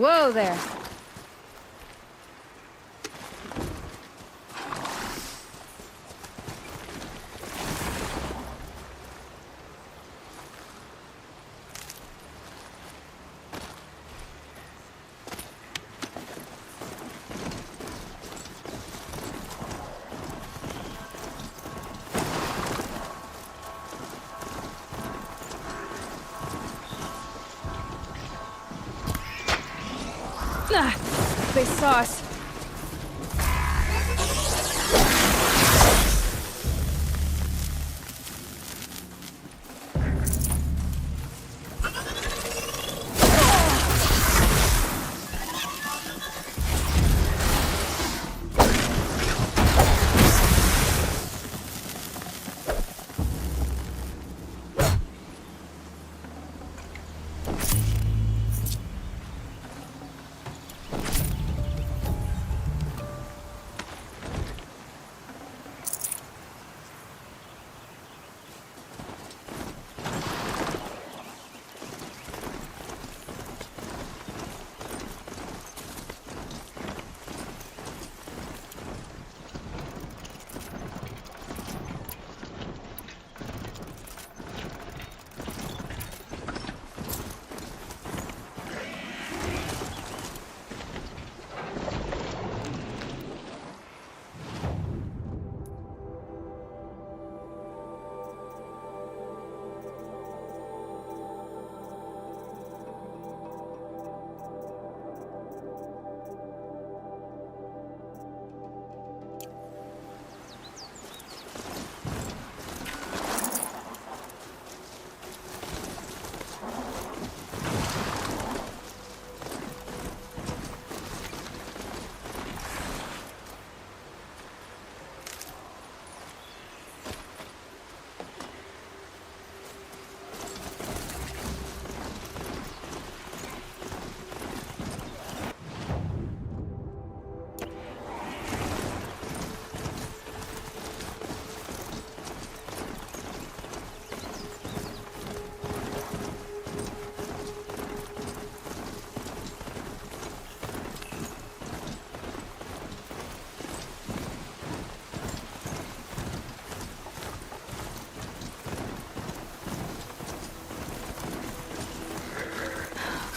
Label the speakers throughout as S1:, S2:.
S1: Whoa there. They saw us.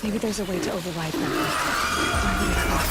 S1: Maybe there's a way to override them. Why would I try?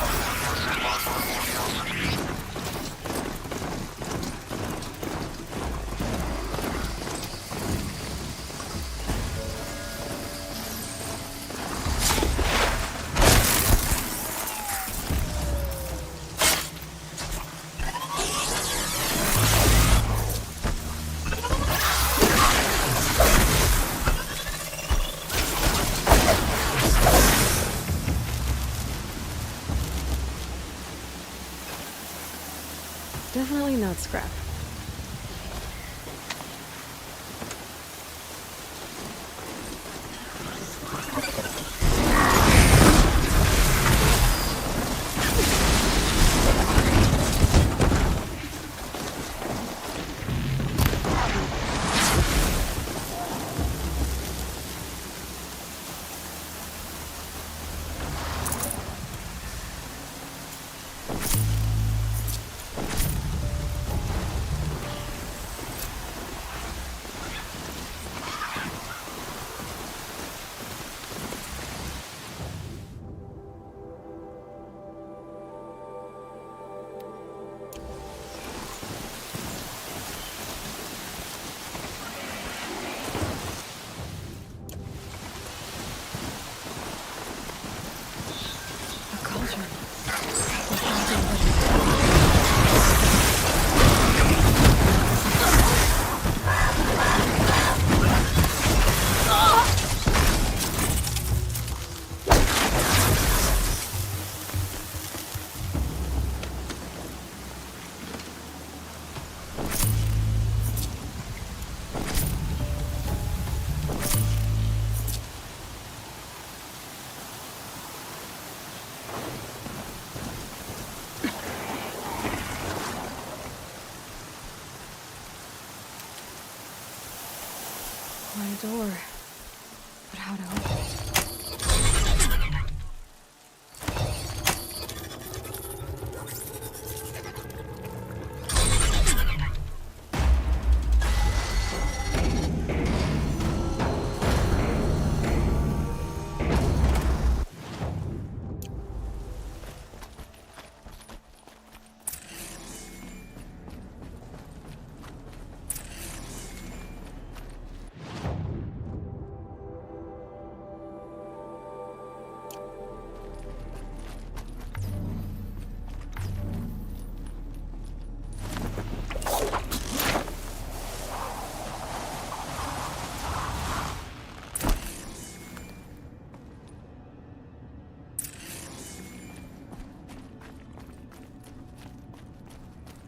S1: Definitely not scrap. A door, but how to open it?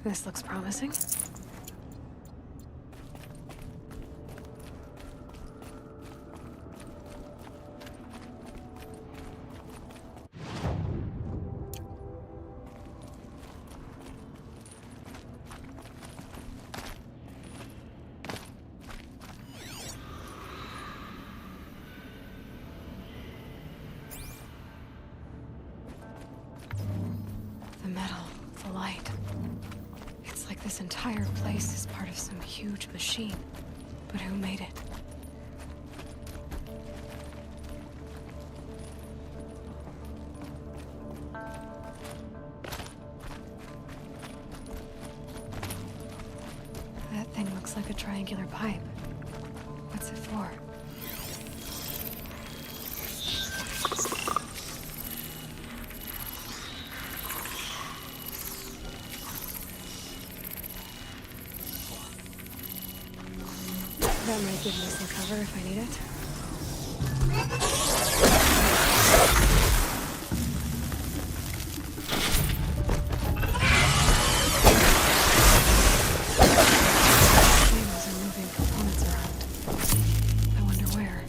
S1: This looks promising. The metal, the light. It's like this entire place is part of some huge machine. But who made it? That thing looks like a triangular pipe. What's it for? That might give me some cover if I need it. Cables are moving components around. I wonder where.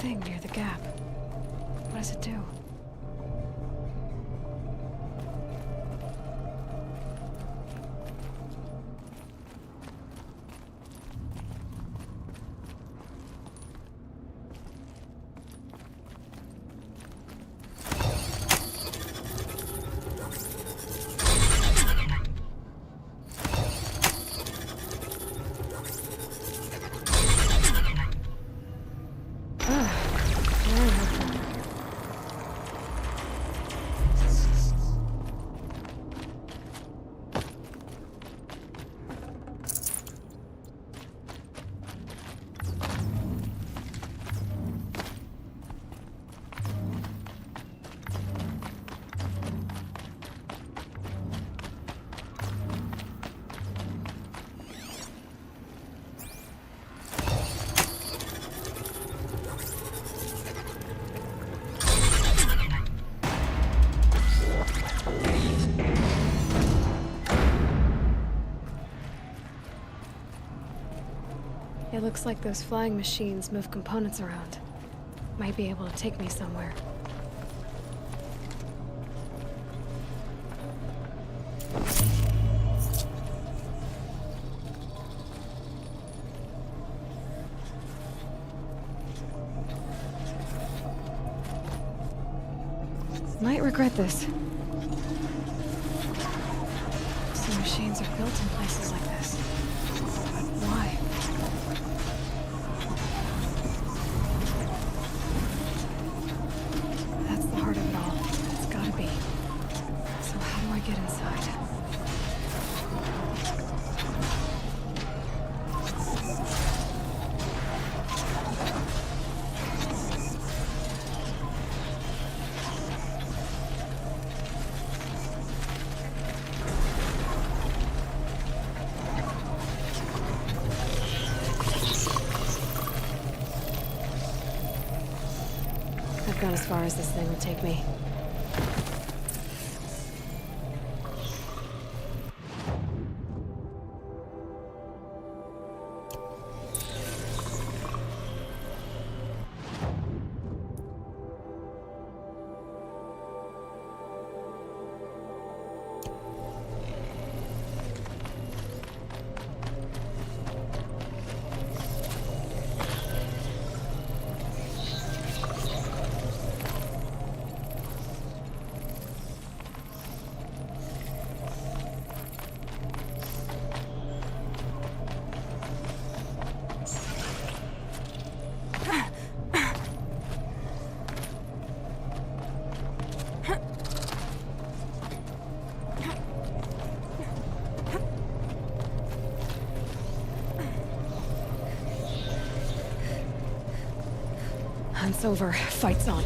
S1: thing near the gap. What does it do? It looks like those flying machines move components around. Might be able to take me somewhere. Might regret this. Some machines are built in places like this. But why? That's the heart of it all. It's gotta be. So how do I get inside? I've gone as far as this thing will take me. Hunt's over. Fight's on.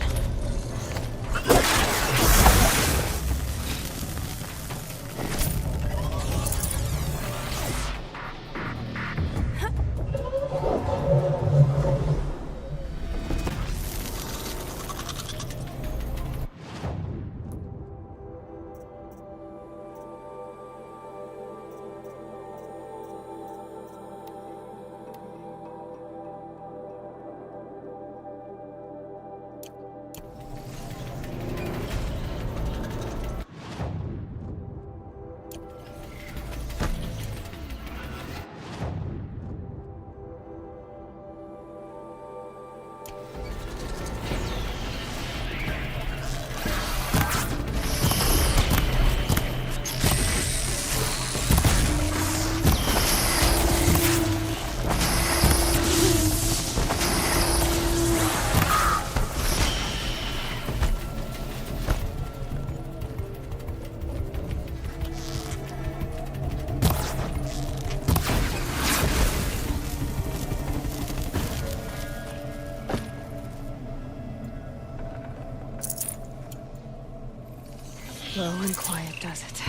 S1: Slow and quiet does it.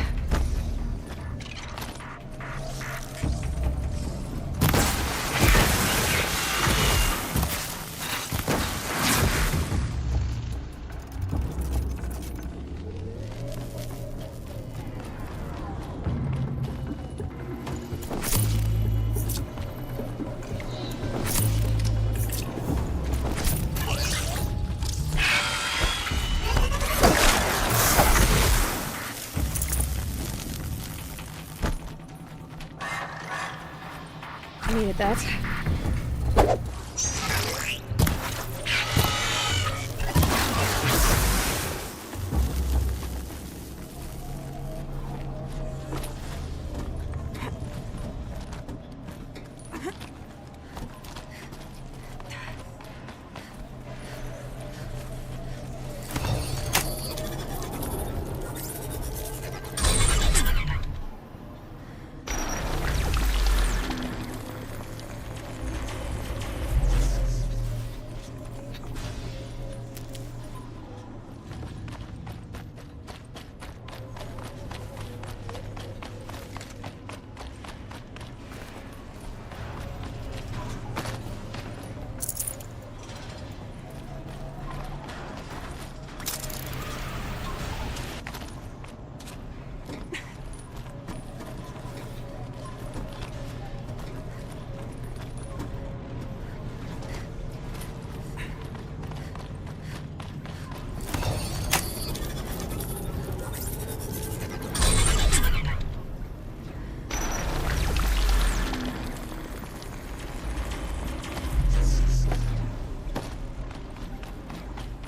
S1: Needed that.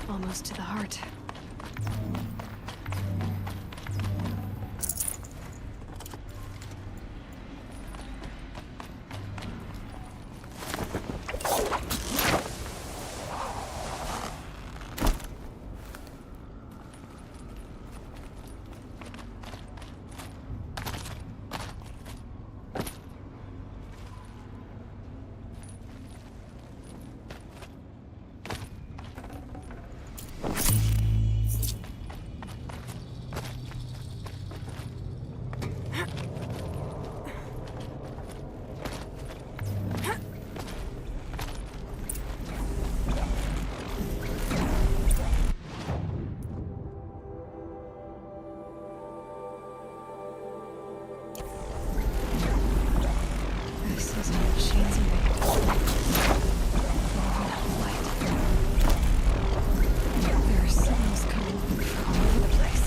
S1: Almost to the heart. This is how machines are made. Light. There are signals coming from all over the place.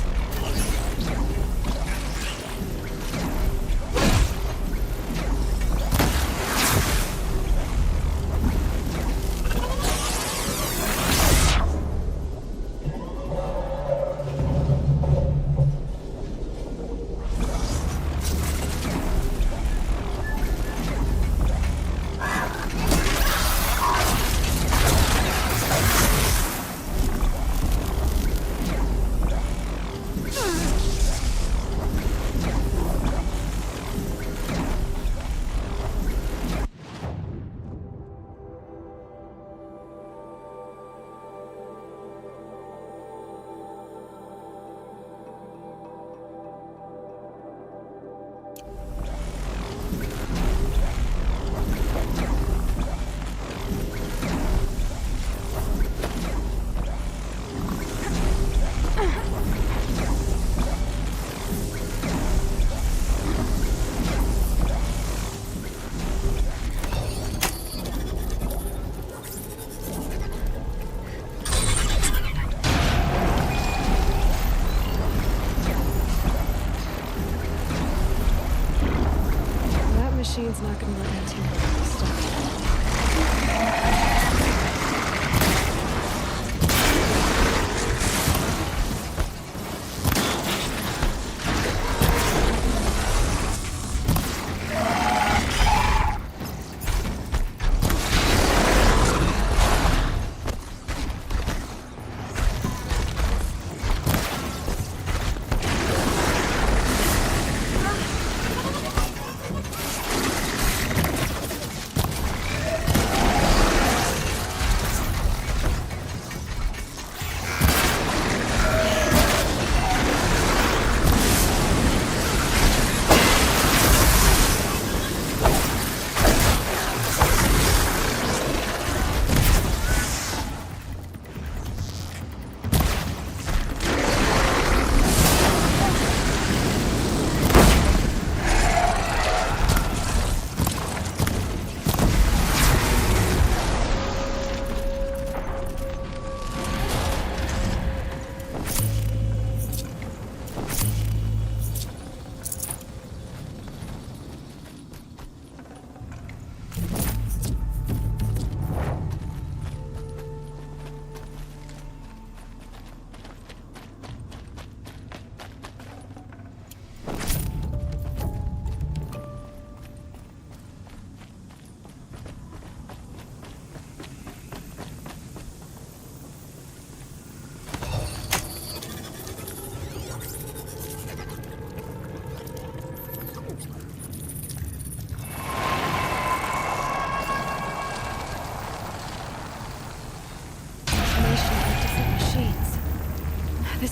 S1: Machine's not gonna let me tinker with this stuff.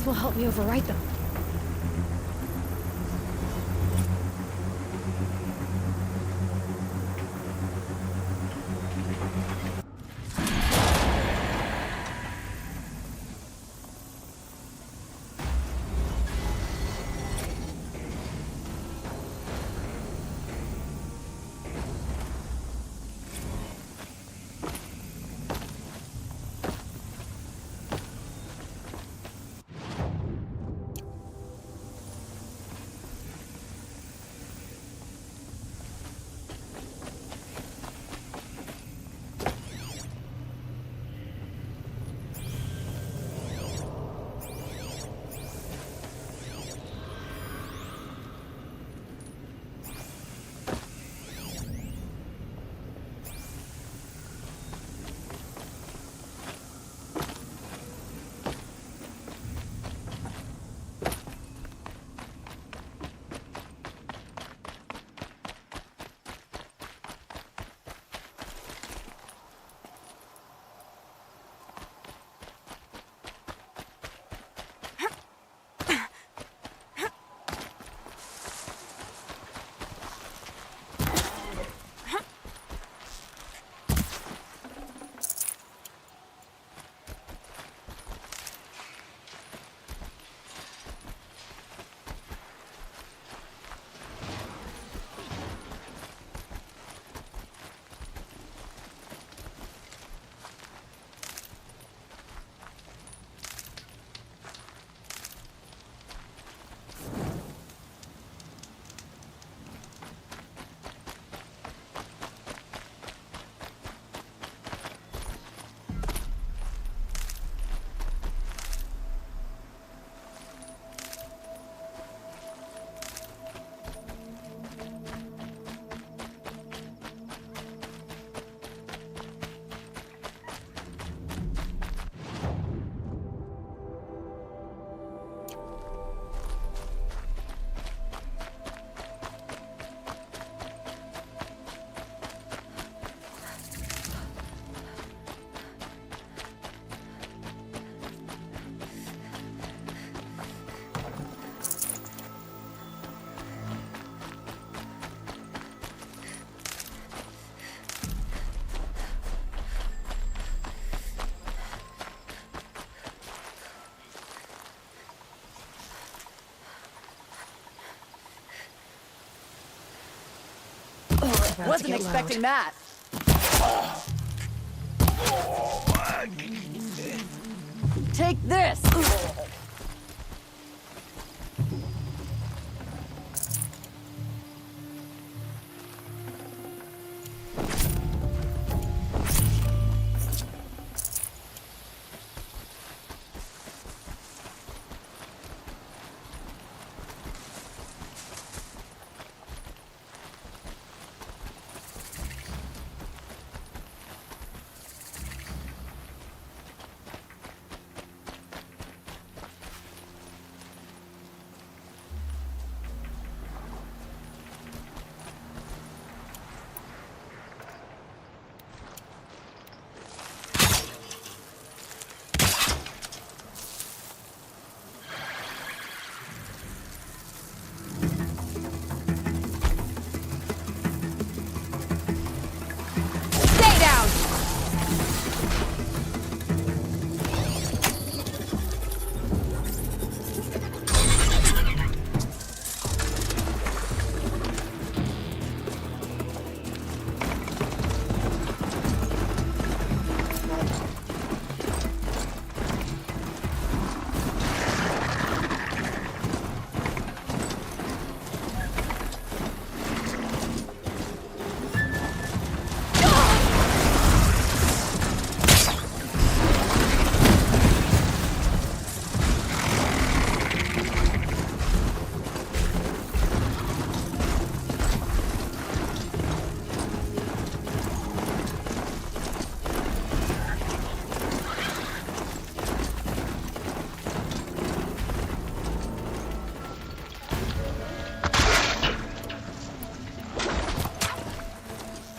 S1: This will help me overwrite them.
S2: Wasn't expecting that. Take this!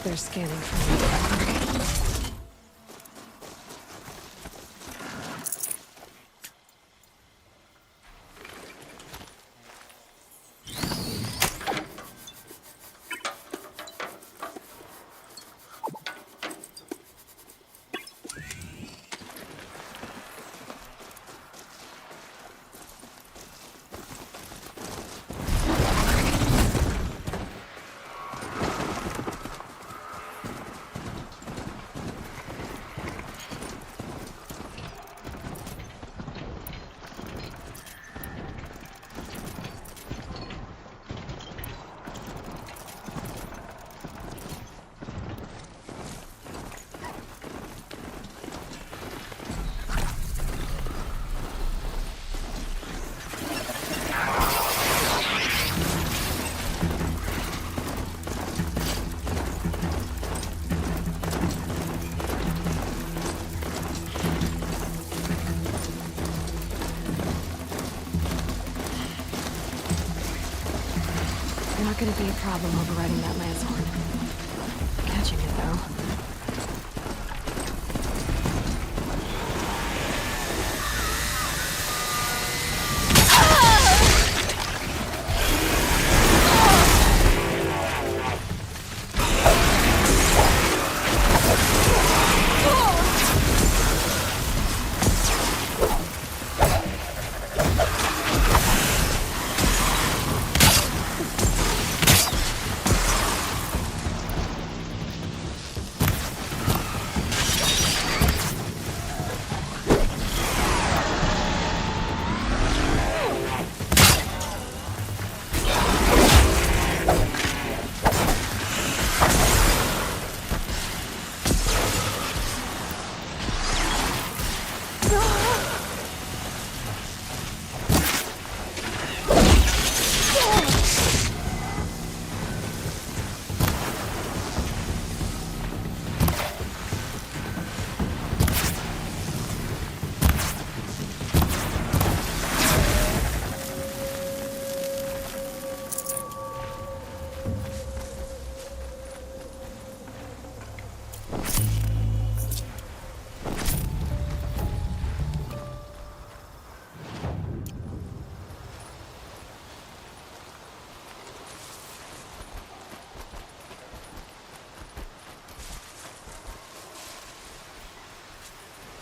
S1: They're scanning for me. see a problem overriding that lance horn. Catching it, though.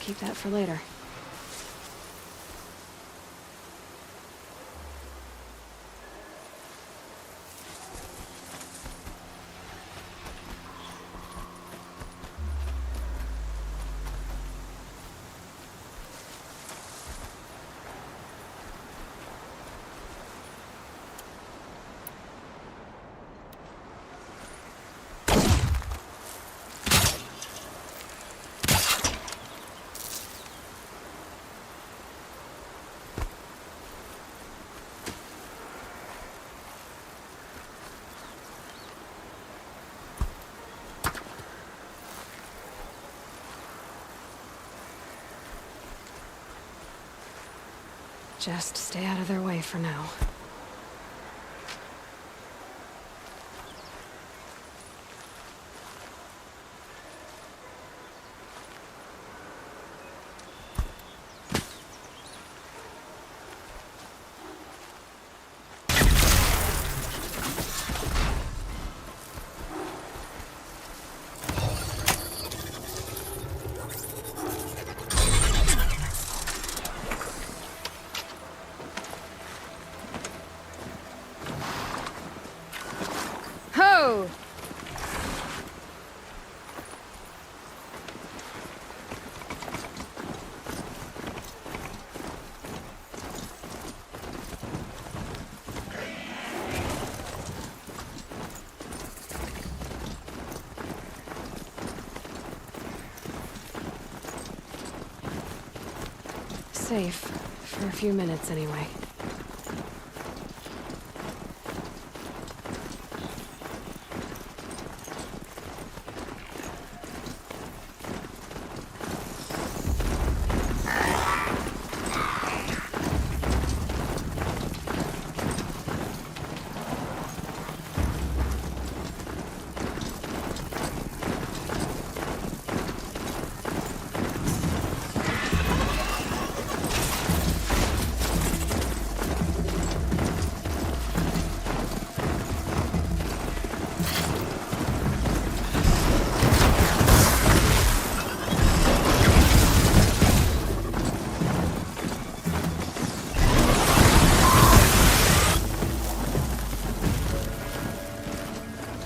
S1: Keep that for later. Just stay out of their way for now.
S2: Ho!
S1: Safe. For a few minutes, anyway.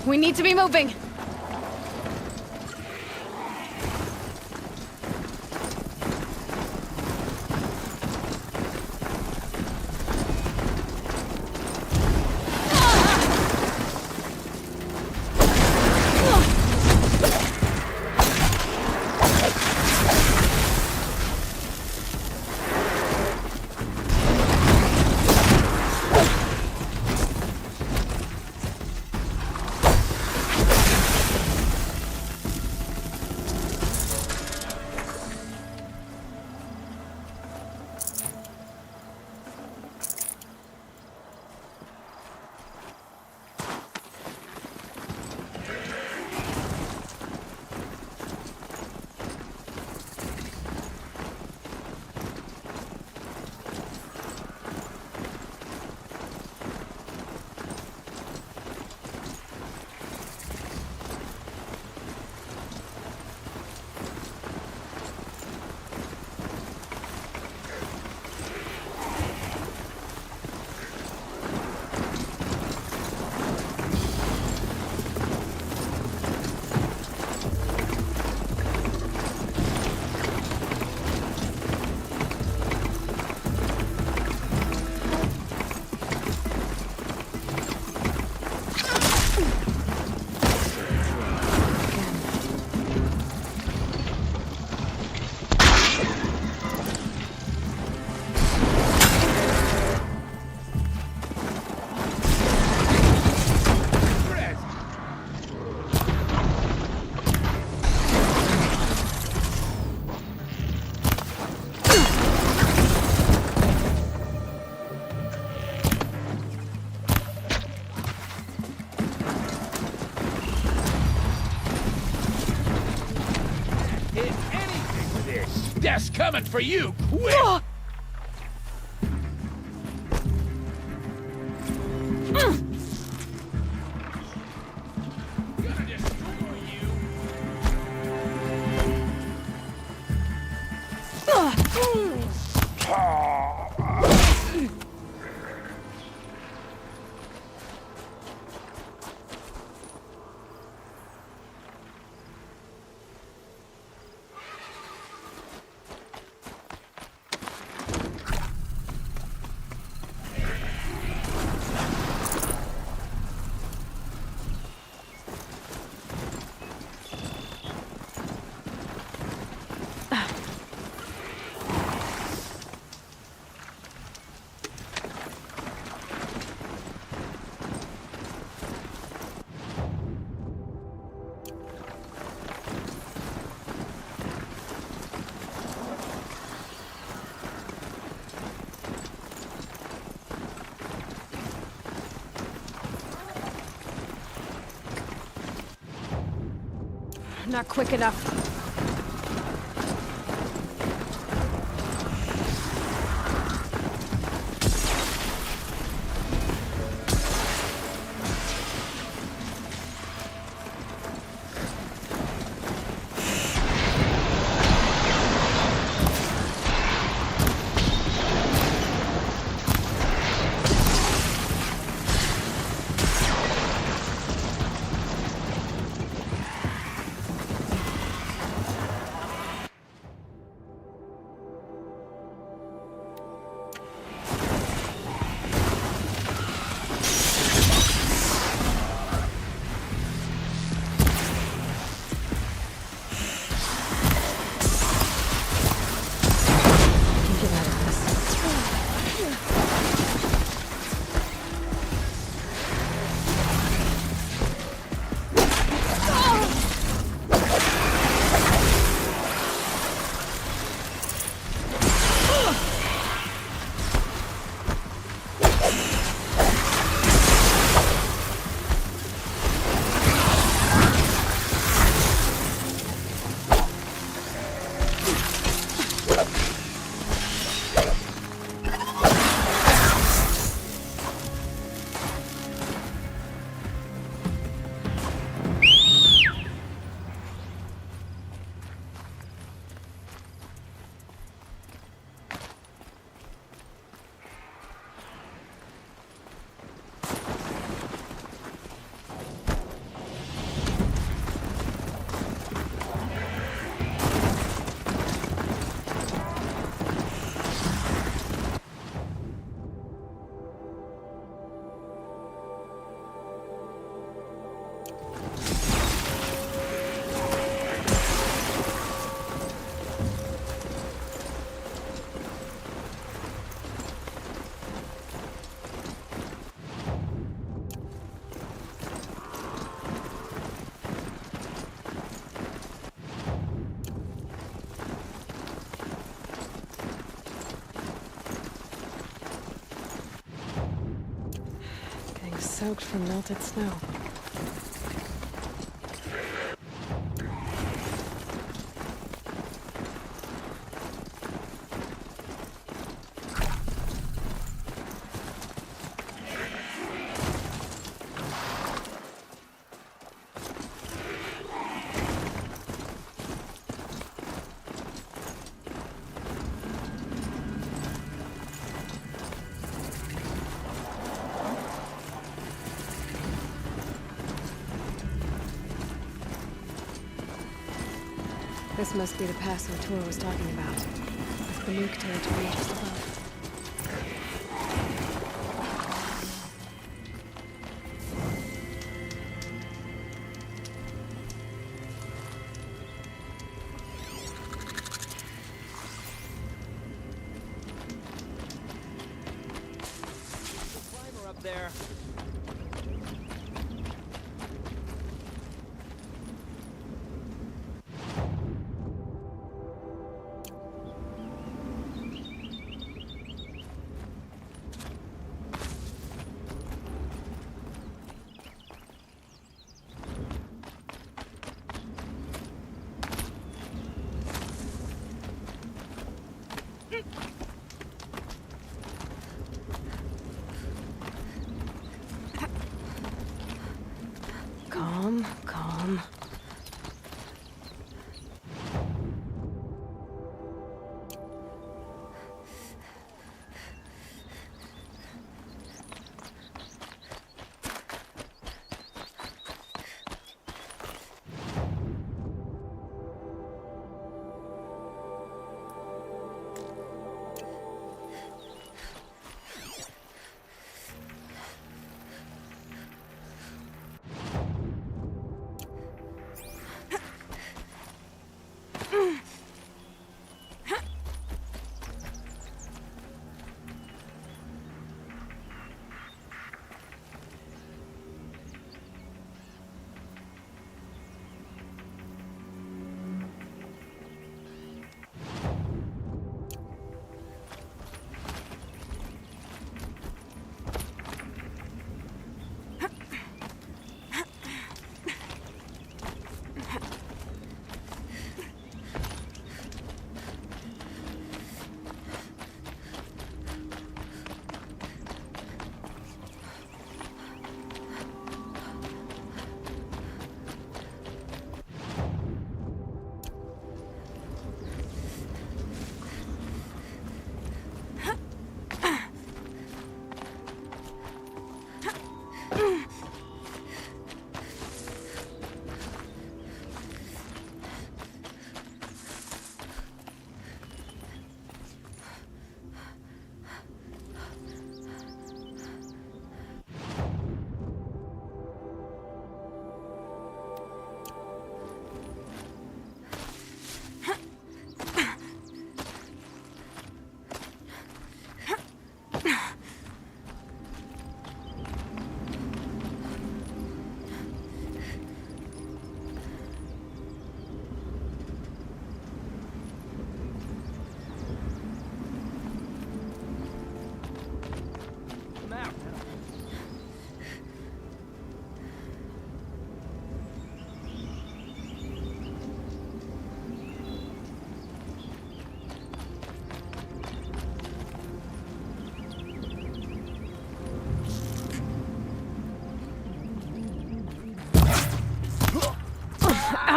S2: We need to be moving!
S3: Death's coming for you, quick! Gonna destroy you!
S1: Not quick enough. Soaked from melted snow. This must be the pass O'Toole was talking about. With the nuke territory just above.
S3: Climber up there.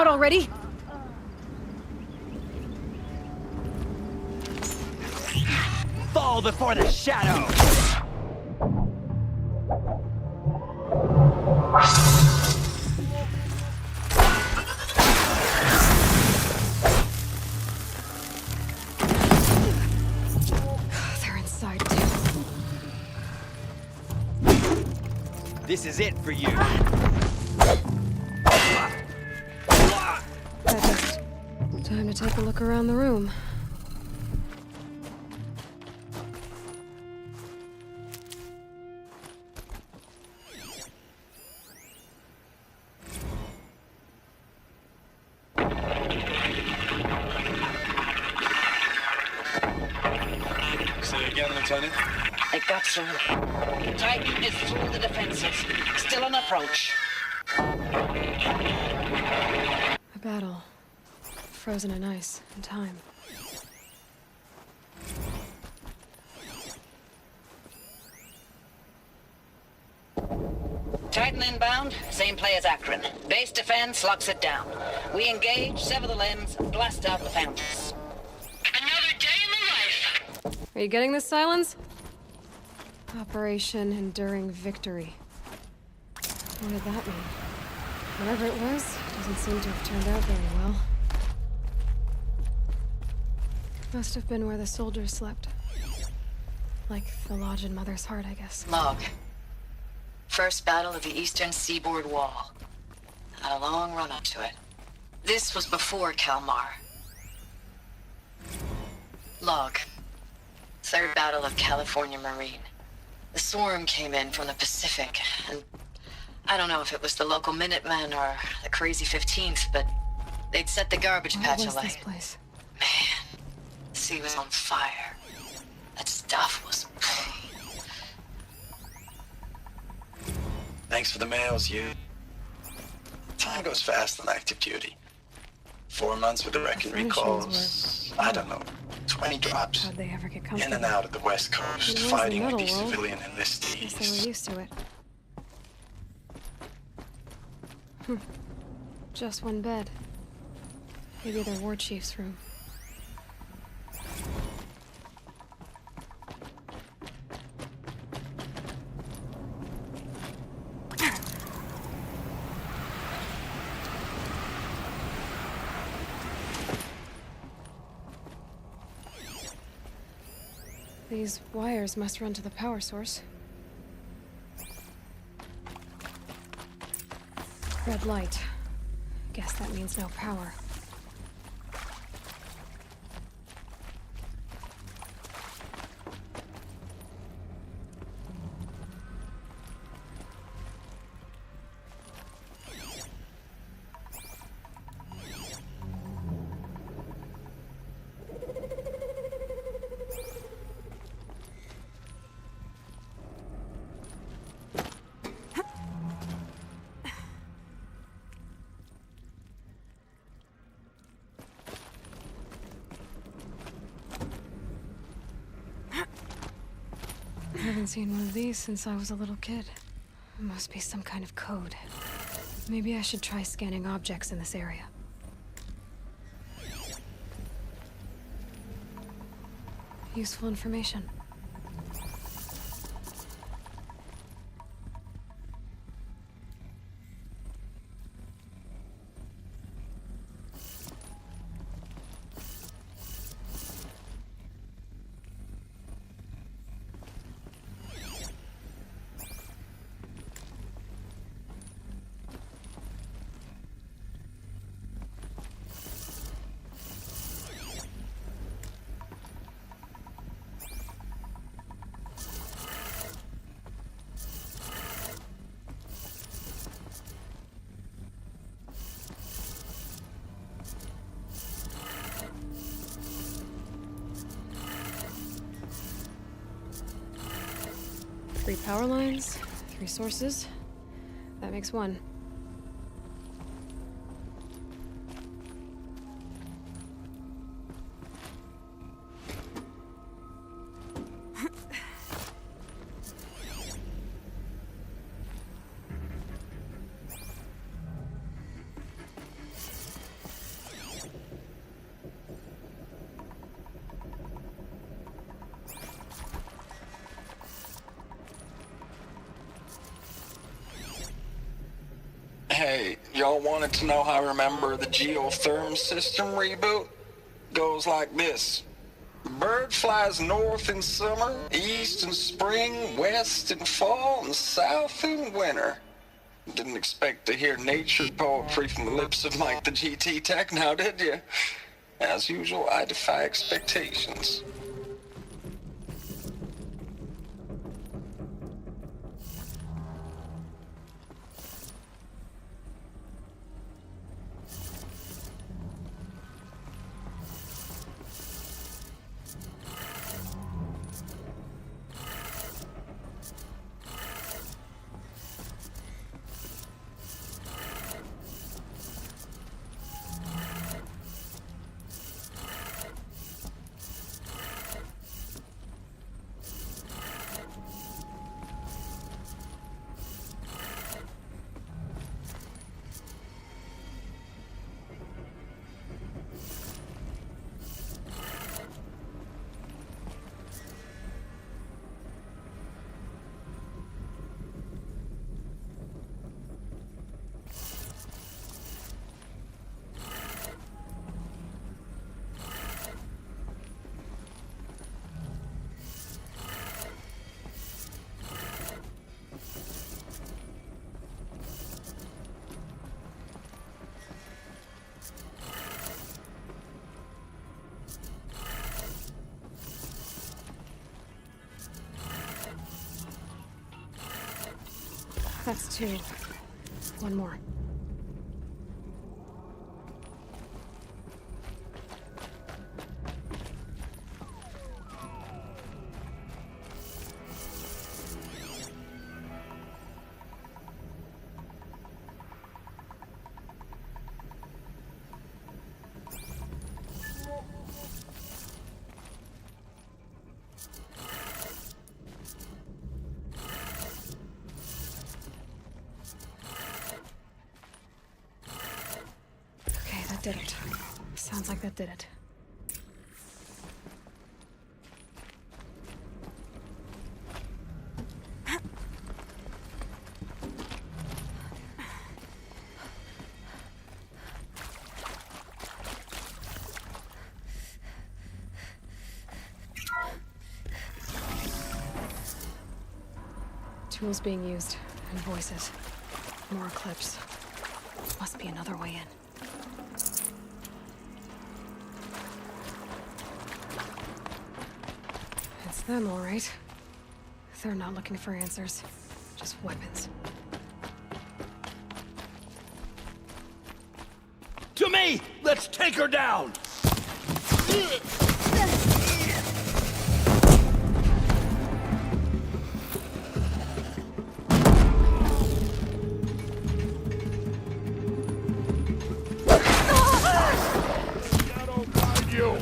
S1: out already?
S4: Fall before the shadow!
S1: They're inside too.
S4: This is it for you.
S1: Time to take a look around the room.
S5: Say again, Lieutenant.
S6: I got some. Titan is through the defenses. Still on approach.
S1: A battle. Frozen in ice and time.
S6: Titan inbound, same play as Akron. Base defense locks it down. We engage, sever the limbs, blast out the fountains. Another day in the life!
S1: Are you getting this, Silence? Operation Enduring Victory. What did that mean? Whatever it was, doesn't seem to have turned out very well. Must have been where the soldiers slept. Like the lodge in Mother's Heart, I guess.
S6: Log. First battle of the eastern seaboard wall. Had a long run up to it. This was before Kalmar. Log. Third battle of California Marine. The swarm came in from the Pacific, and I don't know if it was the local Minutemen or the crazy 15th, but they'd set the garbage patch
S1: What was
S6: alight.
S1: this place?
S6: Man, the sea was on fire. That stuff was...
S5: Thanks for the mails, you. Time goes fast on active duty. 4 months with the wrecking recalls. I don't know, 20 drops.
S1: How'd they ever get
S5: In
S1: comfortable?
S5: and out of the West Coast,
S1: It was the
S5: fighting with
S1: metal
S5: these
S1: world.
S5: civilian
S1: Guess they were
S5: enlistees.
S1: used to it. Just one bed. Maybe their war chief's room. These wires must run to the power source. Red light. Guess that means no power. I haven't seen one of these since I was a little kid. It must be some kind of code. Maybe I should try scanning objects in this area. Useful information. Three power lines, 3 sources. That makes 1.
S5: Hey, y'all wanted to know how I remember the geotherm system reboot? Goes like this. Bird flies north in summer, east in spring, west in fall, and south in winter. Didn't expect to hear nature poetry from the lips of Mike the GT Tech now, did you? As usual, I defy expectations.
S1: That's two. One more. Okay, that did it. Sounds like that did it. Tools being used, and voices. More clips. Must be another way in. It's them, all right. They're not looking for answers, just weapons.
S3: To me! Let's take her down! Shadow guide you!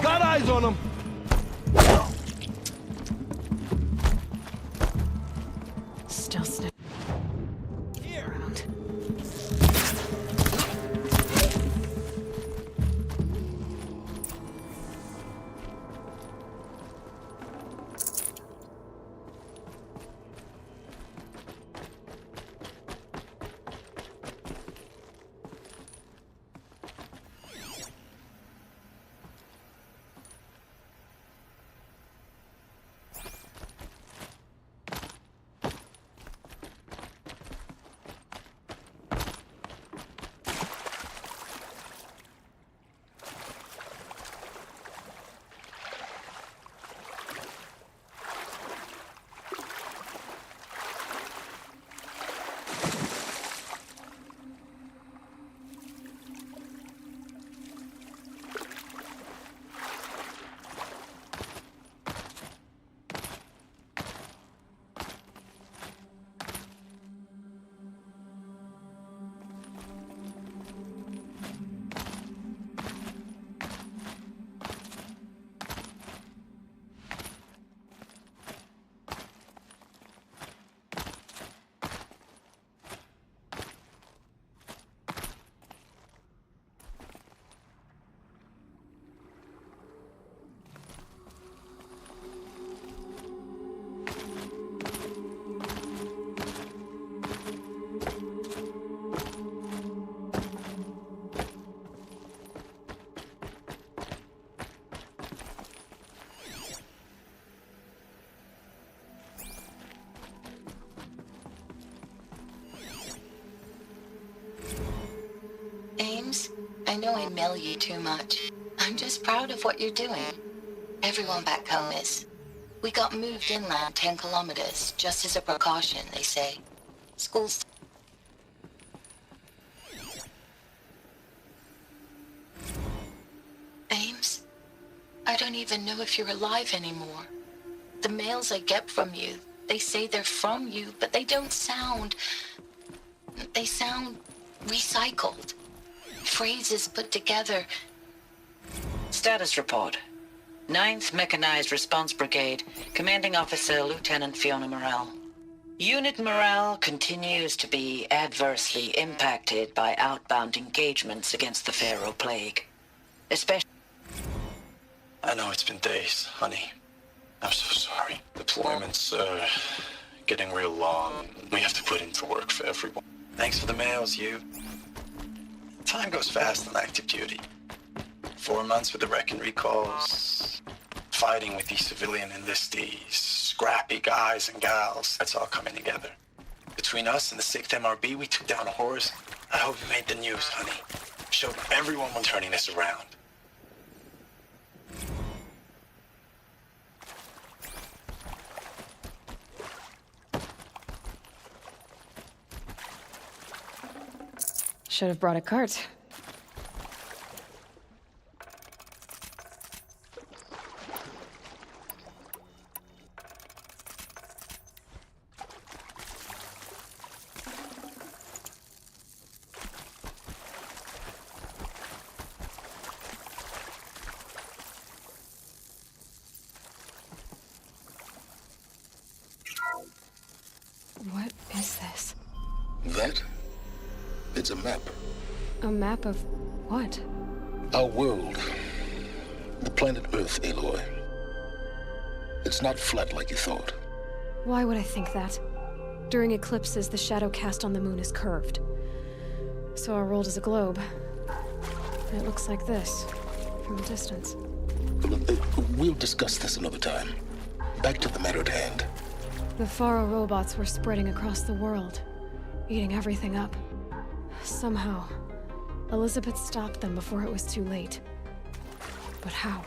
S3: Got eyes on him!
S1: Still sniffing around.
S6: Ames, I know I mail you too much. I'm just proud of what you're doing. Everyone back home is. We got moved inland 10 kilometers, just as a precaution, they say. School's... Ames, I don't even know if you're alive anymore. The mails I get from you, they say they're from you, but they don't sound... They sound recycled. Phrases put together.
S7: Status report. 9th Mechanized Response Brigade, Commanding Officer Lieutenant Fiona Morrell. Unit morale continues to be adversely impacted by outbound engagements against the Pharaoh Plague. Especially...
S8: I know it's been days, honey. I'm so sorry. Deployments are getting real long. We have to put into work for everyone. Thanks for the mails, you. Time goes fast on active duty. 4 months with the wreck and recalls. Fighting with these civilian enlistees. Scrappy guys and gals. That's all coming together. Between us and the 6th MRB, we took down a horse. I hope we made the news, honey. Showed everyone we're turning this around.
S1: Should have brought a cart. What is this?
S9: That? It's a map.
S1: A map of what?
S9: Our world. The planet Earth, Aloy. It's not flat like you thought.
S1: Why would I think that? During eclipses, the shadow cast on the moon is curved. So our world is a globe. And it looks like this, from a distance.
S9: We'll discuss this another time. Back to the matter at hand.
S1: The Faro robots were spreading across the world, eating everything up. Somehow, Elizabeth stopped them before it was too late. But how?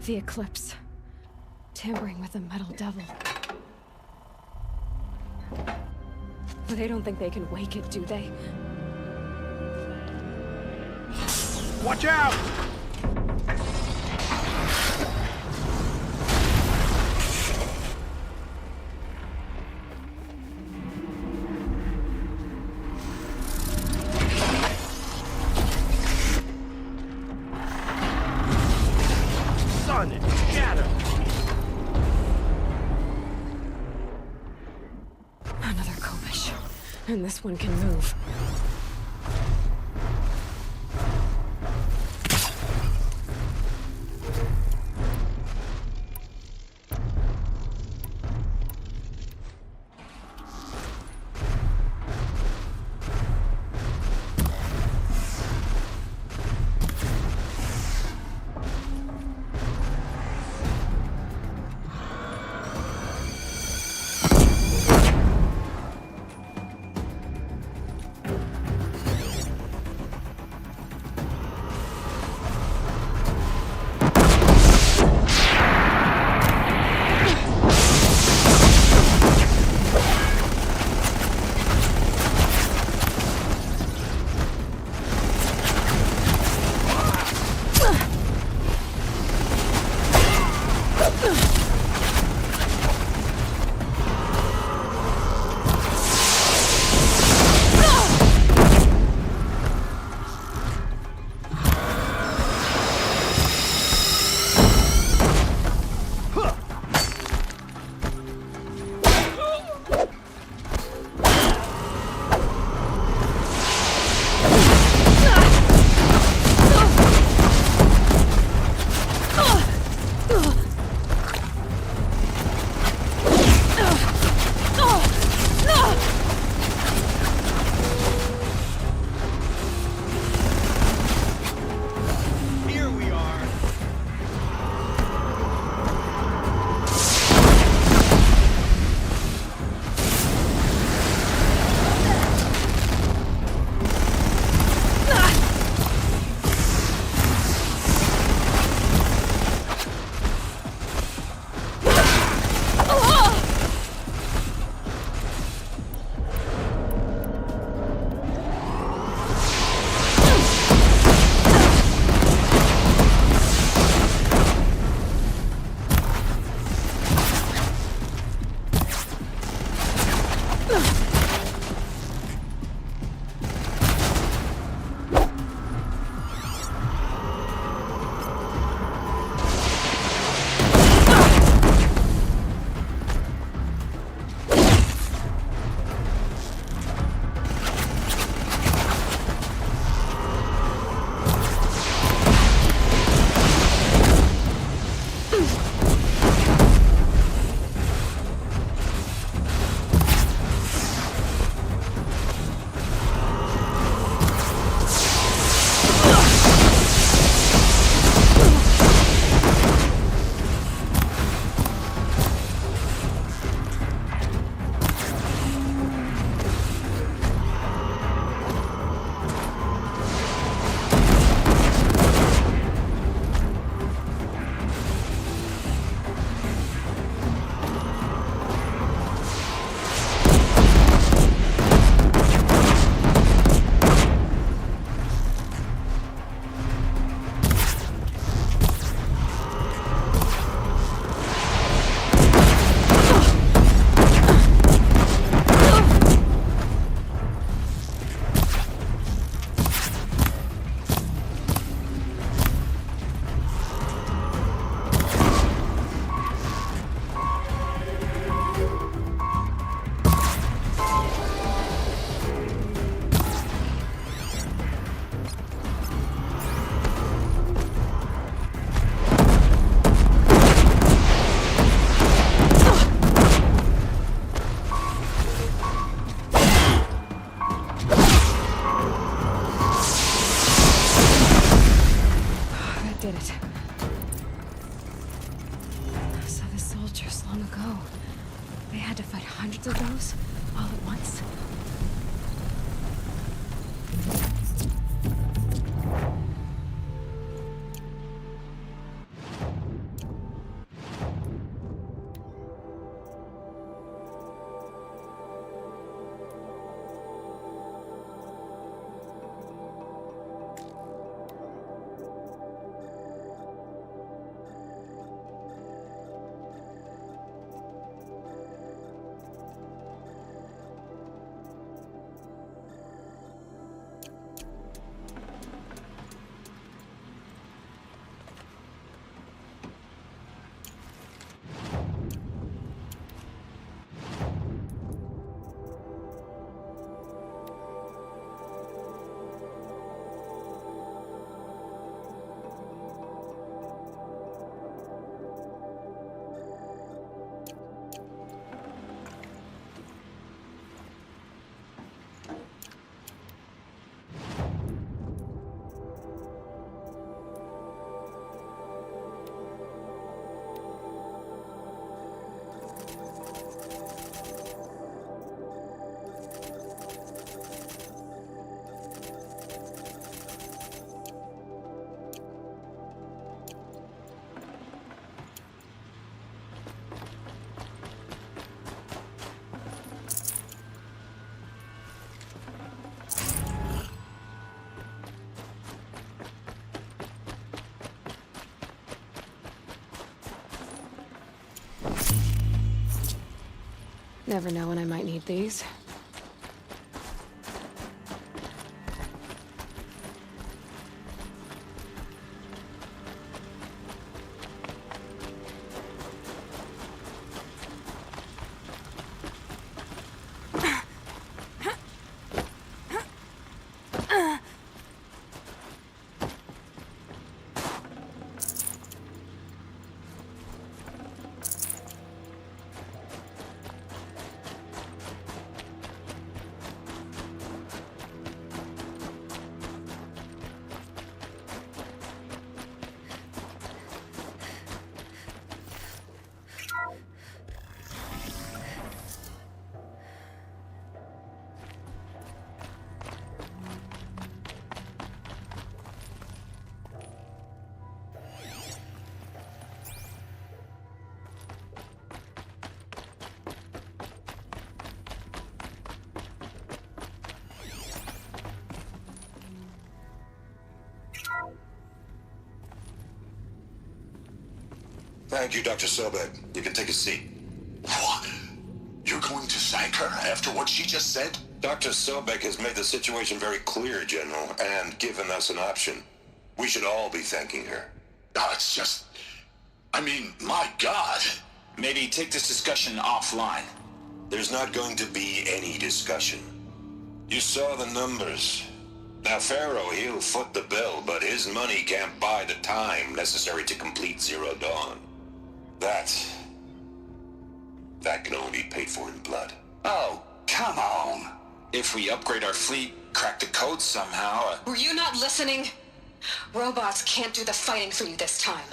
S1: The eclipse. Tampering with the metal devil. But they don't think they can wake it, do they?
S3: Watch out!
S1: Another Kobish. And this one can move. did it. So the soldiers long ago, they had to fight hundreds of those all at once? Never know when I might need these.
S9: Thank you, Dr. Sobek. You can take a seat.
S10: What? You're going to thank her after what she just said?
S9: Dr. Sobek has made the situation very clear, General, and given us an option. We should all be thanking her.
S10: Oh, it's just... I mean, my God.
S8: Maybe take this discussion offline.
S9: There's not going to be any discussion. You saw the numbers. Now, Pharaoh, he'll foot the bill, but his money can't buy the time necessary to complete Zero Dawn. That can only be paid for in blood.
S10: Oh, come on. If we upgrade our fleet, crack the code somehow...
S11: Were you not listening? Robots can't do the fighting for you this time.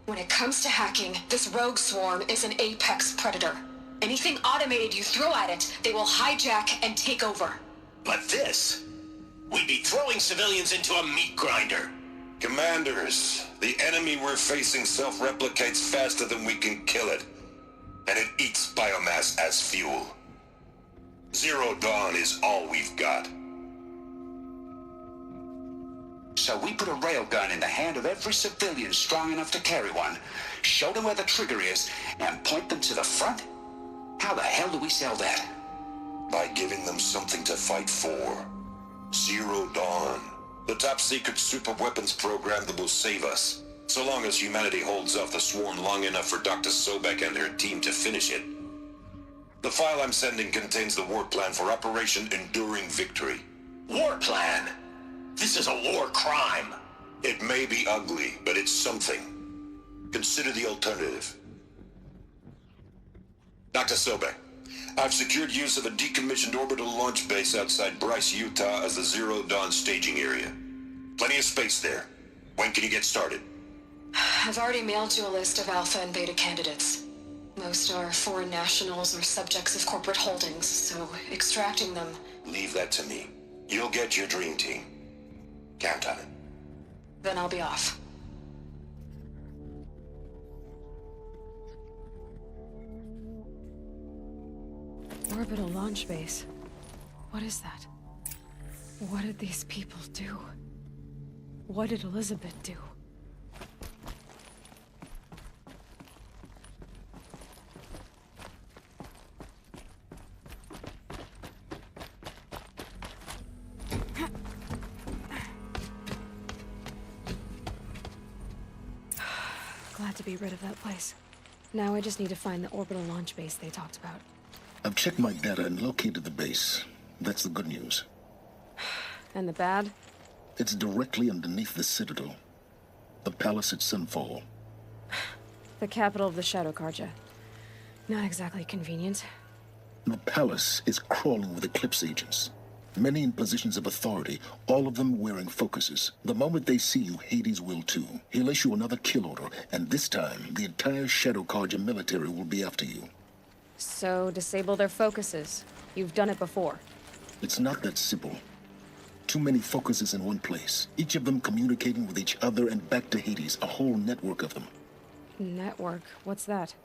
S11: When it comes to hacking, this rogue swarm is an apex predator. Anything automated you throw at it, they will hijack and take over.
S10: But this... We'd be throwing civilians into a meat grinder.
S9: Commanders, the enemy we're facing self-replicates faster than we can kill it. And it eats biomass as fuel. Zero Dawn is all we've got.
S10: So we put a railgun in the hand of every civilian strong enough to carry one, show them where the trigger is, and point them to the front? How the hell do we sell that?
S9: By giving them something to fight for. Zero Dawn. The top-secret superweapons program that will save us. So long as humanity holds off the swarm long enough for Dr. Sobek and her team to finish it. The file I'm sending contains the war plan for Operation Enduring Victory.
S10: War plan? This is a war crime.
S9: It may be ugly, but it's something. Consider the alternative. Dr. Sobek, I've secured use of a decommissioned orbital launch base outside Bryce, Utah as the Zero Dawn staging area. Plenty of space there. When can you get started?
S11: I've already mailed you a list of Alpha and Beta candidates. Most are foreign nationals or subjects of corporate holdings, so extracting them...
S9: Leave that to me. You'll get your dream team. Count on it.
S11: Then I'll be off.
S1: Orbital launch base. What is that? What did these people do? What did Elizabeth do? Glad to be rid of that place. Now I just need to find the orbital launch base they talked about.
S12: I've checked my data and located the base. That's the good news.
S1: And the bad?
S12: It's directly underneath the Citadel. The palace at Sunfall.
S1: The capital of the Shadow Carja. Not exactly convenient.
S12: The palace is crawling with Eclipse agents. Many in positions of authority, all of them wearing focuses. The moment they see you, Hades will too. He'll issue another kill order, and this time, the entire Shadow Carja military will be after you.
S1: So, disable their focuses. You've done it before.
S12: It's not that simple. Too many focuses in one place, each of them communicating with each other and back to Hades, a whole network of them.
S1: Network? What's that?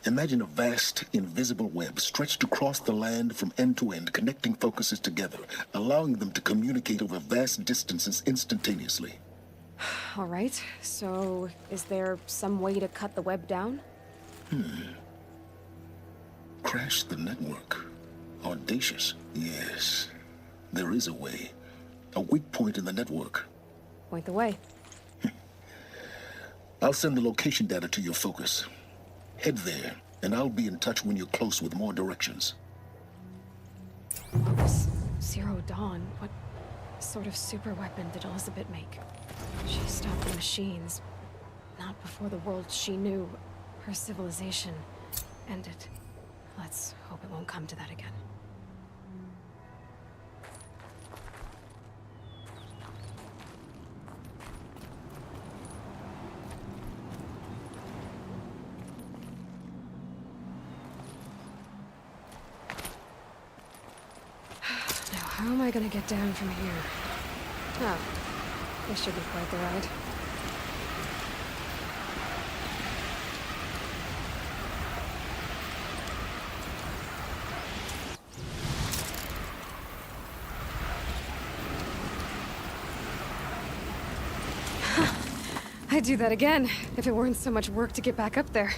S12: Imagine a vast, invisible web stretched across the land from end to end, connecting focuses together, allowing them to communicate over vast distances instantaneously.
S1: All right, so is there some way to cut the web down?
S12: Crash the network. Audacious. Yes, there is a way. A weak point in the network.
S1: Point the way.
S12: I'll send the location data to your focus. Head there, and I'll be in touch when you're close with more directions.
S1: Zero Dawn? What sort of super weapon did Elizabeth make? She stopped the machines. Not before the world she knew, her civilization, ended. Let's hope it won't come to that again. How am I gonna get down from here? Oh, this should be quite the ride. I'd do that again, if it weren't so much work to get back up there.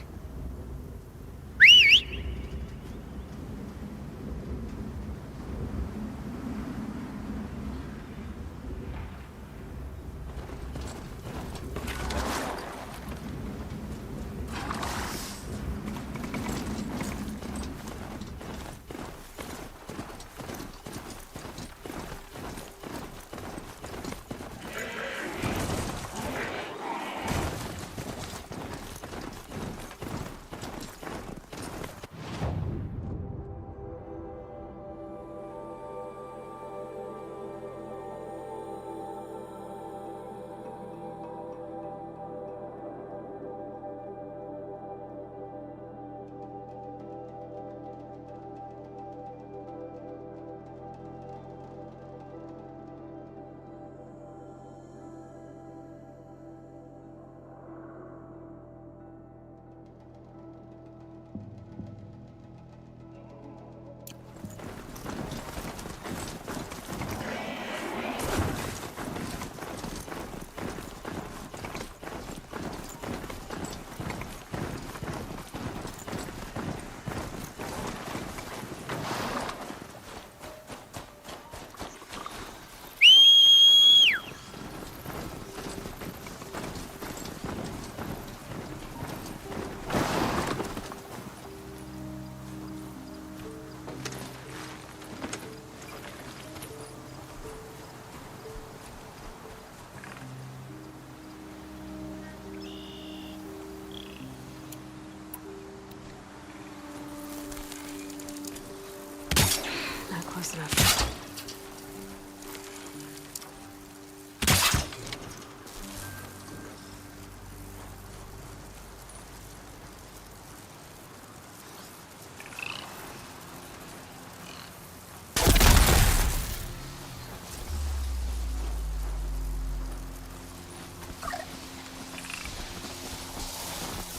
S1: Close enough.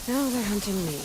S1: Now they're hunting me.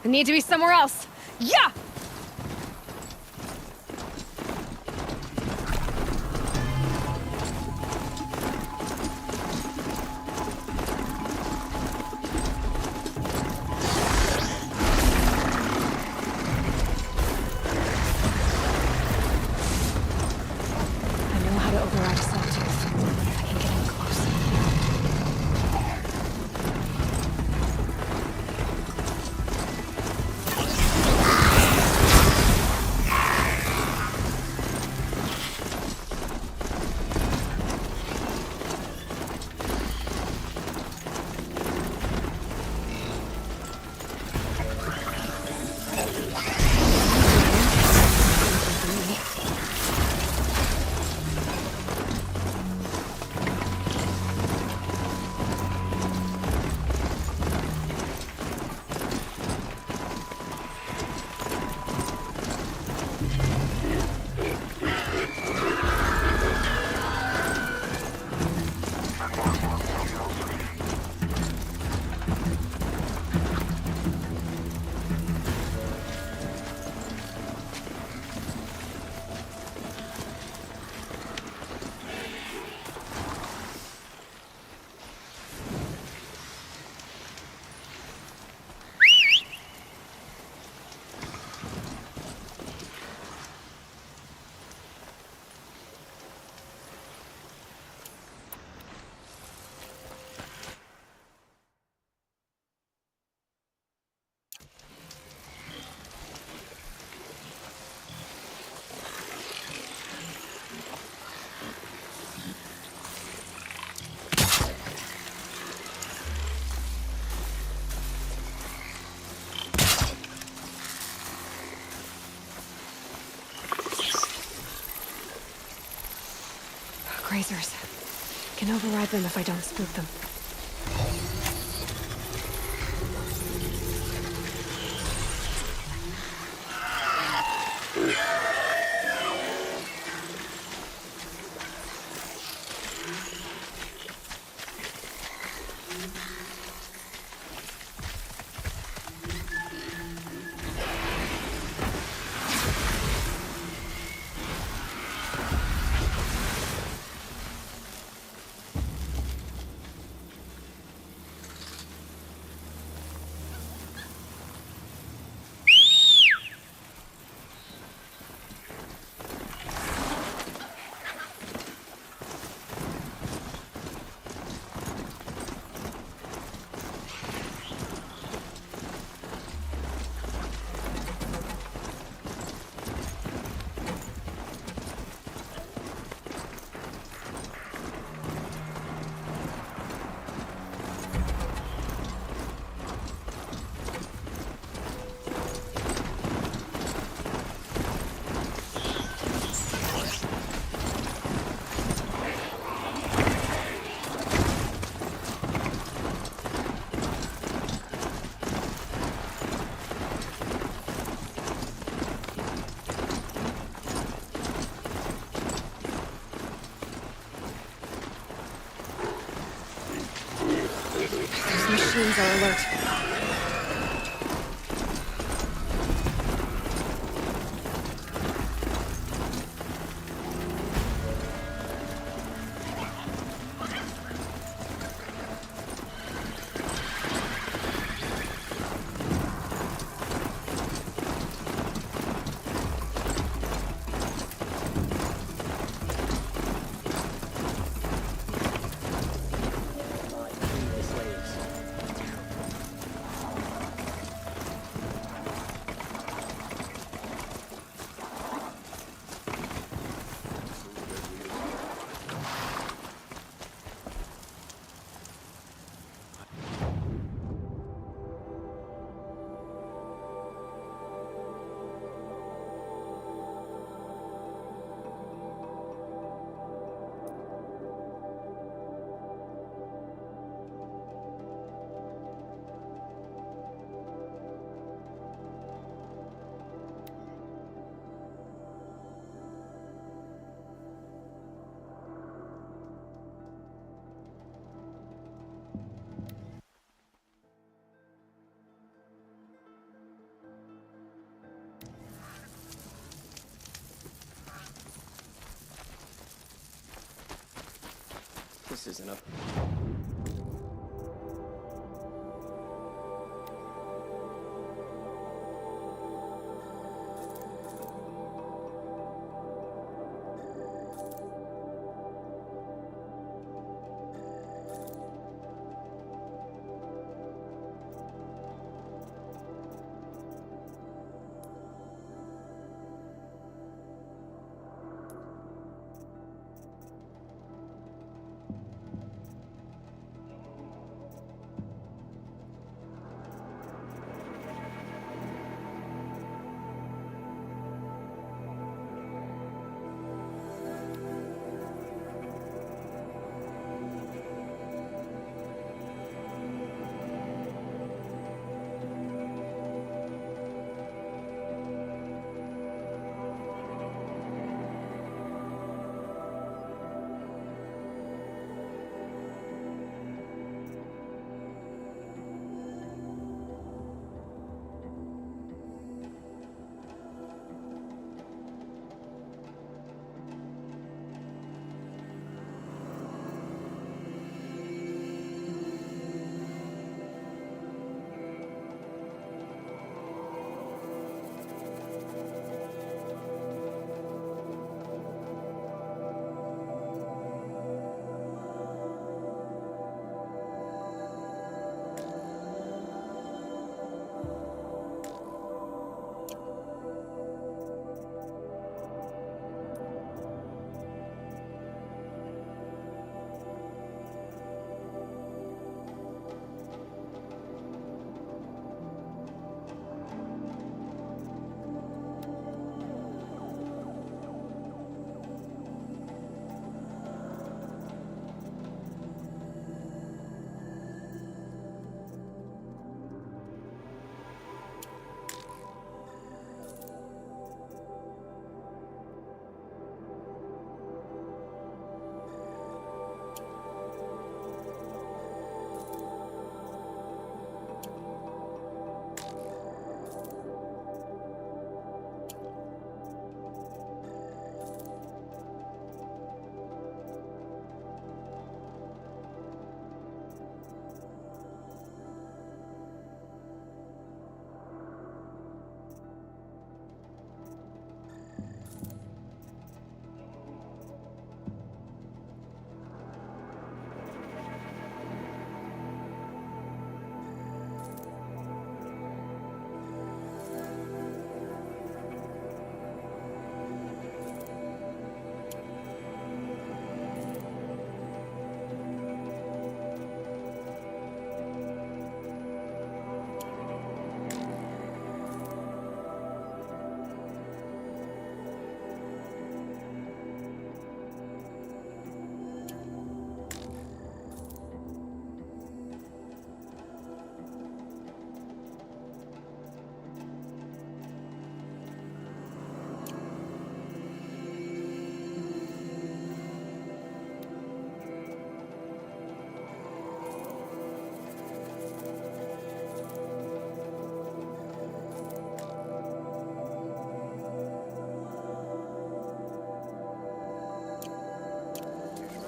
S1: I need to be somewhere else. Yeah! I know how to override a sawtooth. I can get in close. Grazers. Can override them if I don't spook them. Those machines are alert.
S13: This isn't a...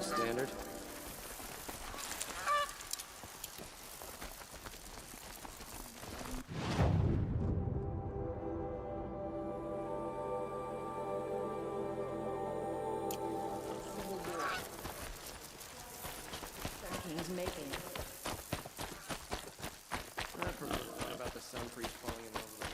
S13: Standard.
S2: He's making it.
S13: What about the sun priest falling in love with the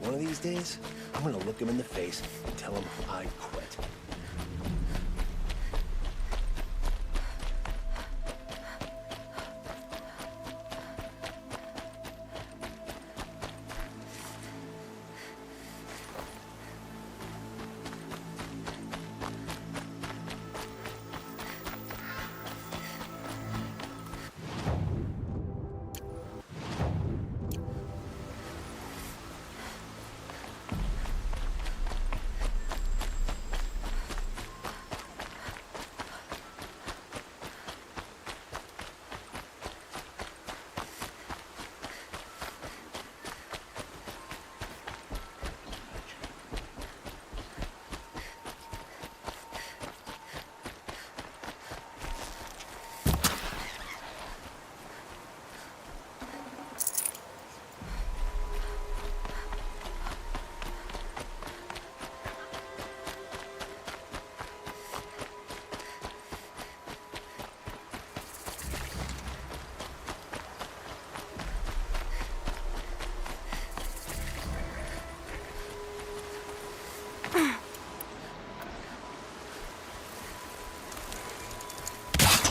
S14: One of these days, I'm gonna look him in the face and tell him I quit.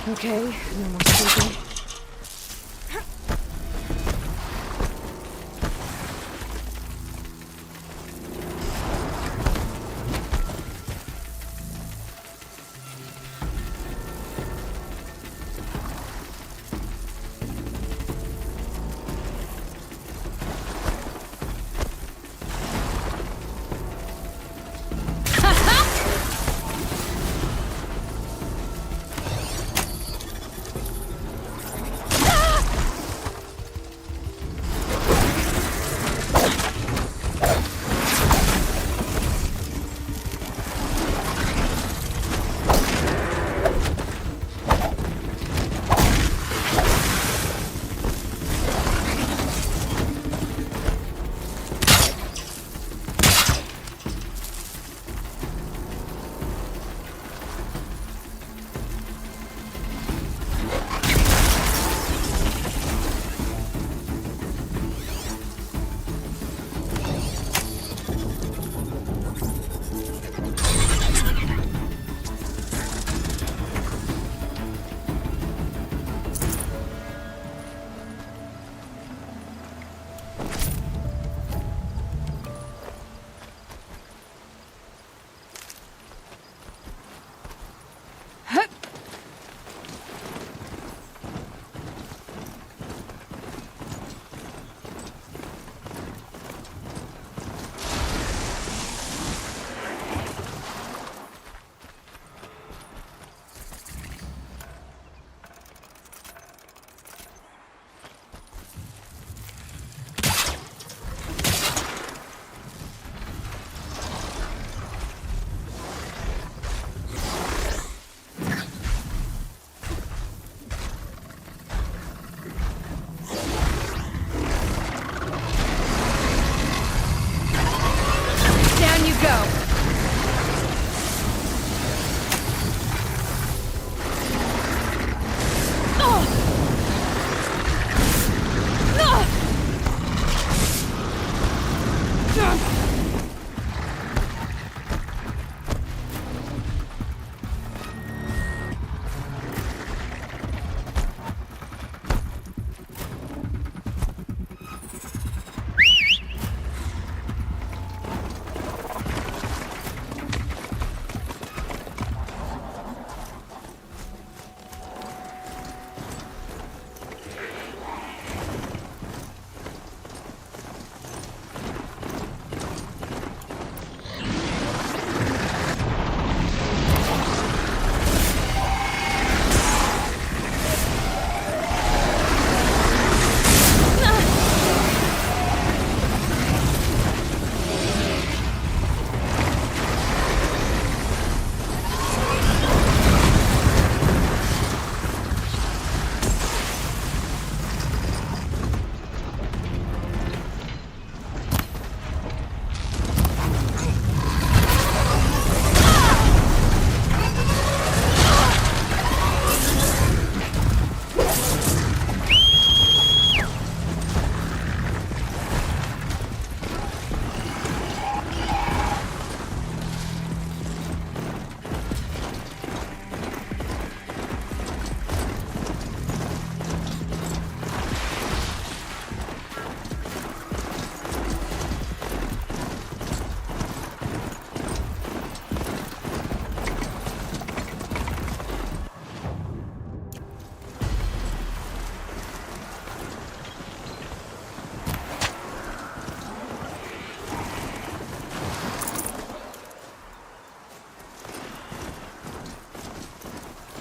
S1: Okay, no more sleeping.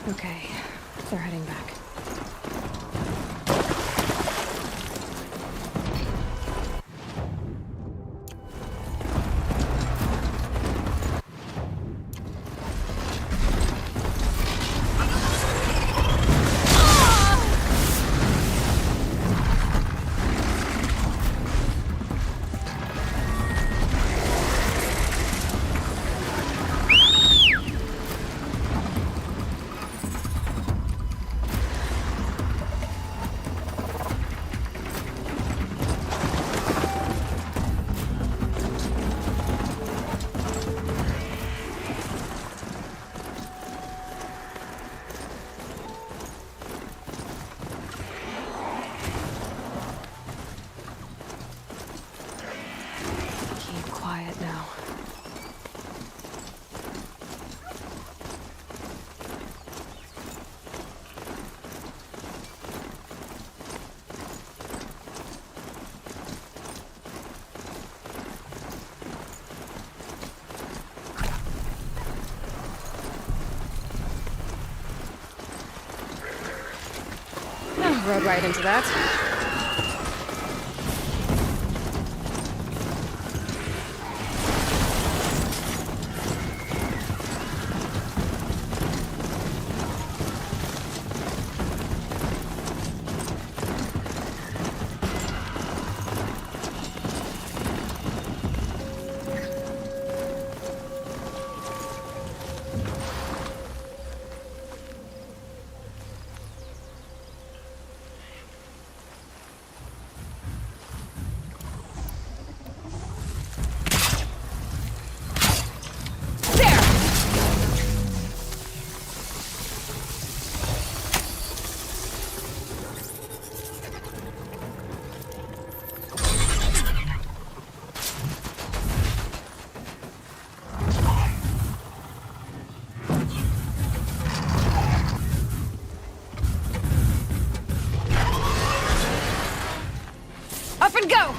S1: Okay, they're heading back. Deep quiet now. Rode right into that. Up and go!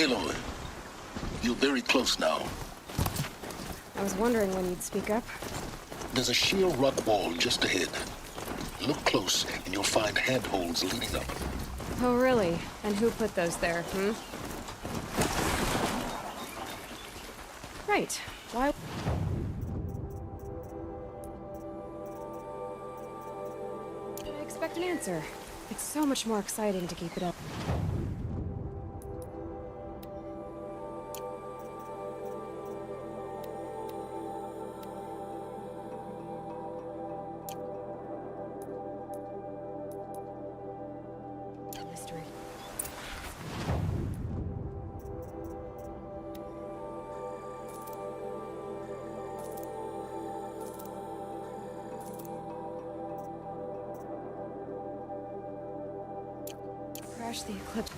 S12: Aloy, you're very close now.
S1: I was wondering when you'd speak up.
S12: There's a sheer rock wall just ahead. Look close, and you'll find handholds leading up.
S1: Oh, really? And who put those there, hmm? Right. Why? I expect an answer. It's so much more exciting to keep it up. Mystery. Crash the eclipse.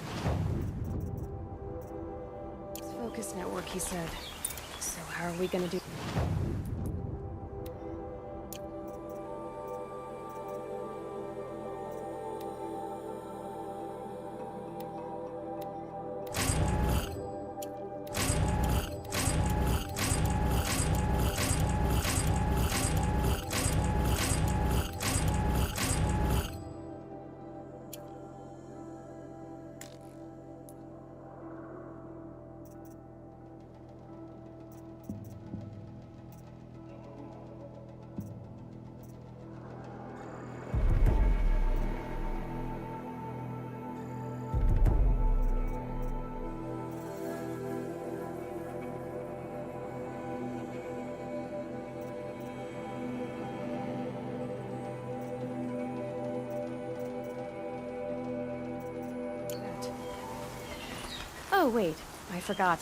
S1: Focus network, he said. So how are we gonna do? Oh, wait. I forgot.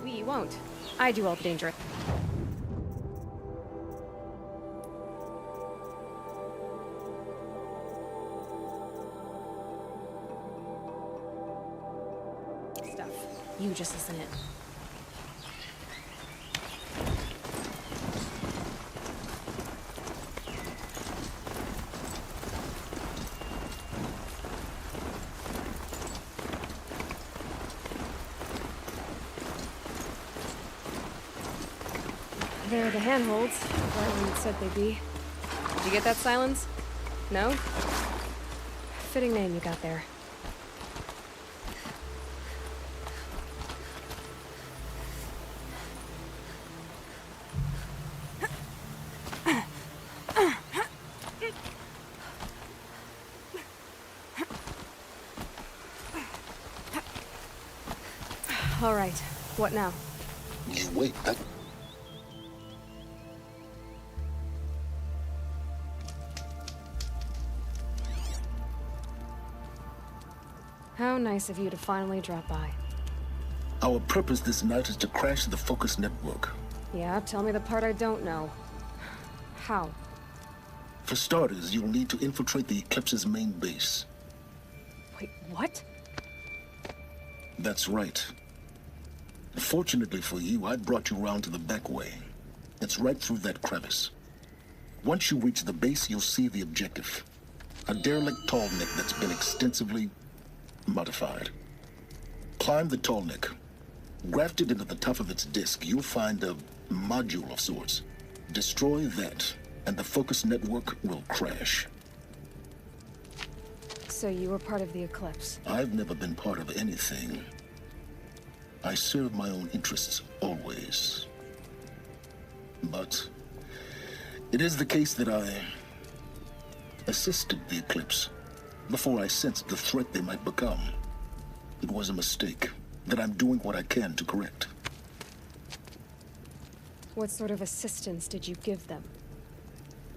S1: We won't. I do all the dangerous. You just listen in. There are the handholds, right where you'd said they'd be. Did you get that, Silence? No? Fitting name you got there. All right, what now?
S12: You wait.
S1: How nice of you to finally drop by.
S12: Our purpose this night is to crash the Focus network.
S1: Yeah, tell me the part I don't know. How?
S12: For starters, you'll need to infiltrate the Eclipse's main base.
S1: Wait, what?
S12: That's right. Fortunately for you, I brought you round to the back way. It's right through that crevice. Once you reach the base, you'll see the objective. A derelict tall neck that's been extensively modified. Climb the tall neck. Grafted into the top of its disk, you'll find a module of sorts. Destroy that, and the Focus network will crash.
S1: So you were part of the Eclipse?
S12: I've never been part of anything. I serve my own interests, always. But it is the case that I assisted the Eclipse before I sensed the threat they might become. It was a mistake that I'm doing what I can to correct.
S1: What sort of assistance did you give them?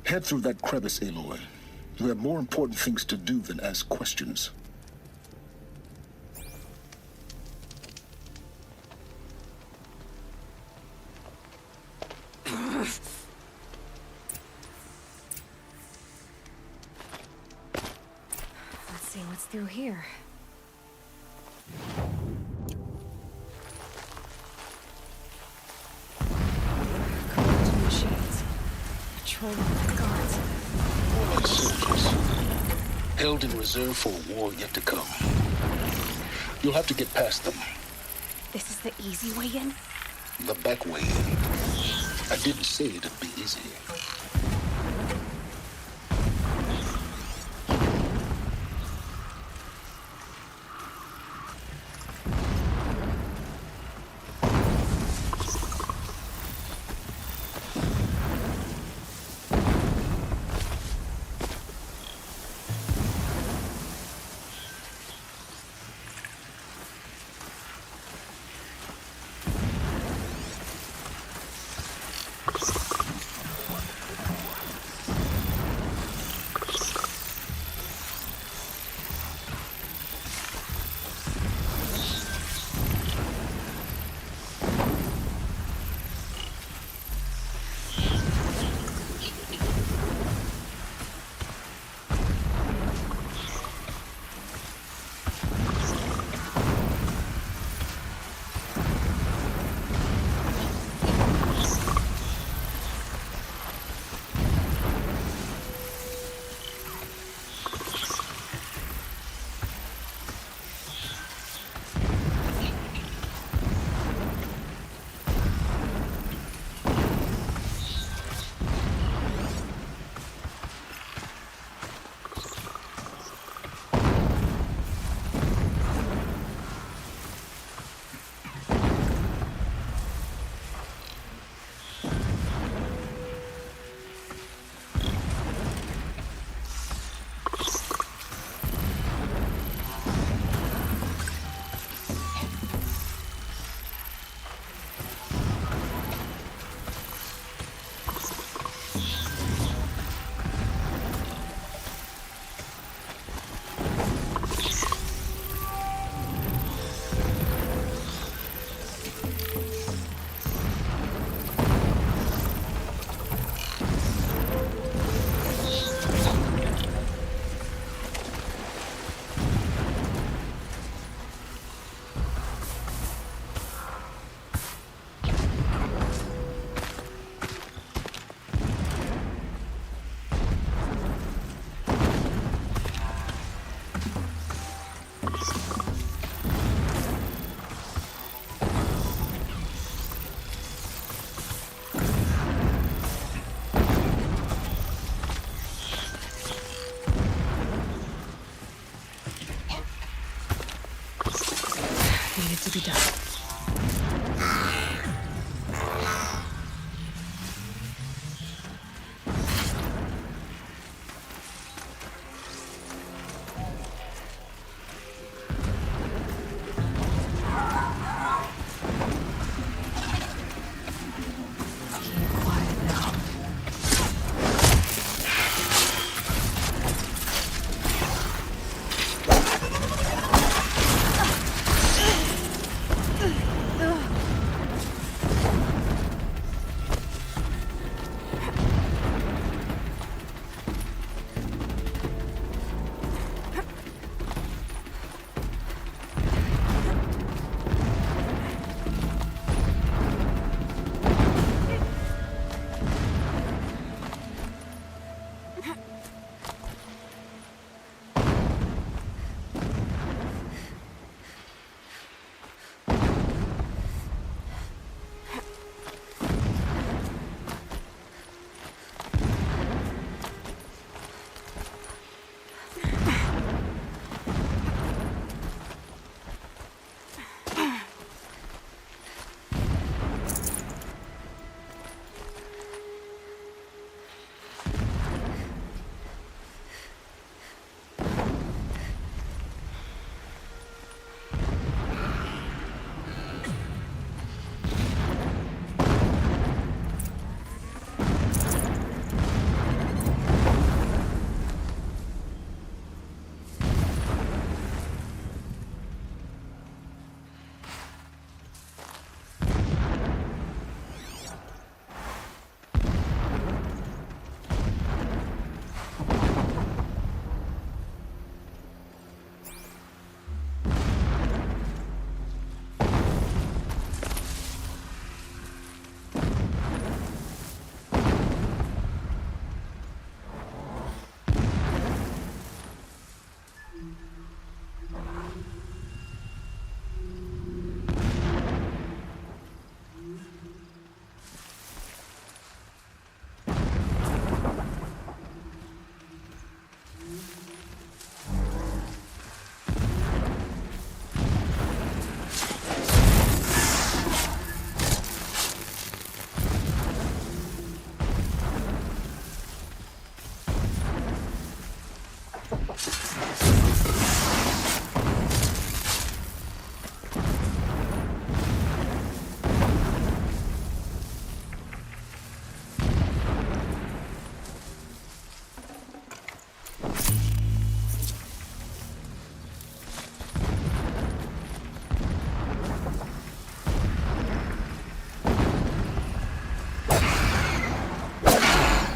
S12: Head through that crevice, Aloy. You have more important things to do than ask questions.
S1: Let's see what's through here. Corrupted machines. Patrolling the guards.
S12: More like soldiers. Held in reserve for a war yet to come. You'll have to get past them.
S1: This is the easy way in?
S12: The back way in. I didn't say it'd be easy.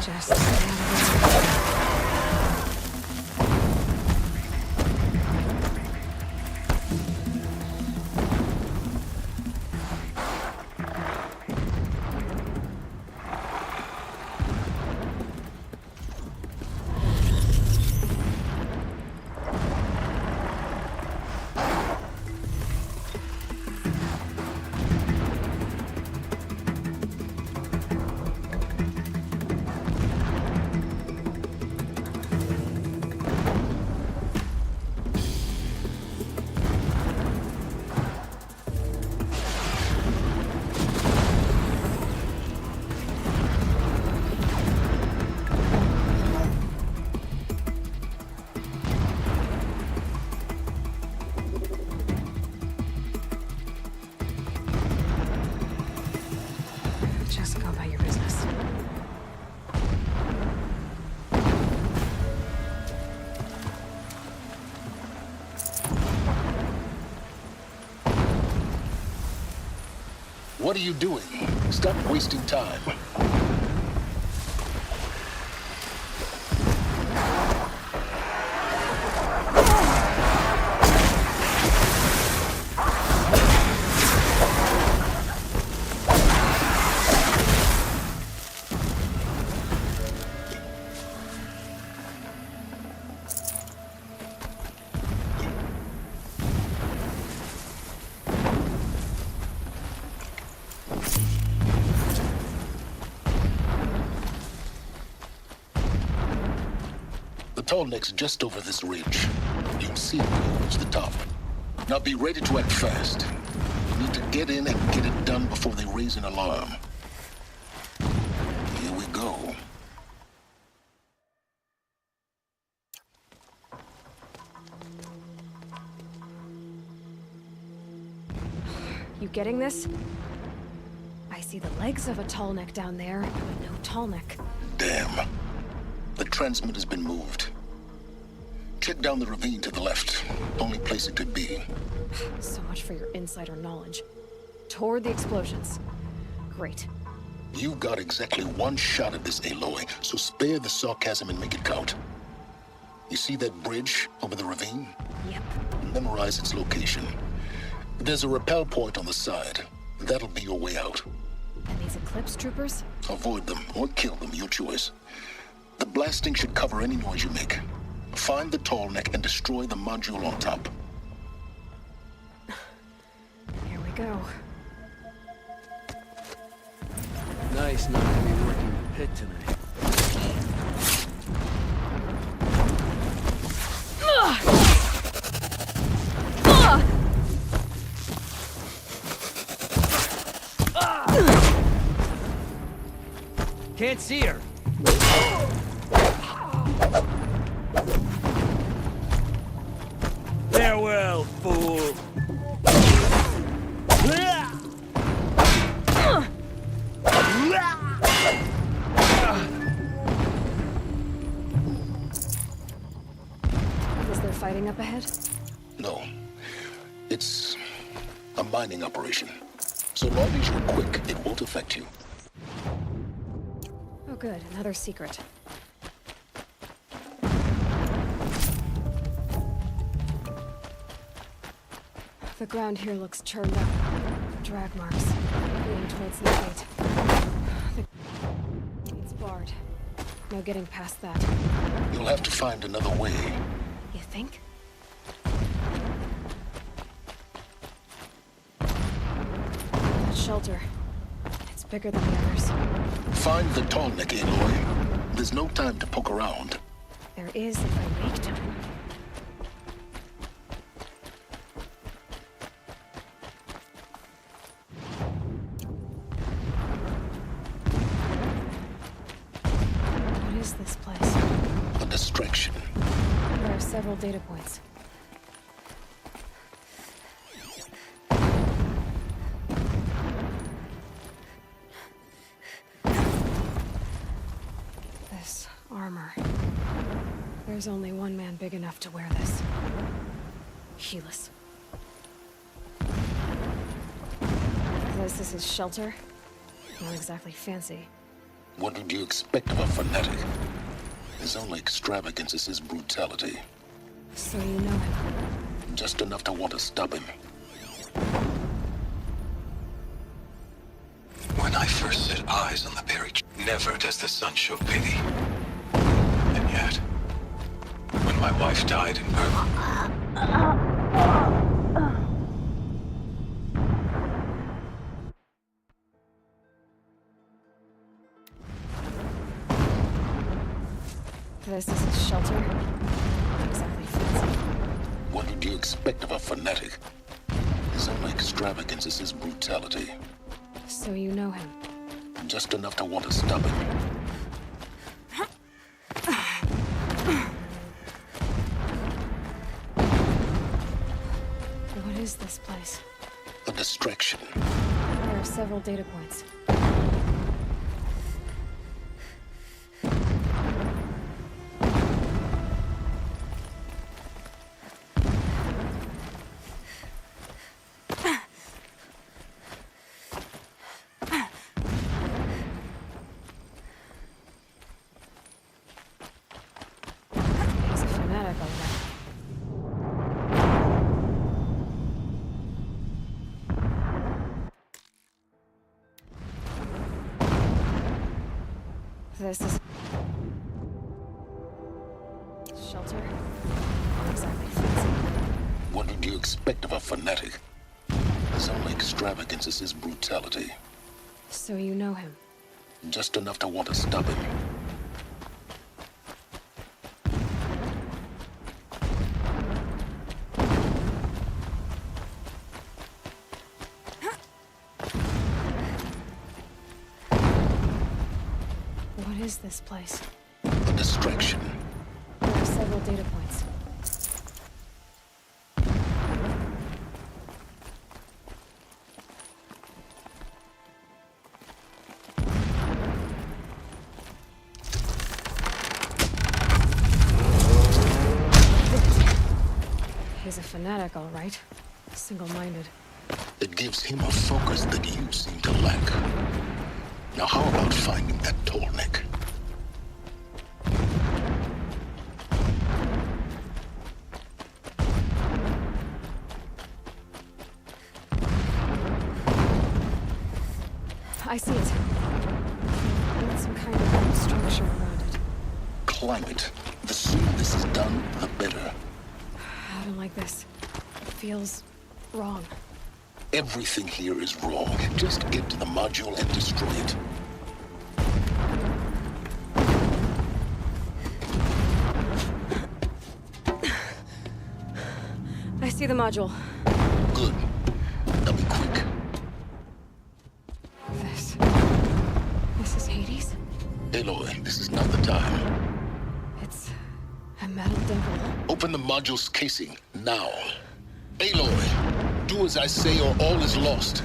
S1: Just stay out of the way. Just go about your business.
S12: What are you doing? Stop wasting time. The tall neck's just over this ridge. You'll see it when you reach the top. Now be ready to act fast. You need to get in and get it done before they raise an alarm. Here we go.
S1: You getting this? I see the legs of a tall neck down there, but no tall neck.
S12: Damn. The transmitter's been moved. Check down the ravine to the left. Only place it could be.
S1: So much for your insider knowledge. Toward the explosions. Great.
S12: You've got exactly one shot at this, Aloy, so spare the sarcasm and make it count. You see that bridge over the ravine?
S1: Yep.
S12: Memorize its location. There's a rappel point on the side. That'll be your way out.
S1: And these Eclipse troopers?
S12: Avoid them or kill them, your choice. The blasting should cover any noise you make. Find the tall neck and destroy the module on top.
S1: Here we go.
S13: Nice not to be working the pit tonight. Can't see her. Farewell, fool.
S1: Is there fighting up ahead?
S12: No. It's a mining operation. So long as you're quick, it won't affect you.
S1: Oh good, another secret. The ground here looks churned up. Drag marks, leading towards the gate. It's barred. No getting past that.
S12: You'll have to find another way.
S1: You think? That shelter. It's bigger than the others.
S12: Find the tall neck, Aloy. There's no time to poke around.
S1: There is if I make time. What is this place?
S12: A distraction.
S1: There are several data points. This armor. There's only one man big enough to wear this. Helis. This is his shelter. Not exactly fancy.
S12: What would you expect of a fanatic? His only extravagance is his brutality.
S1: So you know him.
S12: Just enough to want to stop him.
S8: When I first set eyes on the buried, never does the sun show pity. And yet, when my wife died in birth,
S1: This is a shelter. Not exactly fancy.
S12: What would you expect of a fanatic? His only extravagance is his brutality.
S1: So you know him.
S12: Just enough to want to stop him.
S1: What is this place?
S12: A distraction.
S1: There are several data points. He's a fanatic, all right. This is shelter. Not exactly fancy.
S12: What would you expect of a fanatic? His only extravagance is his brutality.
S1: So you know him.
S12: Just enough to want to stop him.
S1: What is this place?
S12: A distraction.
S1: There are several data points. He's a fanatic, all right. Single-minded.
S12: It gives him a focus that you seem to lack. Now how about finding that tall neck?
S1: I see it. With some kind of structure around it.
S12: Climb it. The sooner this is done, the better.
S1: I don't like this. It feels wrong.
S12: Everything here is wrong. Just get to the module and destroy it.
S1: I see the module.
S12: Good. Now be quick.
S1: This is Hades?
S12: Aloy, this is not the time.
S1: It's a metal devil.
S12: Open the module's casing, now. Aloy, do as I say or all is lost.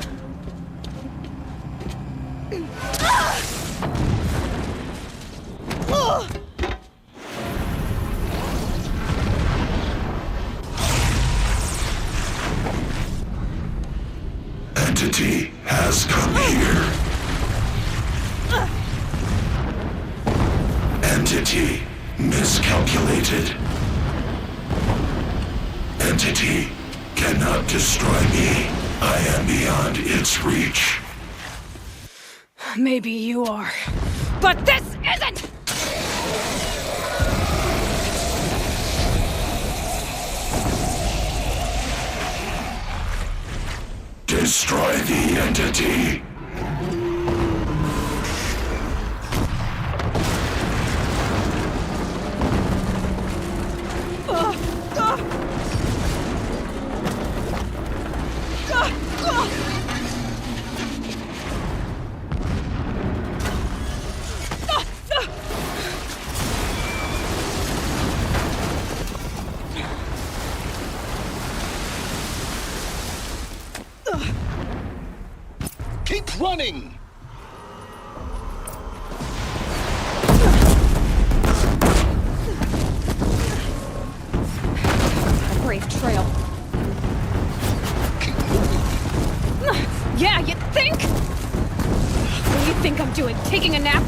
S9: Entity has come here. Entity miscalculated. Entity cannot destroy me. I am beyond its reach.
S1: Maybe you are. But this isn't!
S9: Destroy the entity.
S12: Keep running!
S1: A brave trail.
S12: Keep moving.
S1: Yeah, you think? What do you think I'm doing? Taking a nap?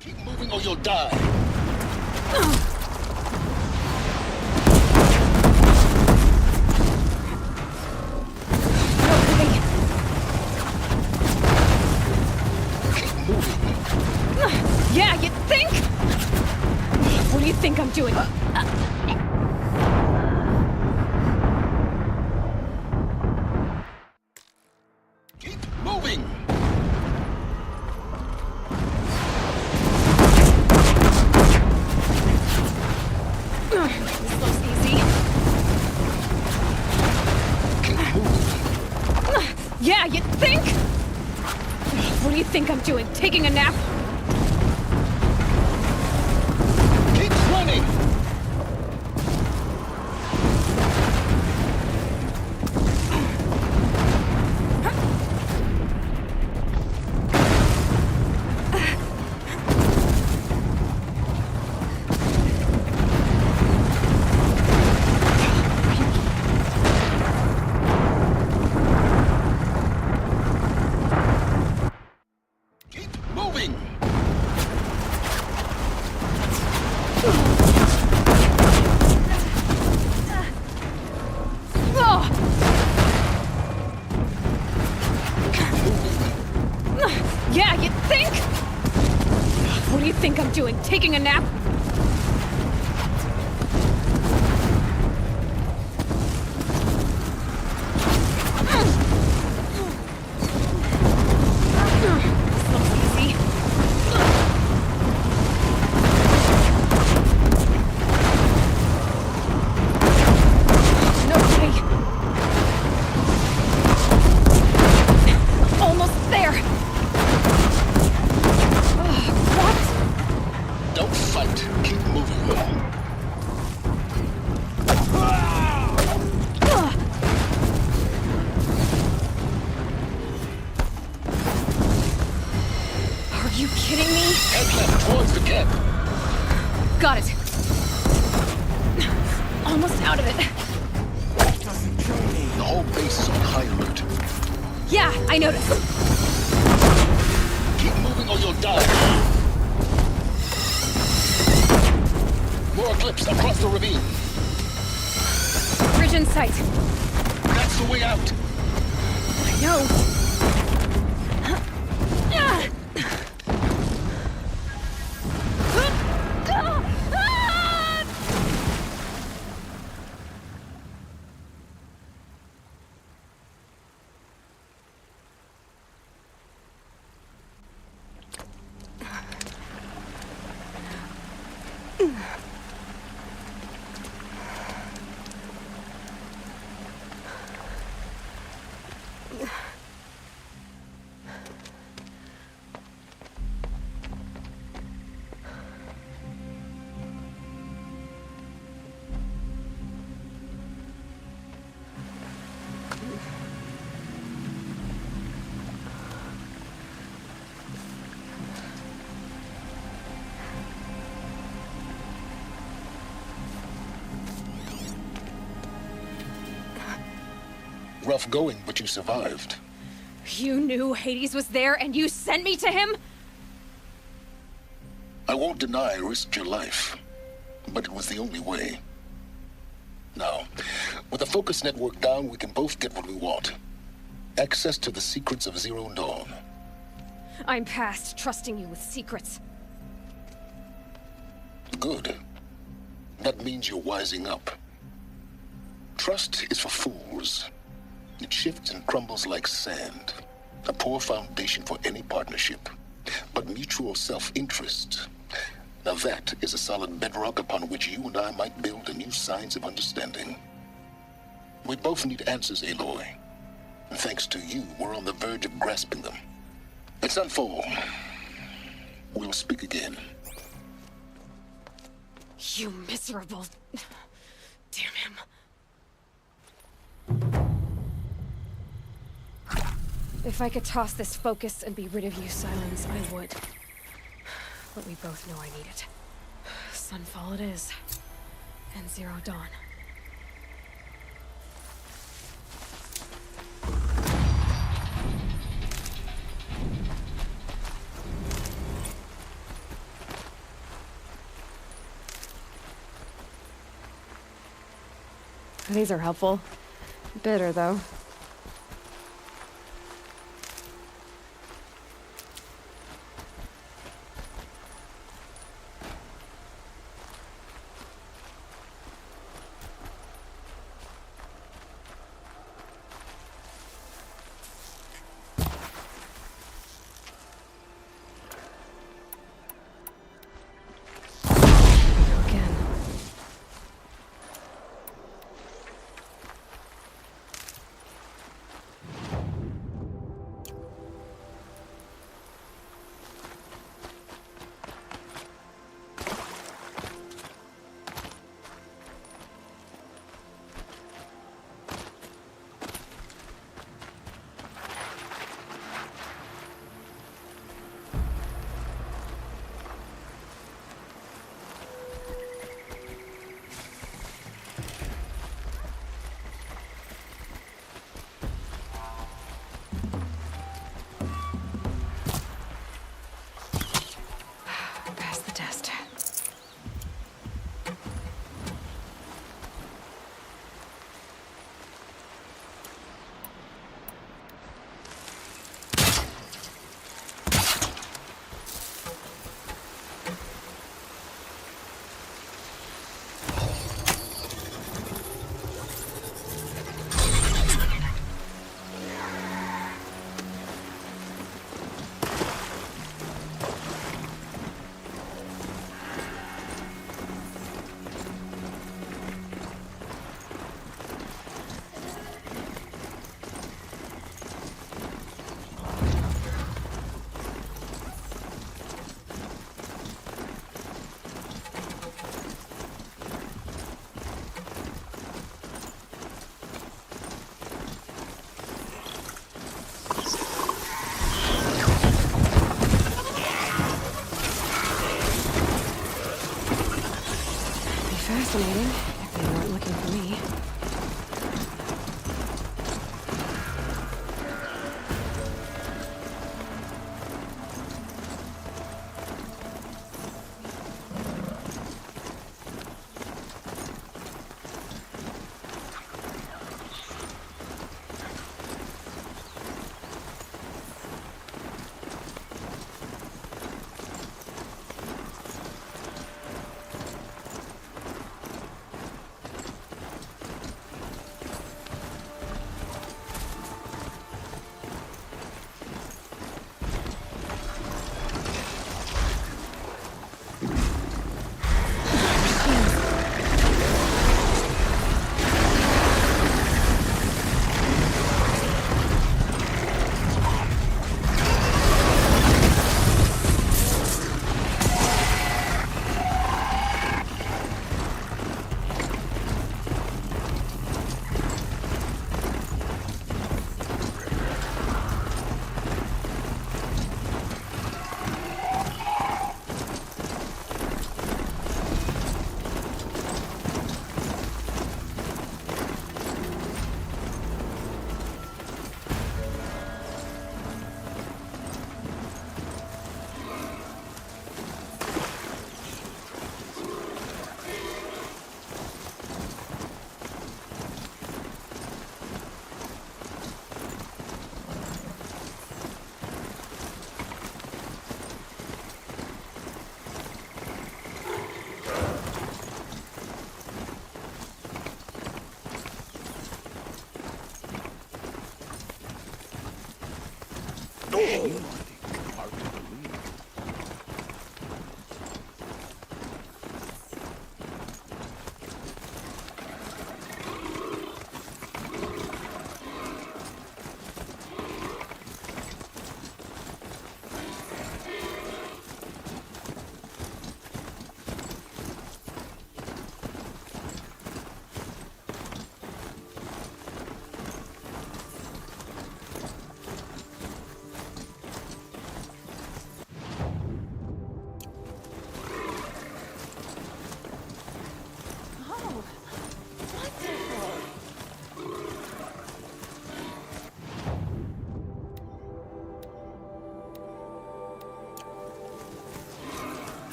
S12: Keep moving or you'll die. Keep moving.
S1: Yeah, you think? What do you think I'm doing?
S12: Keep moving.
S1: This looks easy.
S12: Keep moving.
S1: Yeah, you think? What do you think I'm doing? Taking a nap?
S12: Keep running. Keep moving.
S1: Yeah, you think? What do you think I'm doing? Taking a nap? This looks easy. No way. Almost there. What?
S12: Don't fight. Keep moving.
S1: Are you kidding me?
S12: Head left towards the camp.
S1: Got it. Almost out of it.
S12: The whole base is on high alert.
S1: Yeah, I noticed.
S12: Keep moving or you'll die. More eclipse across the ravine.
S1: Bridge in sight.
S12: That's the way out.
S1: I know.
S12: Rough going, but you survived.
S1: You knew Hades was there and you sent me to him?
S12: I won't deny I risked your life, but it was the only way. Now, with the focus network down, we can both get what we want. Access to the secrets of Zero Dawn.
S1: I'm past trusting you with secrets.
S12: Good. That means you're wising up. Trust is for fools. It shifts and crumbles like sand. A poor foundation for any partnership. But mutual self-interest, now that is a solid bedrock upon which you and I might build a new science of understanding. We both need answers, Aloy. And thanks to you, we're on the verge of grasping them. Let's unfold. We'll speak again.
S1: You miserable... Damn him. If I could toss this focus and be rid of you, Silence, I would. But we both know I need it. Sunfall it is. And Zero Dawn. These are helpful. Bitter, though. Again. Pass the test. Fascinating, if they weren't looking for me.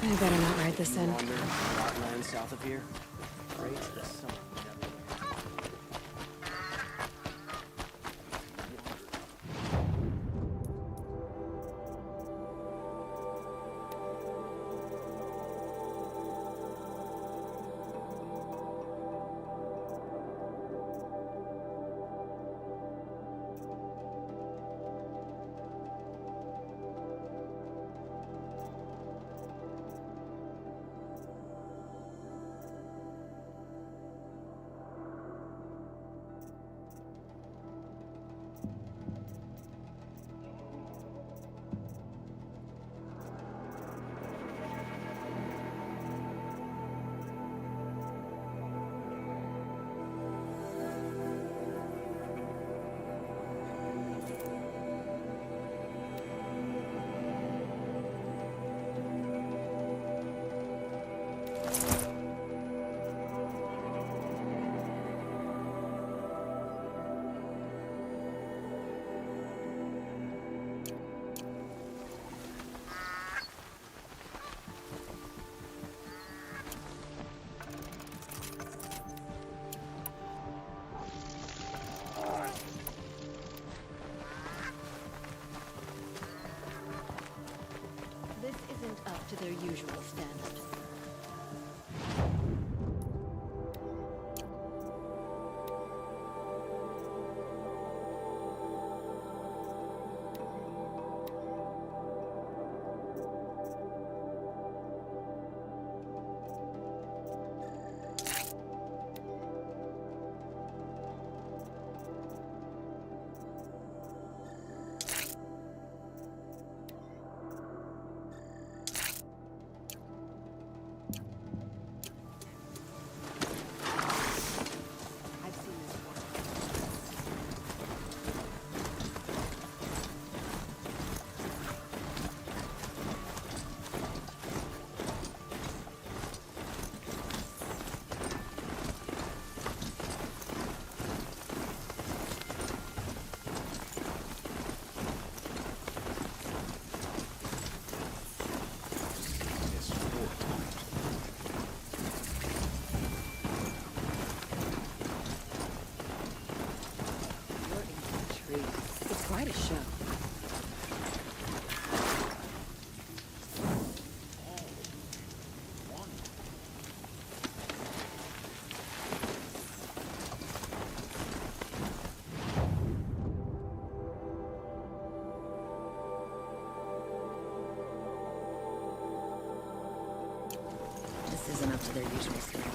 S1: I better not ride this in.
S13: Wander a lot land south of here. Right? Some-
S2: This isn't up to their usual standard. It's quite a show. This isn't up to their usual standard.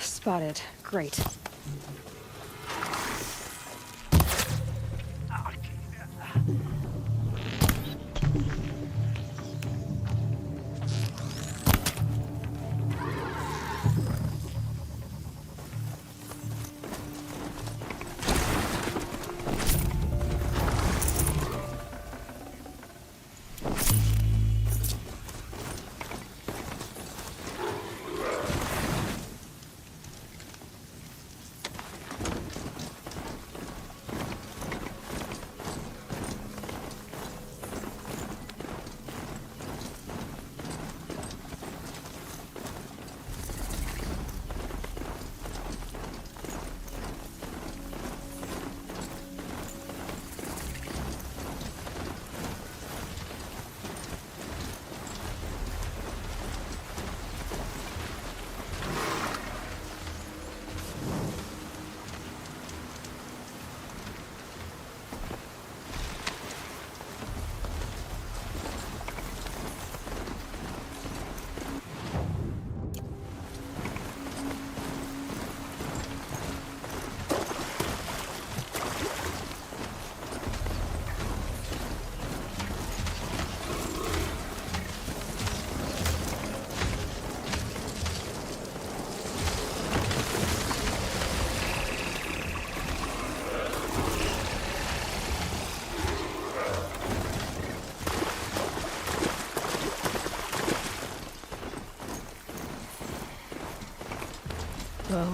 S1: Spotted. Great.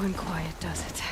S1: and quiet does it.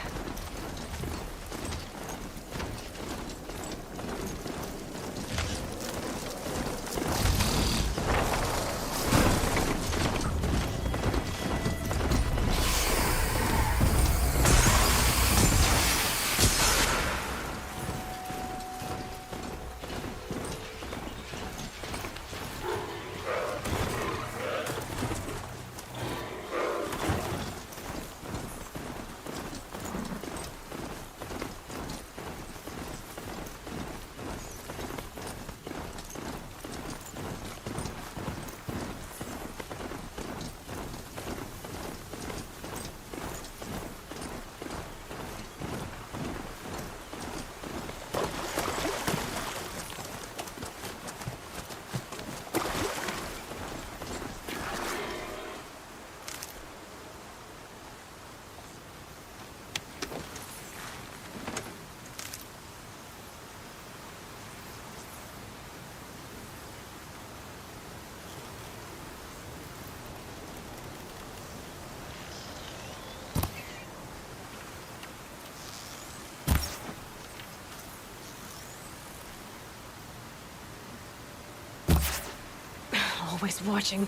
S1: Always watching.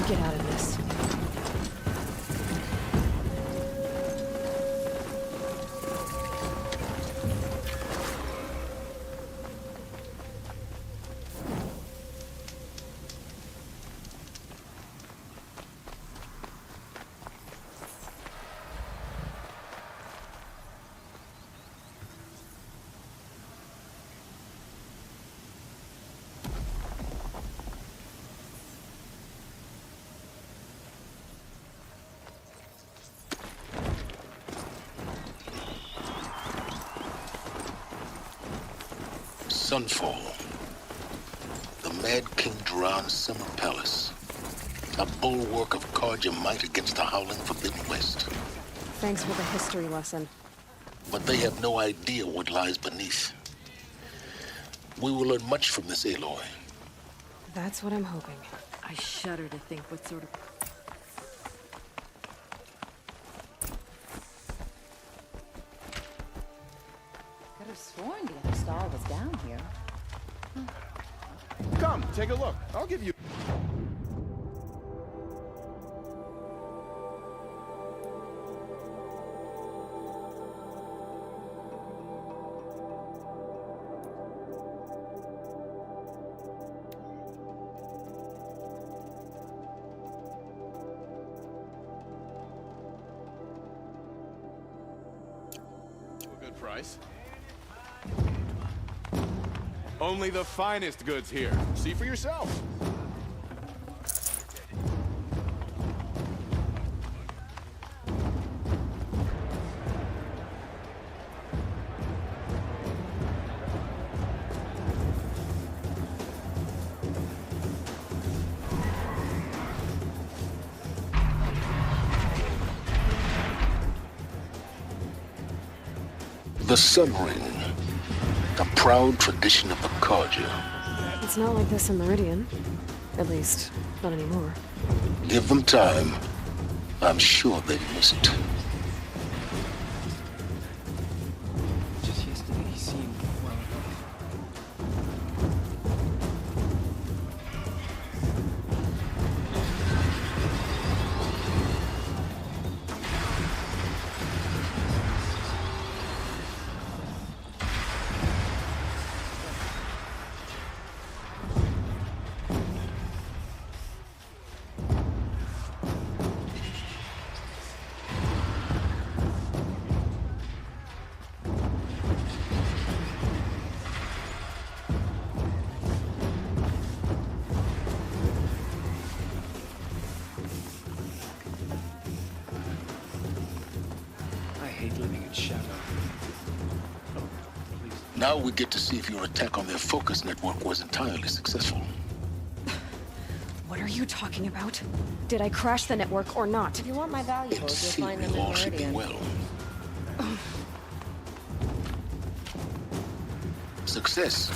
S1: Get out of this.
S12: Sunfall. The Mad King Duran's summer palace. A bulwark of Carja might against the howling Forbidden West.
S1: Thanks for the history lesson.
S12: But they have no idea what lies beneath. We will learn much from this Aloy.
S1: That's what I'm hoping.
S2: I shudder to think what sort of...
S15: Could have sworn the other stall was down here.
S3: Come, take a look. I'll give you... a good price. Only the finest goods here. See for yourself.
S12: The Sun Ring. A proud tradition of the Carja.
S1: It's not like this in Meridian. At least, not anymore.
S12: Give them time. I'm sure they miss it.
S13: Just yesterday he seemed well.
S14: hate living in shadow.
S12: Now we get to see if your attack on their focus network was entirely successful.
S1: What are you talking about? Did I crash the network or not?
S2: If you want my
S12: In
S2: valuables, you'll find
S12: theory,
S2: them in
S12: all should be
S2: Meridian.
S12: well. Success.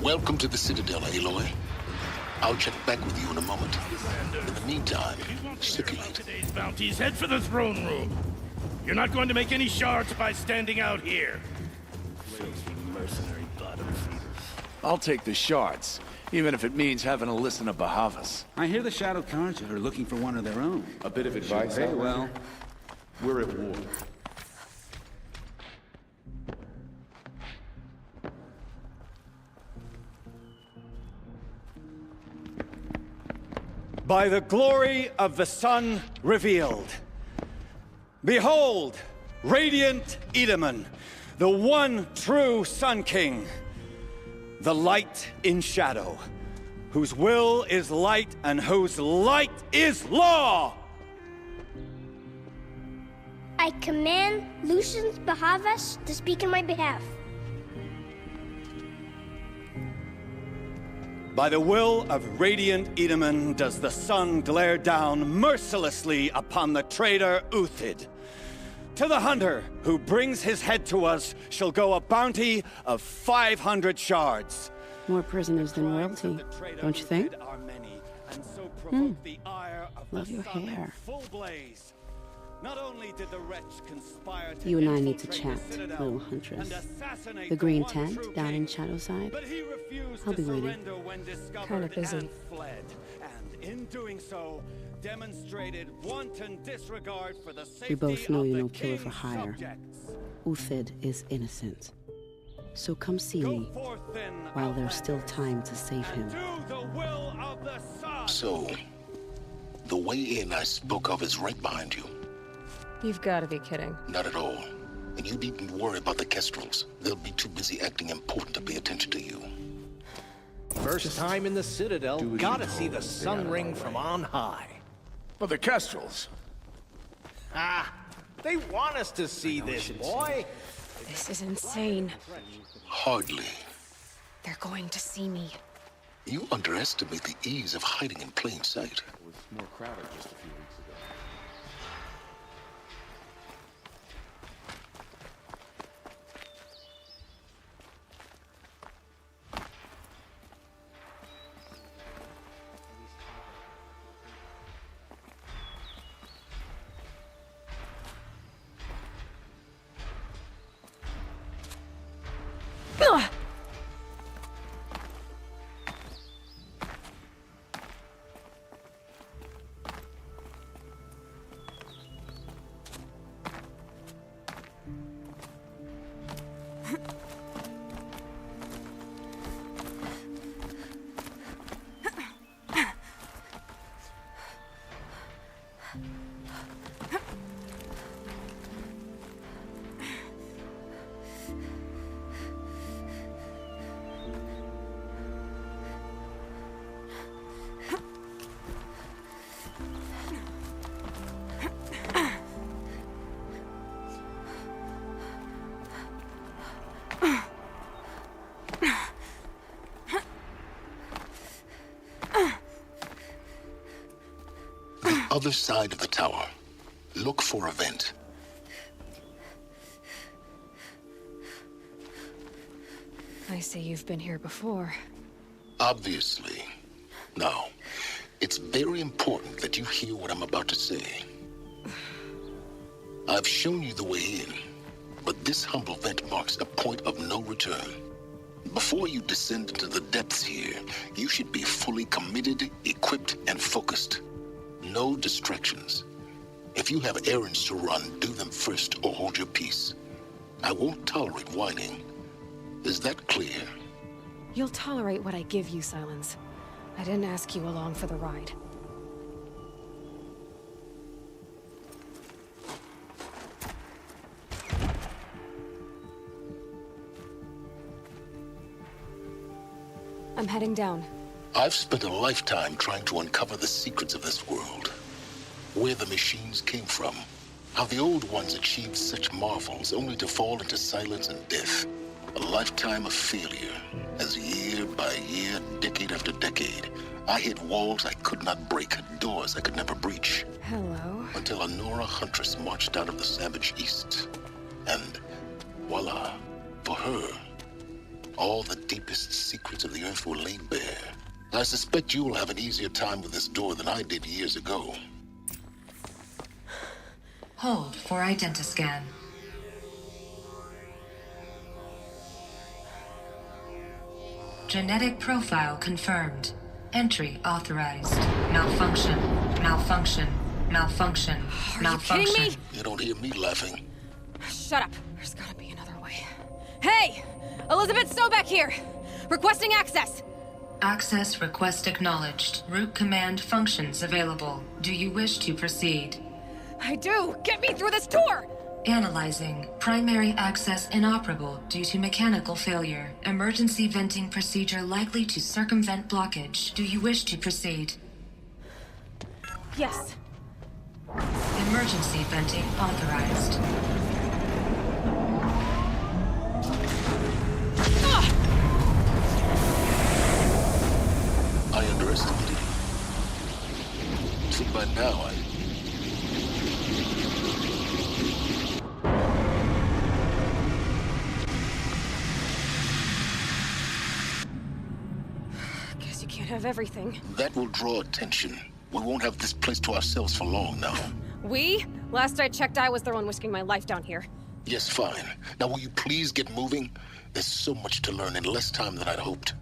S12: Welcome to the Citadel, Aloy. I'll check back with you in a moment. In the meantime, circulate.
S16: Today's bounties, head for the throne room. You're not going to make any shards by standing out here.
S14: Mercenary bottom feeders. I'll take the shards, even if it means having to listen to Bahavas.
S17: I hear the Shadow Carja are looking for one of their own.
S3: A bit of advice.
S17: Very well.
S3: We're at war.
S18: By the glory of the sun revealed. Behold, radiant Edaman, the one true Sun King, the light in shadow, whose will is light and whose light is law!
S19: I command Lucius Bahavas to speak in my behalf.
S18: By the will of radiant Edaman does the sun glare down mercilessly upon the traitor Uthid. To the hunter who brings his head to us shall go a bounty of 500 shards.
S15: More prisoners than royalty, don't you think? Love your hair.
S18: Not only did the wretch conspire to
S15: You and I need to chat, little huntress. The green tent down in Shadowside? I'll be waiting.
S1: Kinda busy.
S18: And in doing so, demonstrated wanton disregard for the safety
S15: We both know
S18: of
S15: you're
S18: the
S15: no killer for
S18: king's
S15: hire.
S18: subjects.
S15: Uthid is innocent. So come see me while there's still time to save him.
S12: So, the way in I spoke of is right behind you.
S1: You've got to be kidding.
S12: Not at all. And you needn't worry about the Kestrels. They'll be too busy acting important to pay attention to you.
S13: First time in the Citadel, gotta see the sun ring from on high.
S14: But the Kestrels.
S13: Ah, they want us to see this, boy.
S1: This is insane.
S12: Hardly.
S1: They're going to see me.
S12: You underestimate the ease of hiding in plain sight.
S3: It was more crowded just a few weeks ago.
S1: Ugh!
S12: Other side of the tower. Look for a vent.
S1: I see you've been here before.
S12: Obviously. Now, it's very important that you hear what I'm about to say. I've shown you the way in, but this humble vent marks a point of no return. Before you descend into the depths here, you should be fully committed, equipped, and focused. No distractions. If you have errands to run, do them first or hold your peace. I won't tolerate whining. Is that clear?
S1: You'll tolerate what I give you, Silence. I didn't ask you along for the ride. I'm heading down.
S12: I've spent a lifetime trying to uncover the secrets of this world. Where the machines came from, How the old ones achieved such marvels only to fall into silence and death. A lifetime of failure, as year by year, decade after decade, I hit walls I could not break, doors I could never breach.
S1: Hello?
S12: Until a Nora huntress marched out of the savage east. And voila, for her, all the deepest secrets of the earth were laid bare. I suspect you will have an easier time with this door than I did years ago.
S11: Hold for identiscan. Genetic profile confirmed. Entry authorized. Malfunction. Malfunction. Malfunction. Malfunction.
S1: Are you kidding me?
S12: You don't hear me laughing.
S1: Shut up. There's gotta be another way. Hey! Elizabeth Sobeck here! Requesting access!
S11: Access request acknowledged. Root command functions available. Do you wish to proceed?
S1: I do! Get me through this tour!
S11: Analyzing. Primary access inoperable due to mechanical failure. Emergency venting procedure likely to circumvent blockage. Do you wish to proceed?
S1: Yes.
S11: Emergency venting authorized.
S12: I underestimated you. See, by now,
S1: Guess you can't have everything.
S12: that will draw attention. We won't have this place to ourselves for long now.
S1: We? Last I checked, I was the one risking my life down here.
S12: Yes, fine. Now, will you please get moving? There's so much to learn in less time than I'd hoped.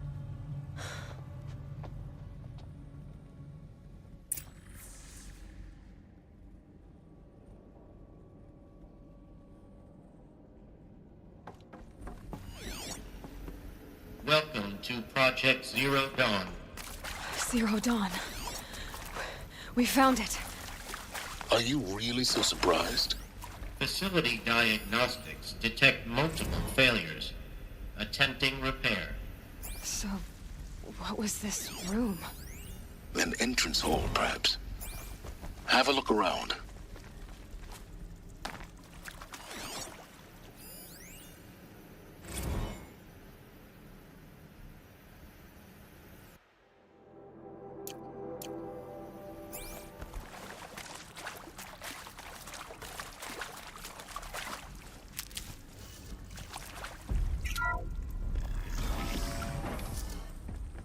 S20: Welcome to Project Zero Dawn.
S1: Zero Dawn. We found it.
S12: Are you really so surprised?
S20: Facility diagnostics detect multiple failures. Attempting repair.
S1: So, what was this room?
S12: An entrance hall, perhaps. Have a look around.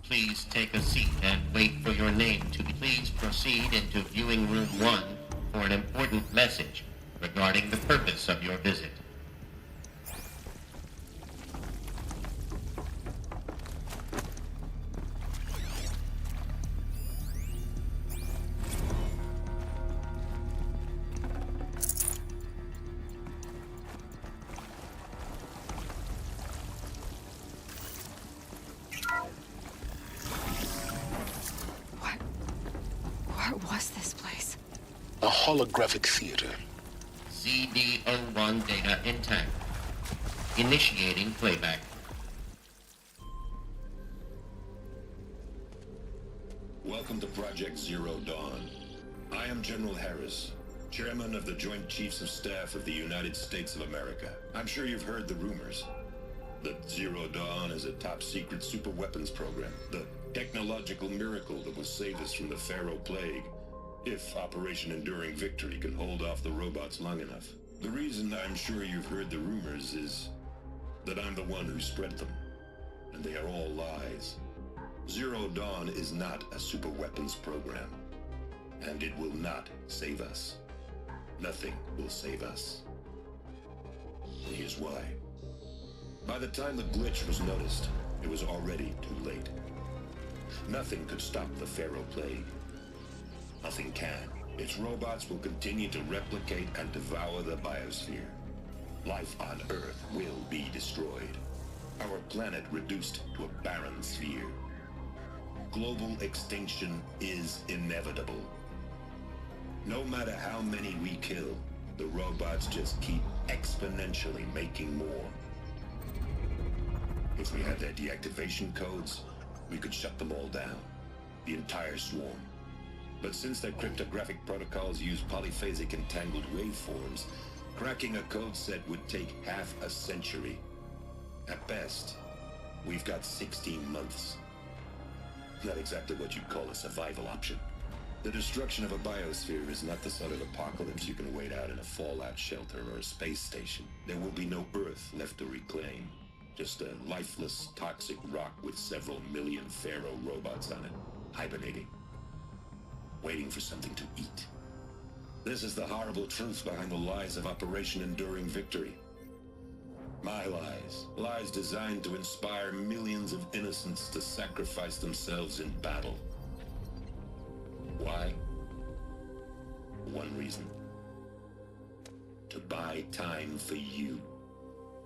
S20: Please take a seat and wait for your name to be. Please proceed into viewing room 1 for an important message regarding the purpose of your visit.
S1: What was this place?
S12: A holographic theater.
S20: CD01 data intact. Initiating playback.
S9: Welcome to Project Zero Dawn. I am General Harris, Chairman of the Joint Chiefs of Staff of the United States of America. I'm sure you've heard the rumors that Zero Dawn is a top-secret superweapons program, the technological miracle that will save us from the Pharaoh Plague, if Operation Enduring Victory can hold off the robots long enough. The reason I'm sure you've heard the rumors is that I'm the one who spread them, and they are all lies. Zero Dawn is not a superweapons program, and it will not save us. Nothing will save us. And here's why. By the time the glitch was noticed, it was already too late. Nothing could stop the Pharaoh Plague. Nothing can. Its robots will continue to replicate and devour the biosphere. Life on Earth will be destroyed. Our planet reduced to a barren sphere. Global extinction is inevitable. No matter how many we kill, the robots just keep exponentially making more. If we had their deactivation codes, we could shut them all down. The entire swarm. But since their cryptographic protocols use polyphasic entangled waveforms, cracking a code set would take half a century. At best, we've got 16 months. Not exactly what you'd call a survival option. The destruction of a biosphere is not the sort of apocalypse you can wait out in a fallout shelter or a space station. There will be no Earth left to reclaim. Just a lifeless, toxic rock with several million Pharaoh robots on it, hibernating, waiting for something to eat. This is the horrible truth behind the lies of Operation Enduring Victory. My lies. Lies designed to inspire millions of innocents to sacrifice themselves in battle. Why? One reason. To buy time for you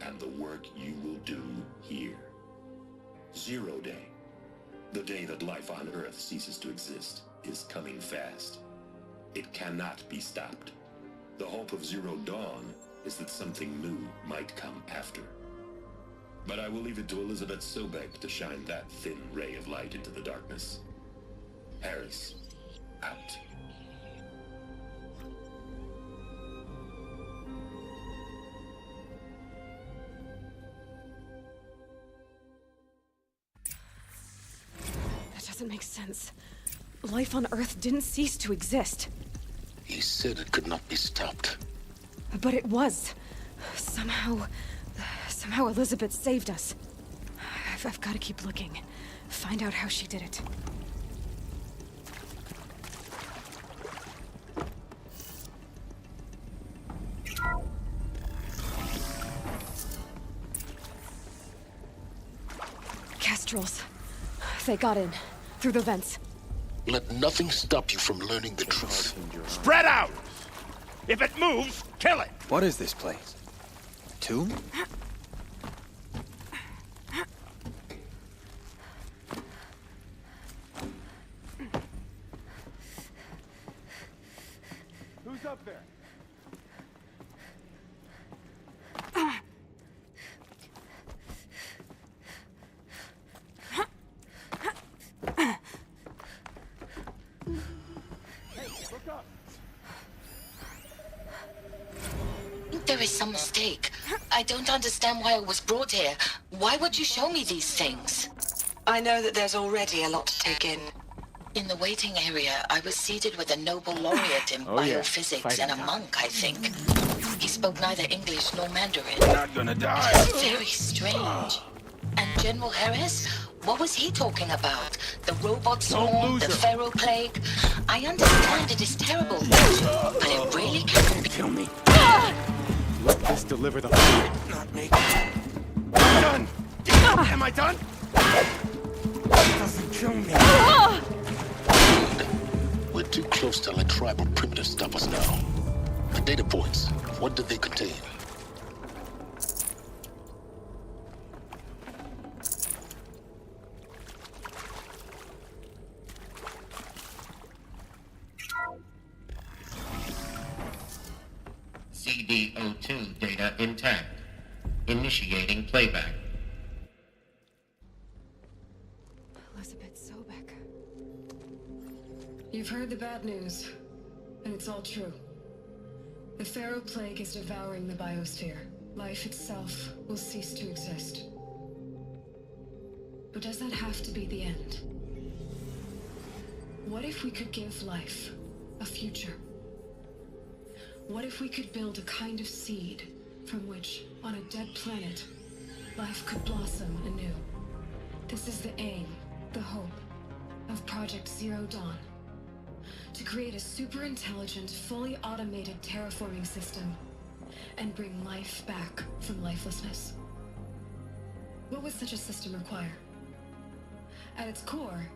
S9: and the work you will do here. Zero Day, the day that life on Earth ceases to exist, is coming fast. It cannot be stopped. The hope of Zero Dawn is that something new might come after. But I will leave it to Elizabeth Sobek to shine that thin ray of light into the darkness. Harris, out.
S1: That doesn't make sense. Life on Earth didn't cease to exist.
S12: He said it could not be stopped.
S1: But it was. Somehow Elizabeth saved us. I've got to keep looking. Find out how she did it. Kestrels. They got in. Through the vents.
S12: Let nothing stop you from learning the truth.
S16: Spread out! If it moves, kill it!
S4: What is this place? Tomb?
S16: Who's up there?
S6: There is some mistake. I don't understand why I was brought here. Why would you show me these things?
S11: I know that there's already a lot to take in.
S6: In the waiting area, I was seated with a Nobel laureate in biophysics and a monk, I think. He spoke neither English nor Mandarin.
S16: Not gonna die!
S6: It was very strange. And General Harris? What was he talking about? The robot swarm, the Pharaoh plague? I understand it is terrible, but it really can be...
S16: Kill me. Let this deliver the food, not me. I'm done! Am I done? It doesn't kill me.
S12: We're too close to let tribal primitives stop us now. The data points, what do they contain?
S20: CD02 data intact. Initiating playback.
S1: Elizabeth Sobek.
S11: You've heard the bad news, and it's all true. The Pharaoh plague is devouring the biosphere. Life itself will cease to exist. But does that have to be the end? What if we could give life a future? What if we could build a kind of seed from which, on a dead planet, life could blossom anew? This is the aim, the hope, of Project Zero Dawn. To create a super-intelligent, fully automated terraforming system and bring life back from lifelessness. What would such a system require? At its core,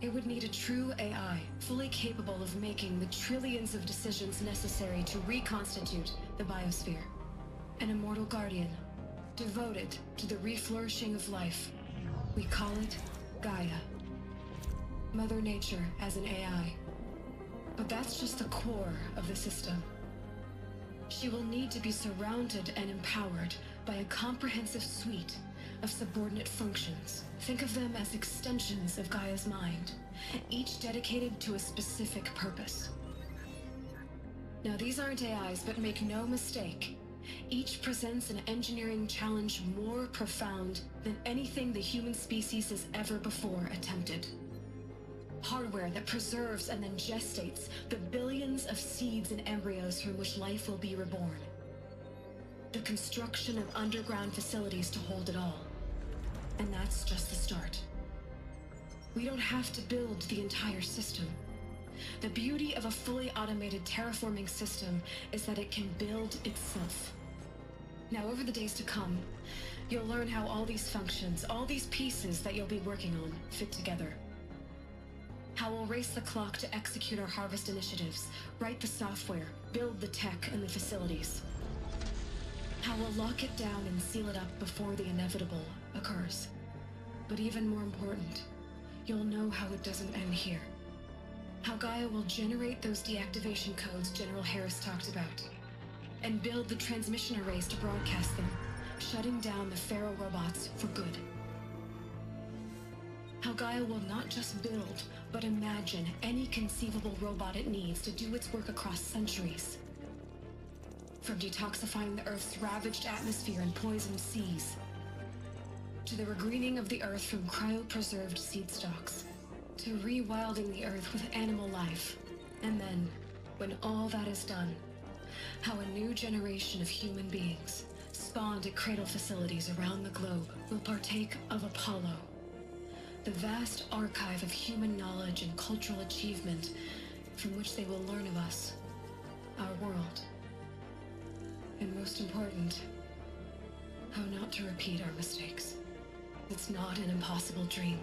S11: it would need a true AI, fully capable of making the trillions of decisions necessary to reconstitute the biosphere. An immortal guardian, devoted to the reflourishing of life. We call it Gaia. Mother Nature as an AI. But that's just the core of the system. She will need to be surrounded and empowered by a comprehensive suite of subordinate functions. Think of them as extensions of Gaia's mind, each dedicated to a specific purpose. Now, these aren't AIs, but make no mistake, each presents an engineering challenge more profound than anything the human species has ever before attempted. Hardware that preserves and then gestates the billions of seeds and embryos from which life will be reborn. The construction of underground facilities to hold it all. And that's just the start. We don't have to build the entire system. The beauty of a fully automated terraforming system is that it can build itself. Now, over the days to come, you'll learn how all these functions, all these pieces that you'll be working on, fit together. How we'll race the clock to execute our harvest initiatives, write the software, build the tech and the facilities. How we'll lock it down and seal it up before the inevitable occurs. But even more important, you'll know how it doesn't end here. How Gaia will generate those deactivation codes General Harris talked about, and build the transmission arrays to broadcast them, shutting down the Pharaoh robots for good. How Gaia will not just build, but imagine any conceivable robot it needs to do its work across centuries. From detoxifying the Earth's ravaged atmosphere and poisoned seas, to the regreening of the Earth from cryopreserved seed stocks, to rewilding the Earth with animal life. And then, when all that is done, how a new generation of human beings, spawned at cradle facilities around the globe, will partake of Apollo, the vast archive of human knowledge and cultural achievement from which they will learn of us, our world. And most important, how not to repeat our mistakes. It's not an impossible dream.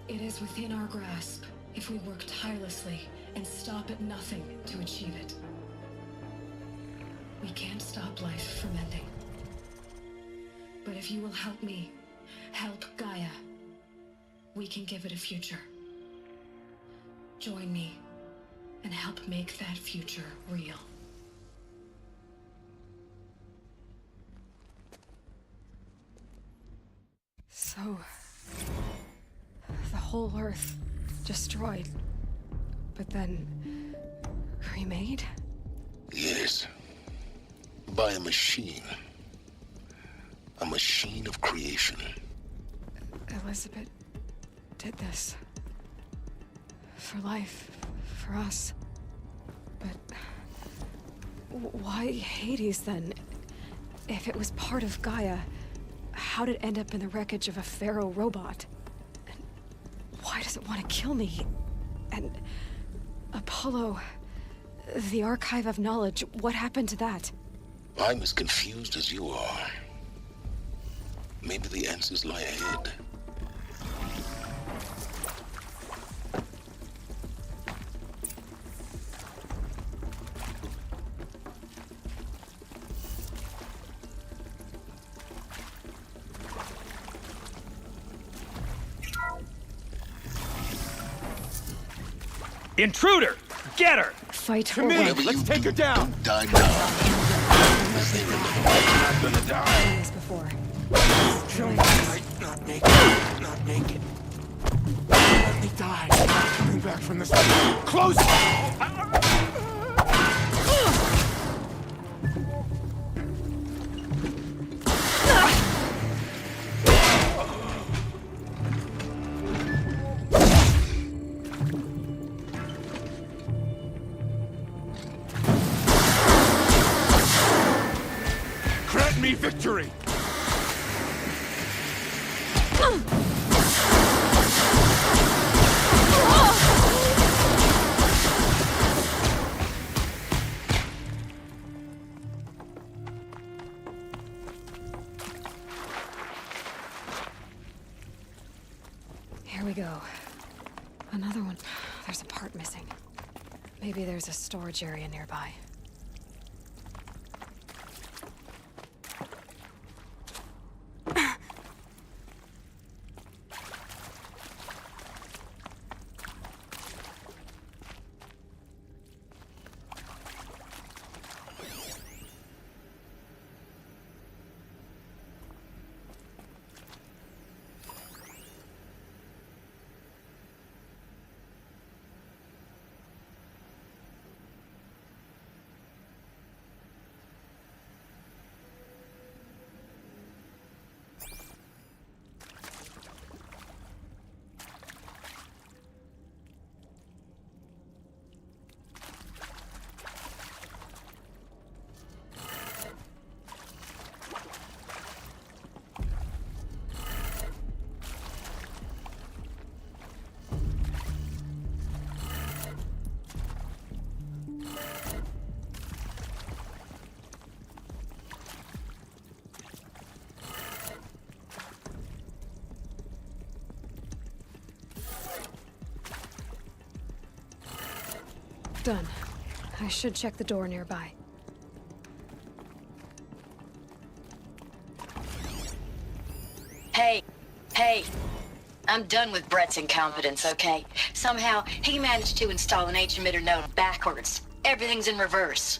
S11: It is within our grasp if we work tirelessly and stop at nothing to achieve it. We can't stop life from ending. But if you will help me, help Gaia, we can give it a future. Join me and help make that future real.
S1: So, the whole Earth destroyed, but then remade?
S12: Yes. By a machine. A machine of creation.
S1: Elizabeth did this. For life, for us. But why Hades then? If it was part of Gaia, how did it end up in the wreckage of a Pharaoh robot? And why does it want to kill me? And Apollo, the archive of knowledge, what happened to that?
S12: I'm as confused as you are. Maybe the answers lie ahead.
S18: Intruder! Get her!
S1: Fight
S18: to me! Let's take her down!
S12: Die now. As they remember, I'm not gonna die.
S1: This before.
S16: Not make it. Not make it. Let me die. I'm not coming back from this. Close it! Grant me victory!
S1: Here we go. Another one. There's a part missing. Maybe there's a storage area nearby. Done. I should check the door nearby.
S6: Hey. I'm done with Brett's incompetence, okay? Somehow, he managed to install an H-emitter node backwards. Everything's in reverse.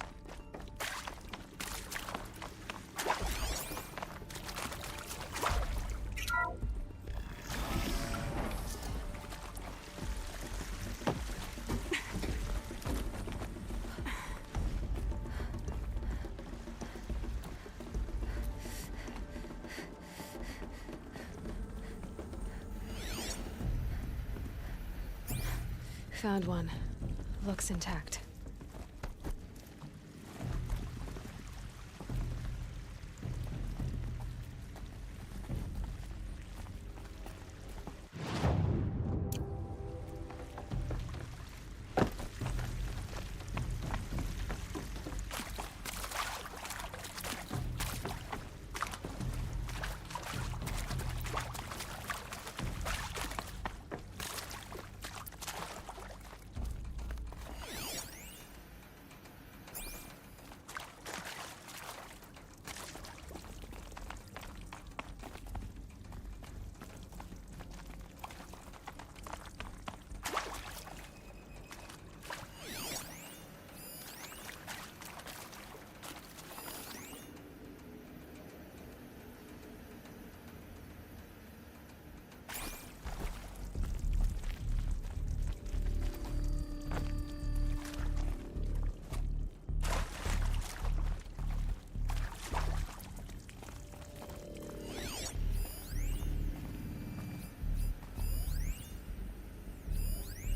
S1: Found one. Looks intact.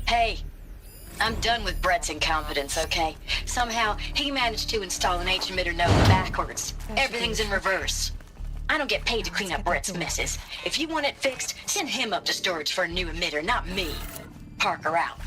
S6: Hey, I'm done with Brett's incompetence, okay? Somehow, he managed to install an H-emitter node backwards. Everything's in reverse. I don't get paid to clean up Brett's messes. If you want it fixed, send him up to storage for a new emitter, not me. Parker out.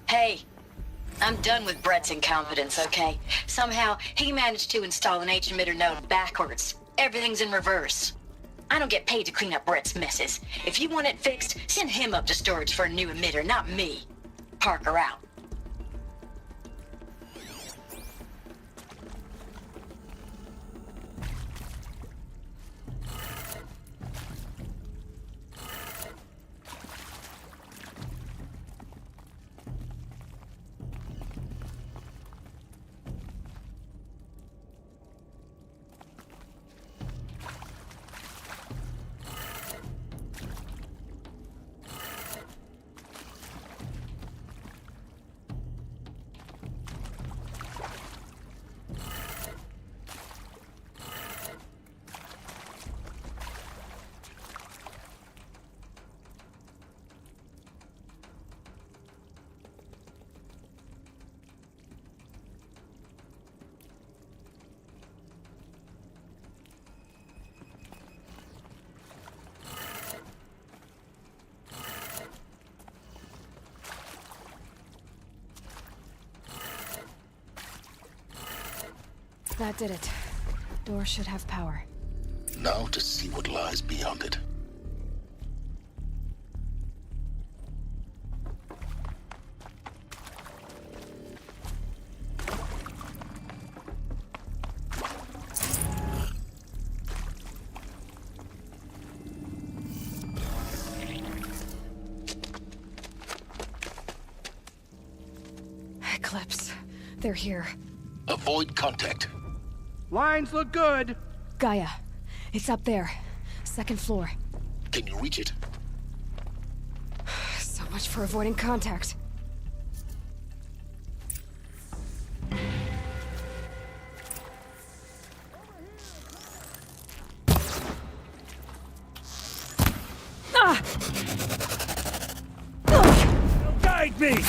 S6: Hey, I'm done with Brett's incompetence, okay? Somehow, he managed to install an H-emitter node backwards. Everything's in reverse. I don't get paid to clean up Brett's messes. If you want it fixed, send him up to storage for a new emitter, not me. Parker out.
S1: That did it. Door should have power.
S12: Now to see what lies beyond it.
S1: Eclipse. They're here.
S12: Avoid contact.
S13: Lines look good.
S1: Gaia. It's up there. Second floor.
S12: Can you reach it?
S1: So much for avoiding contact. Ah!
S13: Guide me!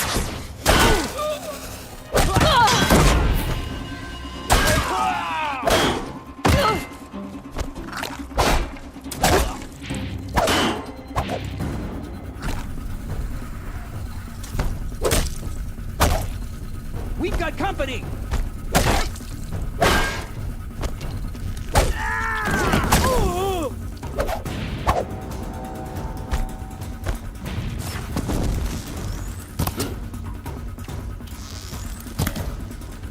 S13: We've got company!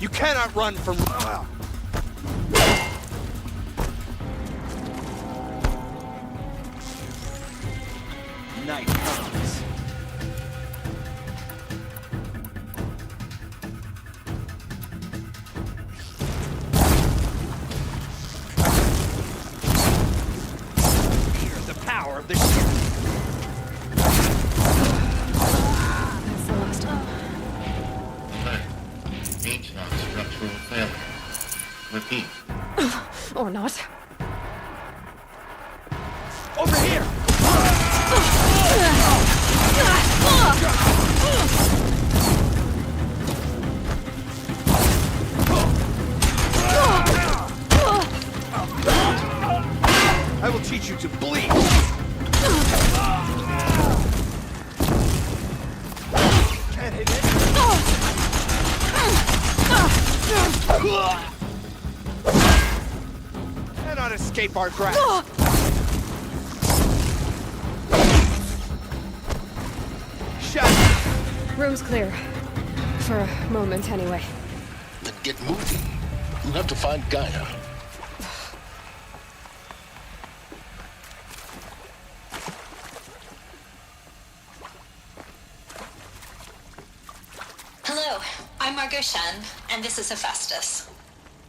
S16: You cannot run from...
S13: Night comes. Here's the power of the ship.
S1: That's the last one.
S20: H-lock structural failure. Repeat.
S1: Or not.
S13: Over here! I will teach you to bleed. Can't hit it. Cannot escape our grasp. Shut.
S1: Room's clear. For a moment, anyway.
S12: Then get moving. You have to find Gaia.
S11: Hello, I'm Margot Shen, and this is Hephaestus.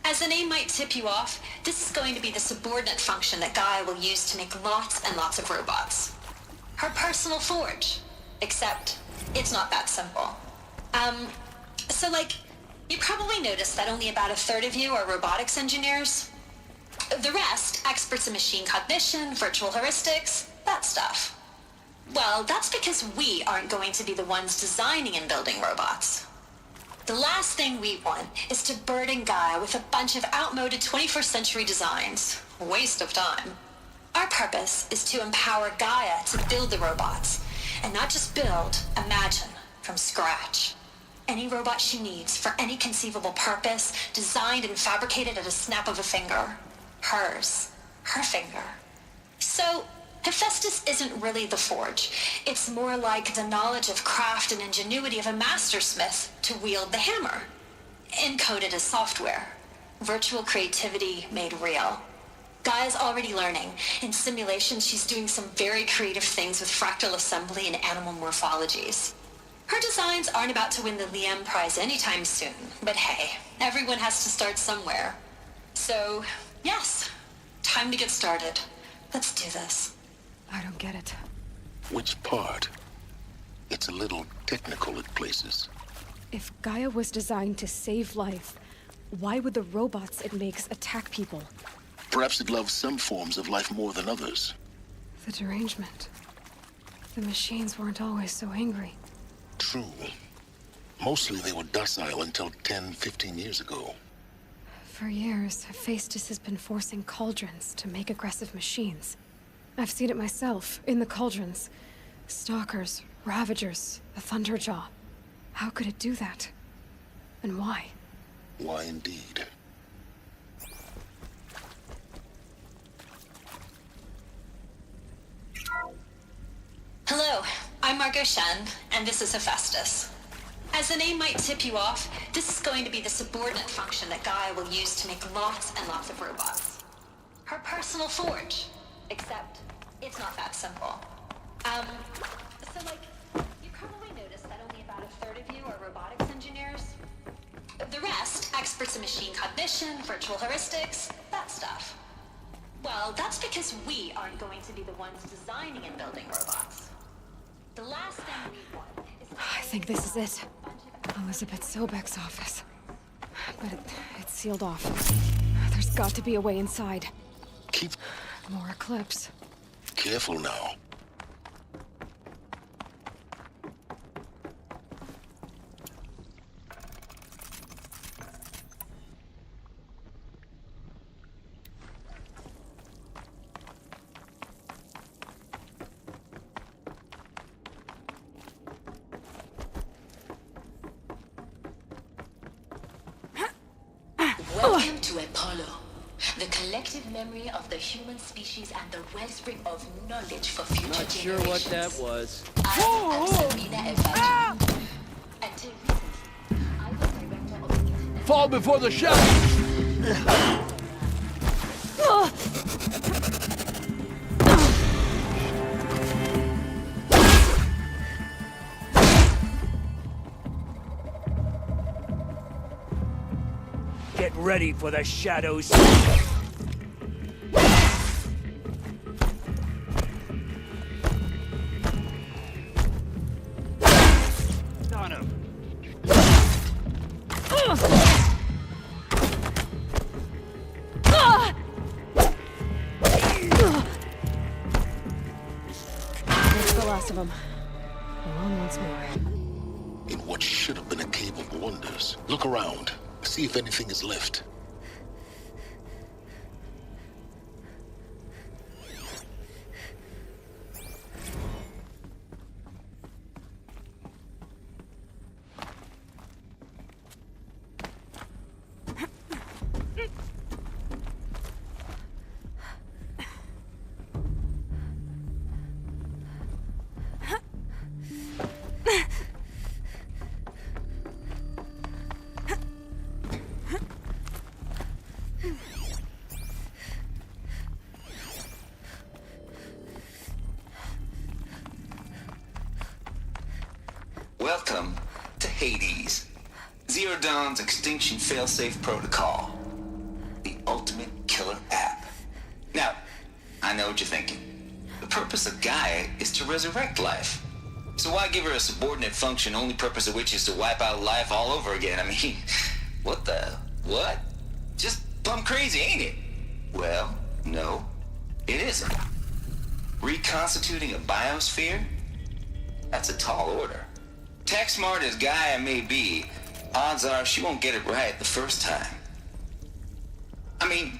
S11: As the name might tip you off, this is going to be the subordinate function that Gaia will use to make lots and lots of robots. Her personal forge. Except, it's not that simple. You probably noticed that only about a third of you are robotics engineers. The rest, experts in machine cognition, virtual heuristics, that stuff. Well, that's because we aren't going to be the ones designing and building robots. The last thing we want is to burden Gaia with a bunch of outmoded 21st century designs. Waste of time. Our purpose is to empower Gaia to build the robots, and not just build, imagine, from scratch. any robot she needs for any conceivable purpose, designed and fabricated at a snap of a finger. Hers. Her finger. So, Hephaestus isn't really the forge. It's more like the knowledge of craft and ingenuity of a mastersmith to wield the hammer. Encoded as software. Virtual creativity made real. Gaia's already learning. In simulation, she's doing some very creative things with fractal assembly and animal morphologies. Her designs aren't about to win the Liam Prize anytime soon, but hey, everyone has to start somewhere. So, yes, time to get started. Let's do this.
S1: I don't get it.
S12: Which part? It's a little technical at places.
S1: If Gaia was designed to save life, why would the robots it makes attack people?
S12: Perhaps it loves some forms of life more than others.
S1: The derangement. The machines weren't always so angry.
S12: True. Mostly they were docile until 10, 15 years ago.
S1: For years, Hephaestus has been forcing cauldrons to make aggressive machines. I've seen it myself, in the cauldrons. Stalkers, Ravagers, the Thunderjaw. How could it do that? And why?
S12: Why indeed?
S11: Hello, I'm Margot Shen, and this is Hephaestus. As the name might tip you off, this is going to be the subordinate function that Gaia will use to make lots and lots of robots. Her personal forge. Except, it's not that simple. You probably noticed that only about a third of you are robotics engineers. The rest, experts in machine cognition, virtual heuristics, that stuff. Well, that's because we aren't going to be the ones designing and building robots. The last thing we want is...
S1: I think this is it. Elizabeth Sobek's office. But it's sealed off. There's got to be a way inside.
S12: Keep...
S1: More Eclipse.
S12: Careful now.
S6: Welcome to Apollo, the collective memory of the human species and the wellspring of knowledge for future
S13: Not sure
S6: generations.
S13: what that was.
S6: I am Sabina Evangeli. Until recently, I was director of the...
S14: Fall before the shadow! Get ready for the shadows. On him.
S1: That's the last of them. Along once more.
S12: In what should have been a cave of wonders. Look around. See if anything is left.
S10: Welcome to Hades, Zero Dawn's extinction failsafe protocol. The ultimate killer app. Now, I know what you're thinking. The purpose of Gaia is to resurrect life. So why give her a subordinate function, only purpose of which is to wipe out life all over again? I mean, what? Just plumb crazy, ain't it? Well, no, it isn't. Reconstituting a biosphere? That's a tall order. Tech smart as Gaia may be, odds are she won't get it right the first time. I mean,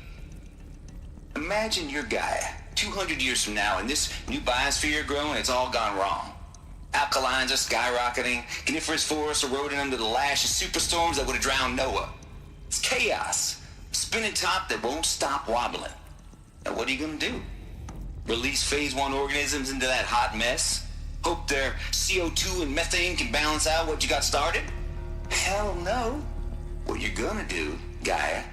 S10: imagine you're Gaia, 200 years from now, and this new biosphere you're growing, it's all gone wrong. Alkalines are skyrocketing, coniferous forests eroding under the lash of superstorms that would have drowned Noah. It's chaos. A spinning top that won't stop wobbling. Now what are you gonna do? Release phase 1 organisms into that hot mess? Hope their CO2 and methane can balance out what you got started? Hell no. What you're gonna do, Gaia,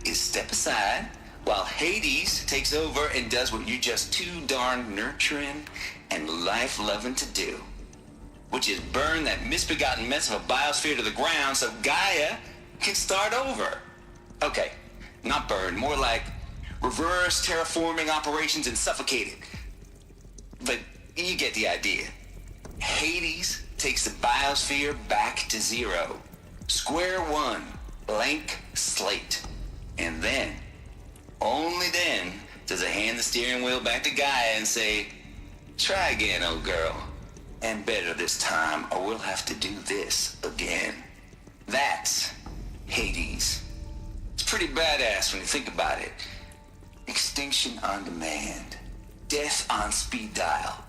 S10: is step aside while Hades takes over and does what you're just too darn nurturing and life-loving to do, which is burn that misbegotten mess of a biosphere to the ground so Gaia can start over. Okay, not burn, more like reverse terraforming operations and suffocate it. But you get the idea. Hades takes the biosphere back to zero. Square one, blank slate. And then, only then, does it hand the steering wheel back to Gaia and say, try again, old girl. And better this time, or we'll have to do this again. That's Hades. It's pretty badass when you think about it. Extinction on demand. Death on speed dial.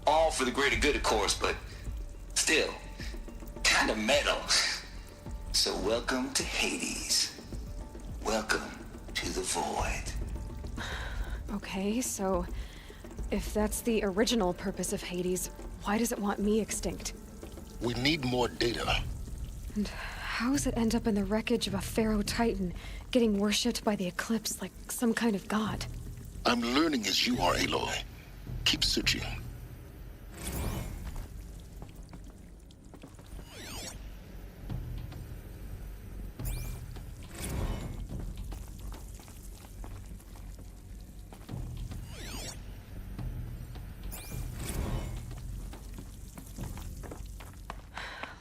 S10: All for the greater good, of course, but still, kind of metal. So welcome to Hades. Welcome to the void.
S1: Okay, so if that's the original purpose of Hades, why does it want me extinct?
S12: We need more data.
S1: And how does it end up in the wreckage of a Pharaoh Titan, getting worshipped by the Eclipse like some kind of god?
S12: I'm learning as you are, Aloy. Keep searching.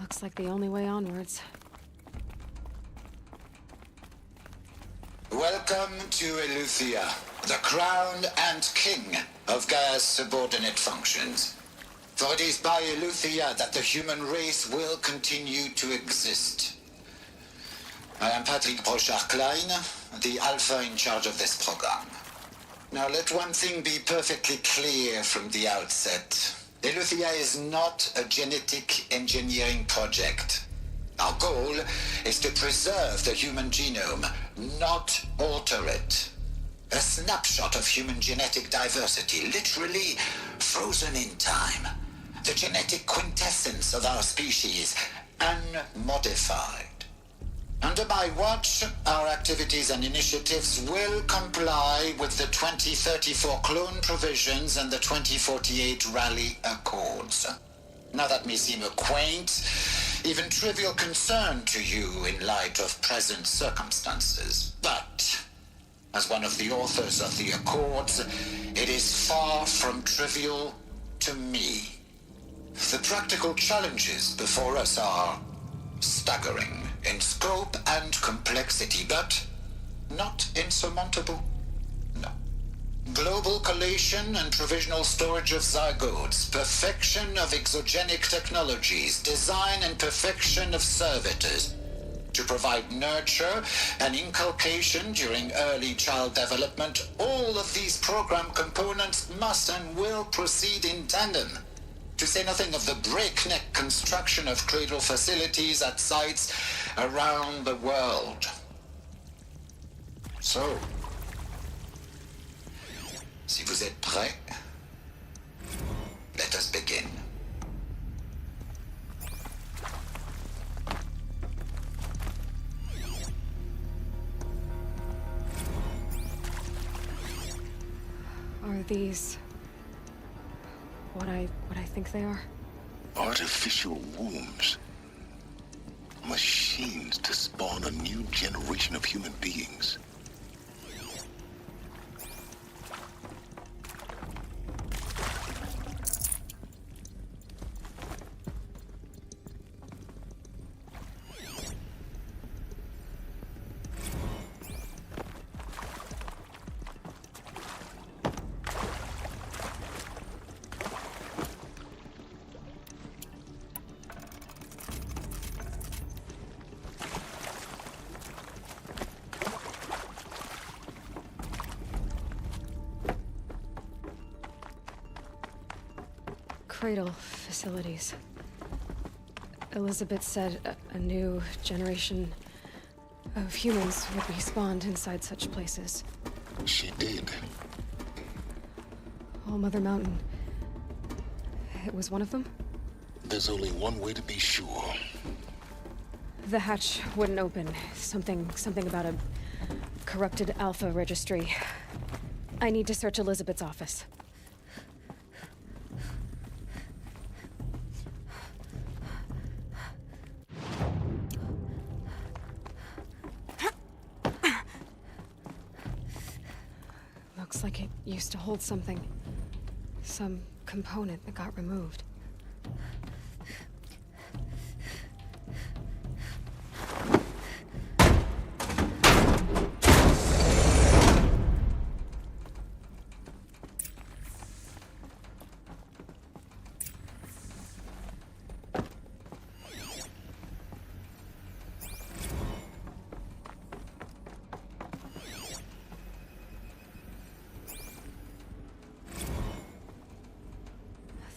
S1: Looks like the only way onwards.
S2: Welcome to Eleuthia, the crown and king of Gaia's subordinate functions. For it is by Eleuthia that the human race will continue to exist. I am Patrick Brochard-Klein, the Alpha in charge of this program. Now let one thing be perfectly clear from the outset. Eleuthia is not a genetic engineering project. Our goal is to preserve the human genome, not alter it. A snapshot of human genetic diversity, literally frozen in time. The genetic quintessence of our species, unmodified. Under my watch, our activities and initiatives will comply with the 2034 clone provisions and the 2048 Rally Accords. Now that may seem a quaint, even trivial concern to you in light of present circumstances, but as one of the authors of the Accords, it is far from trivial to me. The practical challenges before us are staggering in scope and complexity, but not insurmountable. No. Global collation and provisional storage of zygotes, perfection of exogenic technologies, design and perfection of servitors, to provide nurture and inculcation during early child development. All of these program components must and will proceed in tandem. To say nothing of the breakneck construction of cradle facilities at sites around the world. So, si vous êtes prêts, let us begin.
S1: Are these what I think they are?
S12: Artificial wombs. Machines to spawn a new generation of human beings.
S1: Cradle facilities. Elizabeth said a new generation of humans would be spawned inside such places.
S12: She did.
S1: All Mother Mountain. It was one of them?
S12: There's only one way to be sure.
S1: The hatch wouldn't open. Something about a corrupted Alpha registry. I need to search Elizabeth's office. Looks like it used to hold something. Some component that got removed.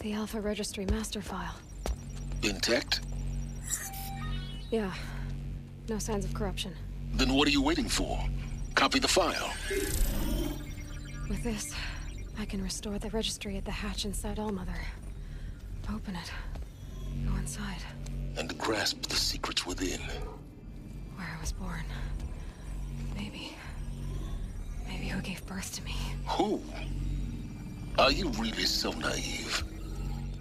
S1: The Alpha Registry master file.
S12: Intact?
S1: Yeah. No signs of corruption.
S12: Then what are you waiting for? Copy the file.
S1: With this, I can restore the registry at the hatch inside Allmother. Open it. Go inside.
S12: And grasp the secrets within.
S1: Where I was born. Maybe who gave birth to me.
S12: Who? Are you really so naive?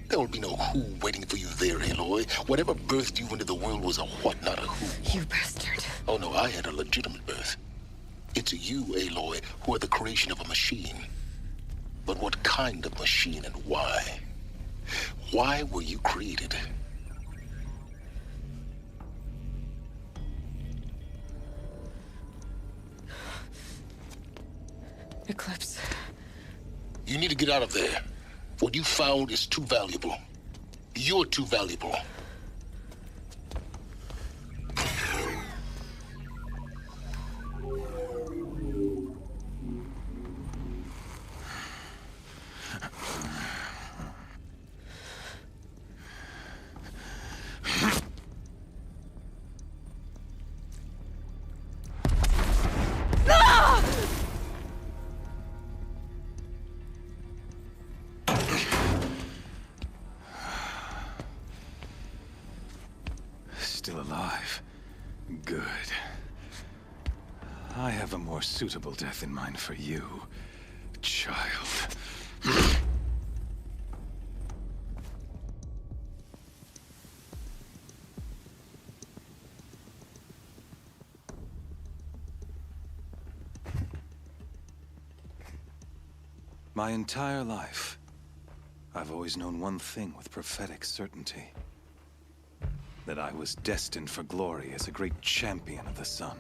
S12: There will be no who waiting for you there, Aloy. Whatever birthed you into the world was a what, not a who.
S1: You bastard.
S12: Oh no, I had a legitimate birth. It's you, Aloy, who are the creation of a machine. But what kind of machine and why? Why were you created?
S1: Eclipse.
S12: You need to get out of there. What you found is too valuable. You're too valuable.
S14: Still alive. Good. I have a more suitable death in mind for you, child. My entire life, I've always known one thing with prophetic certainty. That I was destined for glory as a great champion of the sun.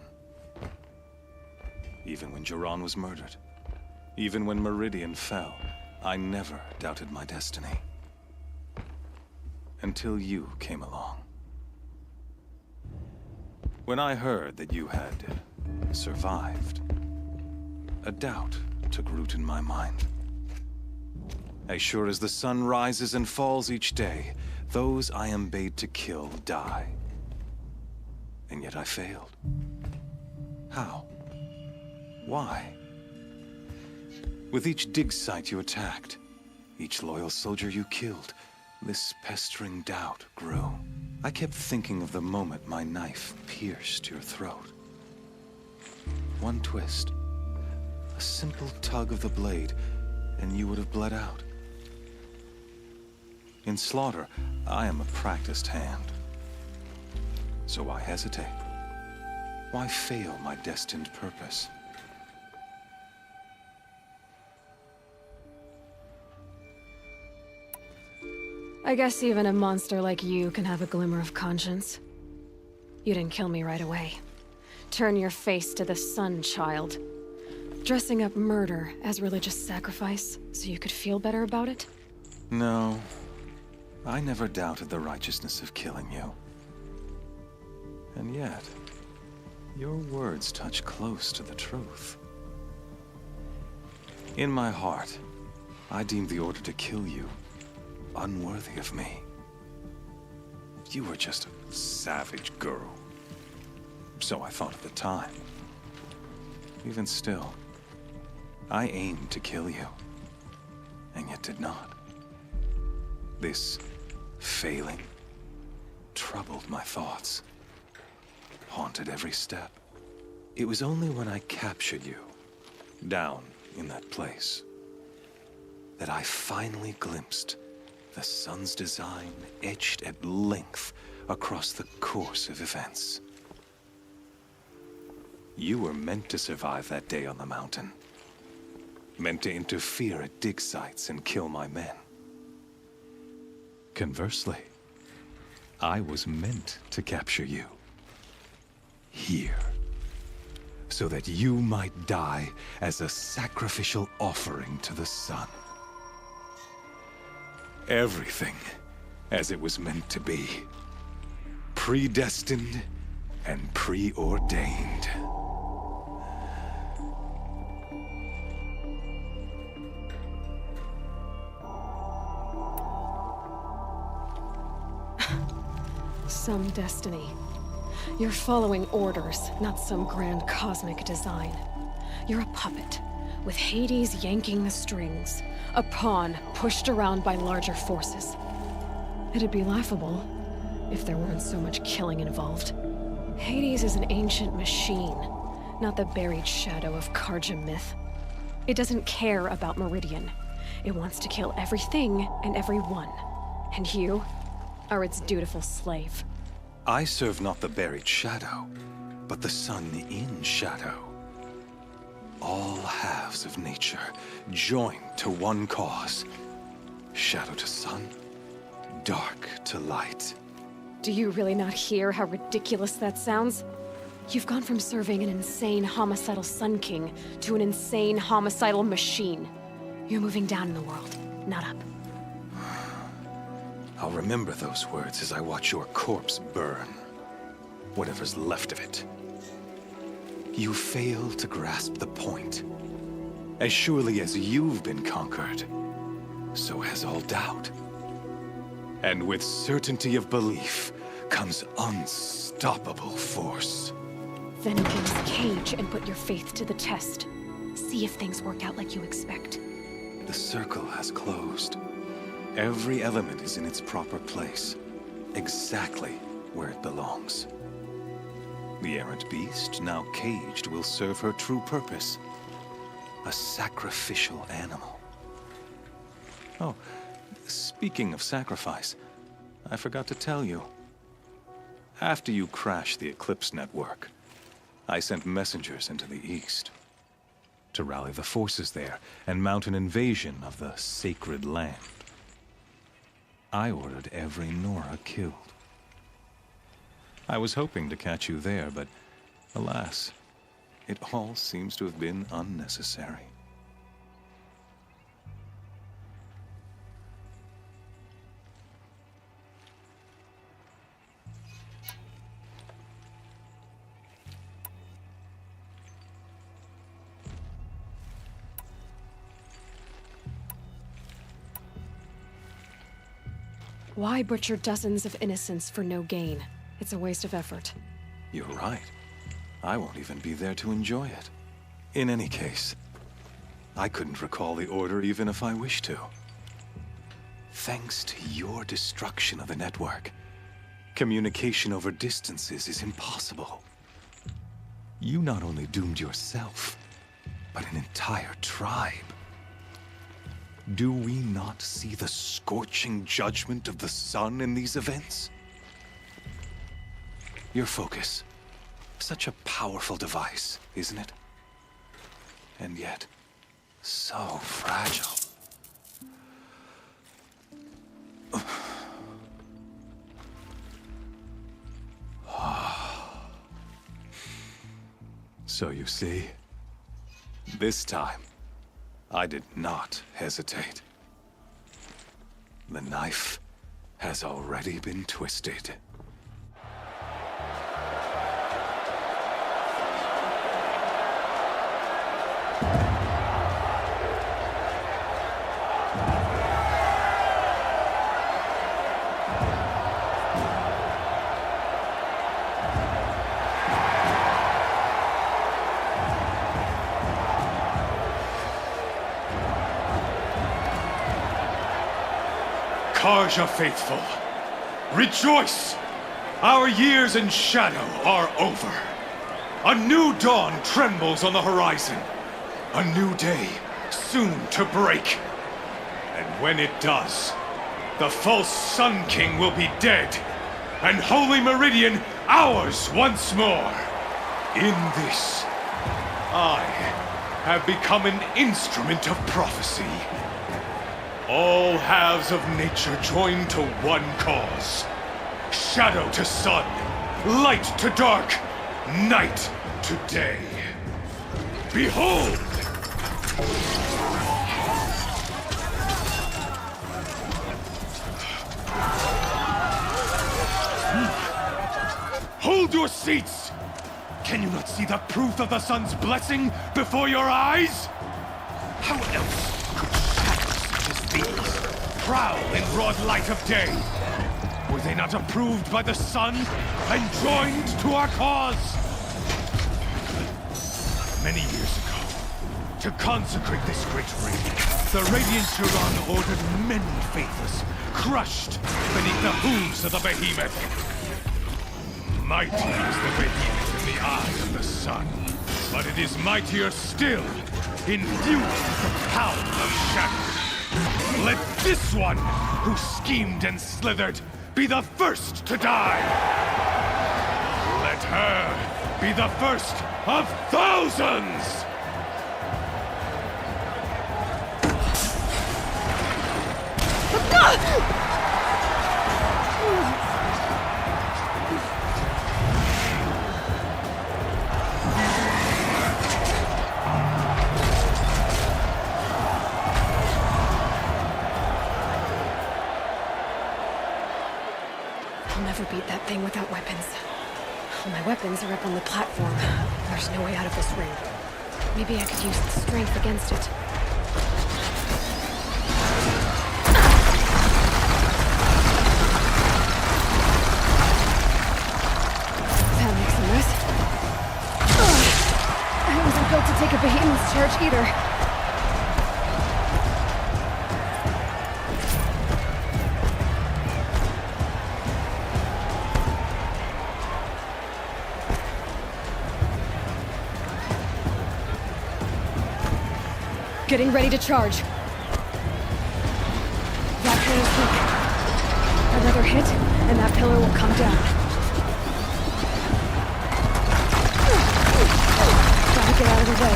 S14: Even when Jiran was murdered, even when Meridian fell, I never doubted my destiny. Until you came along. When I heard that you had survived, a doubt took root in my mind. As sure as the sun rises and falls each day, those I am bade to kill die. And yet I failed. How? Why? With each dig site you attacked, each loyal soldier you killed, this pestering doubt grew. I kept thinking of the moment my knife pierced your throat. One twist, a simple tug of the blade, and you would have bled out. In slaughter, I am a practiced hand. So why hesitate? Why fail my destined purpose?
S1: I guess even a monster like you can have a glimmer of conscience. You didn't kill me right away. Turn your face to the sun, child. Dressing up murder as religious sacrifice so you could feel better about it?
S14: No. I never doubted the righteousness of killing you. And yet, your words touch close to the truth. In my heart, I deemed the order to kill you unworthy of me. You were just a savage girl. So I thought at the time. Even still, I aimed to kill you, and yet did not. This failing troubled my thoughts, haunted every step. It was only when I captured you, down in that place, that I finally glimpsed the sun's design etched at length across the course of events. You were meant to survive that day on the mountain. Meant to interfere at dig sites and kill my men. Conversely, I was meant to capture you. Here. So that you might die as a sacrificial offering to the sun. Everything as it was meant to be. Predestined and preordained.
S1: Some destiny. You're following orders, not some grand cosmic design. You're a puppet, with Hades yanking the strings. A pawn pushed around by larger forces. It'd be laughable if there weren't so much killing involved. Hades is an ancient machine, not the buried shadow of Karja myth. It doesn't care about Meridian. It wants to kill everything and everyone. And you are its dutiful slave.
S14: I serve not the buried shadow, but the sun in shadow. All halves of nature joined to one cause. Shadow to sun, dark to light.
S1: Do you really not hear how ridiculous that sounds? You've gone from serving an insane homicidal Sun King to an insane homicidal machine. You're moving down in the world, not up.
S14: I'll remember those words as I watch your corpse burn. Whatever's left of it. You fail to grasp the point. As surely as you've been conquered, so has all doubt. And with certainty of belief comes unstoppable force.
S1: Then open this cage and put your faith to the test. See if things work out like you expect.
S14: The circle has closed. Every element is in its proper place, exactly where it belongs. The errant beast, now caged, will serve her true purpose. A sacrificial animal. Oh, speaking of sacrifice, I forgot to tell you. After you crashed the Eclipse network, I sent messengers into the east to rally the forces there and mount an invasion of the sacred land. I ordered every Nora killed. I was hoping to catch you there, but alas, it all seems to have been unnecessary.
S1: Why butcher dozens of innocents for no gain? It's a waste of effort.
S14: You're right. I won't even be there to enjoy it. In any case, I couldn't recall the order even if I wished to. Thanks to your destruction of the network, communication over distances is impossible. You not only doomed yourself, but an entire tribe. Do we not see the scorching judgment of the sun in these events? Your focus. Such a powerful device, isn't it? And yet, so fragile. So you see, this time, I did not hesitate. The knife has already been twisted.
S21: Tarja faithful, rejoice! Our years in shadow are over. A new dawn trembles on the horizon. A new day soon to break. And when it does, the false Sun King will be dead, and Holy Meridian ours once more. In this, I have become an instrument of prophecy. All halves of nature join to one cause. Shadow to sun, light to dark, night to day. Behold! Hold your seats! Can you not see the proof of the sun's blessing before your eyes? How else could shadows such as these prowl in broad light of day? Were they not approved by the sun and joined to our cause? Many years ago, to consecrate this great ring, the Radiant Turan ordered many faithless, crushed beneath the hooves of the behemoth. Mighty is the behemoth in the eye of the sun, but it is mightier still, infused with the power of shadow. Let this one, who schemed and slithered, be the first to die! Let her be the first of thousands!
S1: I'll never beat that thing without weapons. All my weapons are up on the platform. There's no way out of this ring. Maybe I could use the strength against it. That makes a mess. I wasn't built to take a behemoth's charge either. Getting ready to charge. That pillar's weak. Another hit, and that pillar will come down. Gotta get out of the way.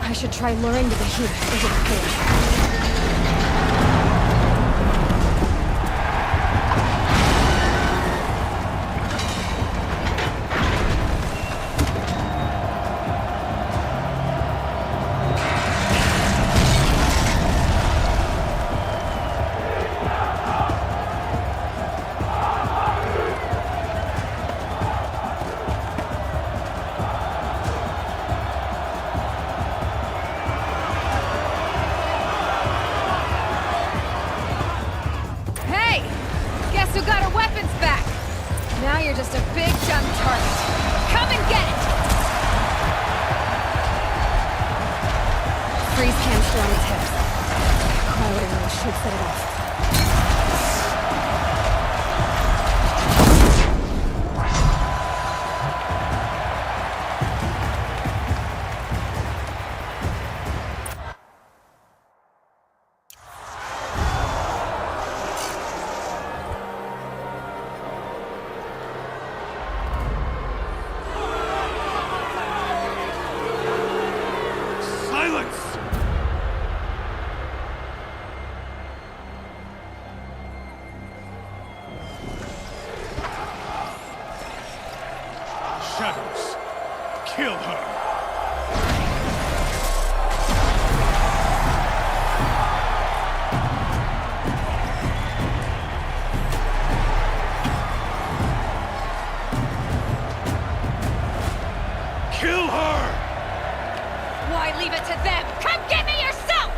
S1: I should try luring the behemoth into the pillar. You got our weapons back! Now you're just a big dumb target. Come and get it! Freeze can still on its hips. Cryo arrow should set it off. Why leave it to them? Come get me yourself!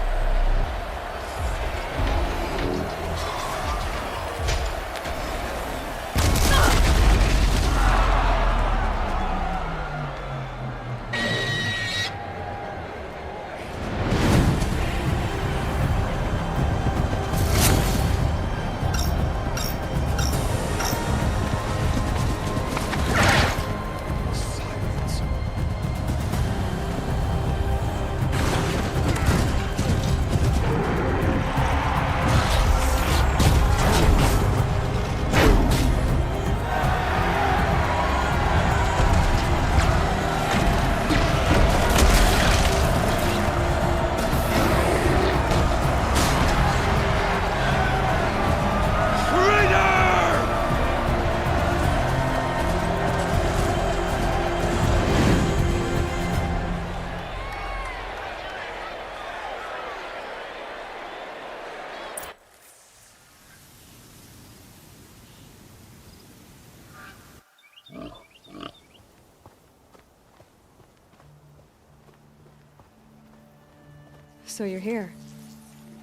S1: So you're here.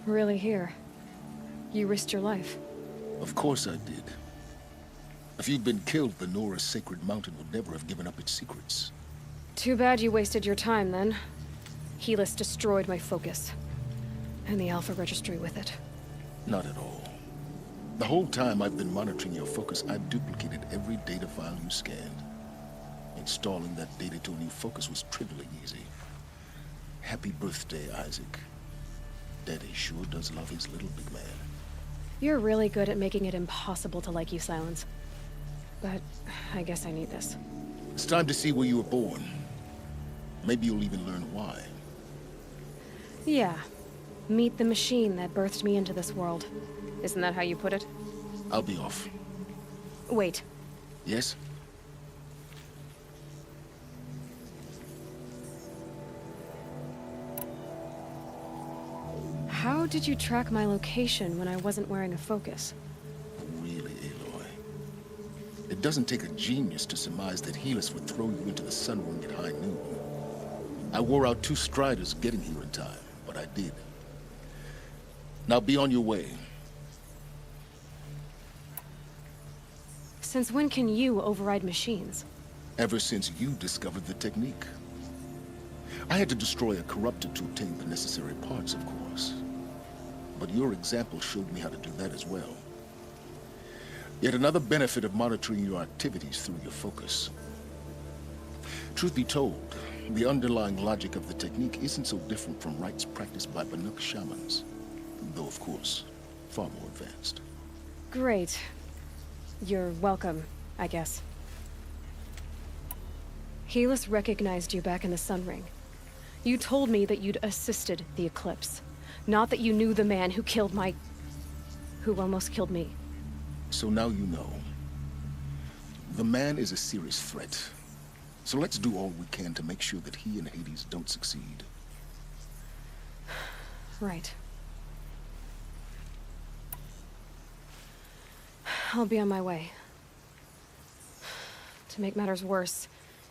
S1: Really here. You risked your life.
S12: Of course I did. If you'd been killed, the Nora's sacred mountain would never have given up its secrets.
S1: Too bad you wasted your time, then. Helis destroyed my focus. And the Alpha Registry with it.
S12: Not at all. The whole time I've been monitoring your focus, I've duplicated every data file you scanned. Installing that data to a new focus was trivially easy. Happy birthday, Isaac. Daddy sure does love his little big man.
S1: You're really good at making it impossible to like you, Silence. But I guess I need this.
S12: It's time to see where you were born. Maybe you'll even learn why.
S1: Yeah. Meet the machine that birthed me into this world. Isn't that how you put it?
S12: I'll be off.
S1: Wait.
S12: Yes?
S1: How did you track my location when I wasn't wearing a focus?
S12: Really, Aloy? It doesn't take a genius to surmise that Helis would throw you into the sun ring at high noon. I wore out 2 striders getting here in time, but I did. Now be on your way.
S1: Since when can you override machines?
S12: Ever since you discovered the technique. I had to destroy a corruptor to obtain the necessary parts, of course. But your example showed me how to do that as well. Yet another benefit of monitoring your activities through your focus. Truth be told, the underlying logic of the technique isn't so different from rites practiced by Banuk shamans. Though, of course, far more advanced.
S1: Great. You're welcome, I guess. Helis recognized you back in the Sun Ring. You told me that you'd assisted the Eclipse. Not that you knew the man who killed who almost killed me.
S12: So now you know. The man is a serious threat. So let's do all we can to make sure that he and Hades don't succeed.
S1: Right. I'll be on my way. To make matters worse,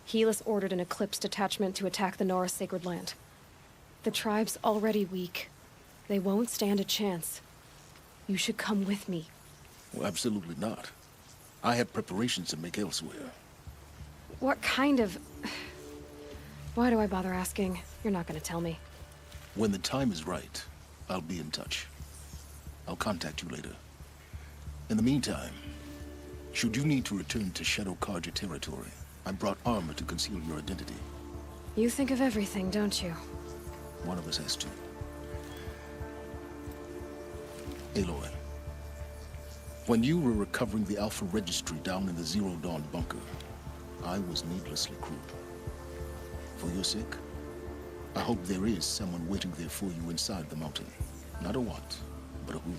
S1: Helis ordered an Eclipse detachment to attack the Nora Sacred Land. The tribe's already weak. They won't stand a chance. You should come with me.
S12: Well, absolutely not. I have preparations to make elsewhere.
S1: What kind of... Why do I bother asking? You're not gonna tell me.
S12: When the time is right, I'll be in touch. I'll contact you later. In the meantime, should you need to return to Shadow Karja territory, I brought armor to conceal your identity.
S1: You think of everything, don't you?
S12: One of us has to. Aloy, when you were recovering the Alpha Registry down in the Zero Dawn bunker, I was needlessly cruel. For your sake, I hope there is someone waiting there for you inside the mountain. Not a what, but a who.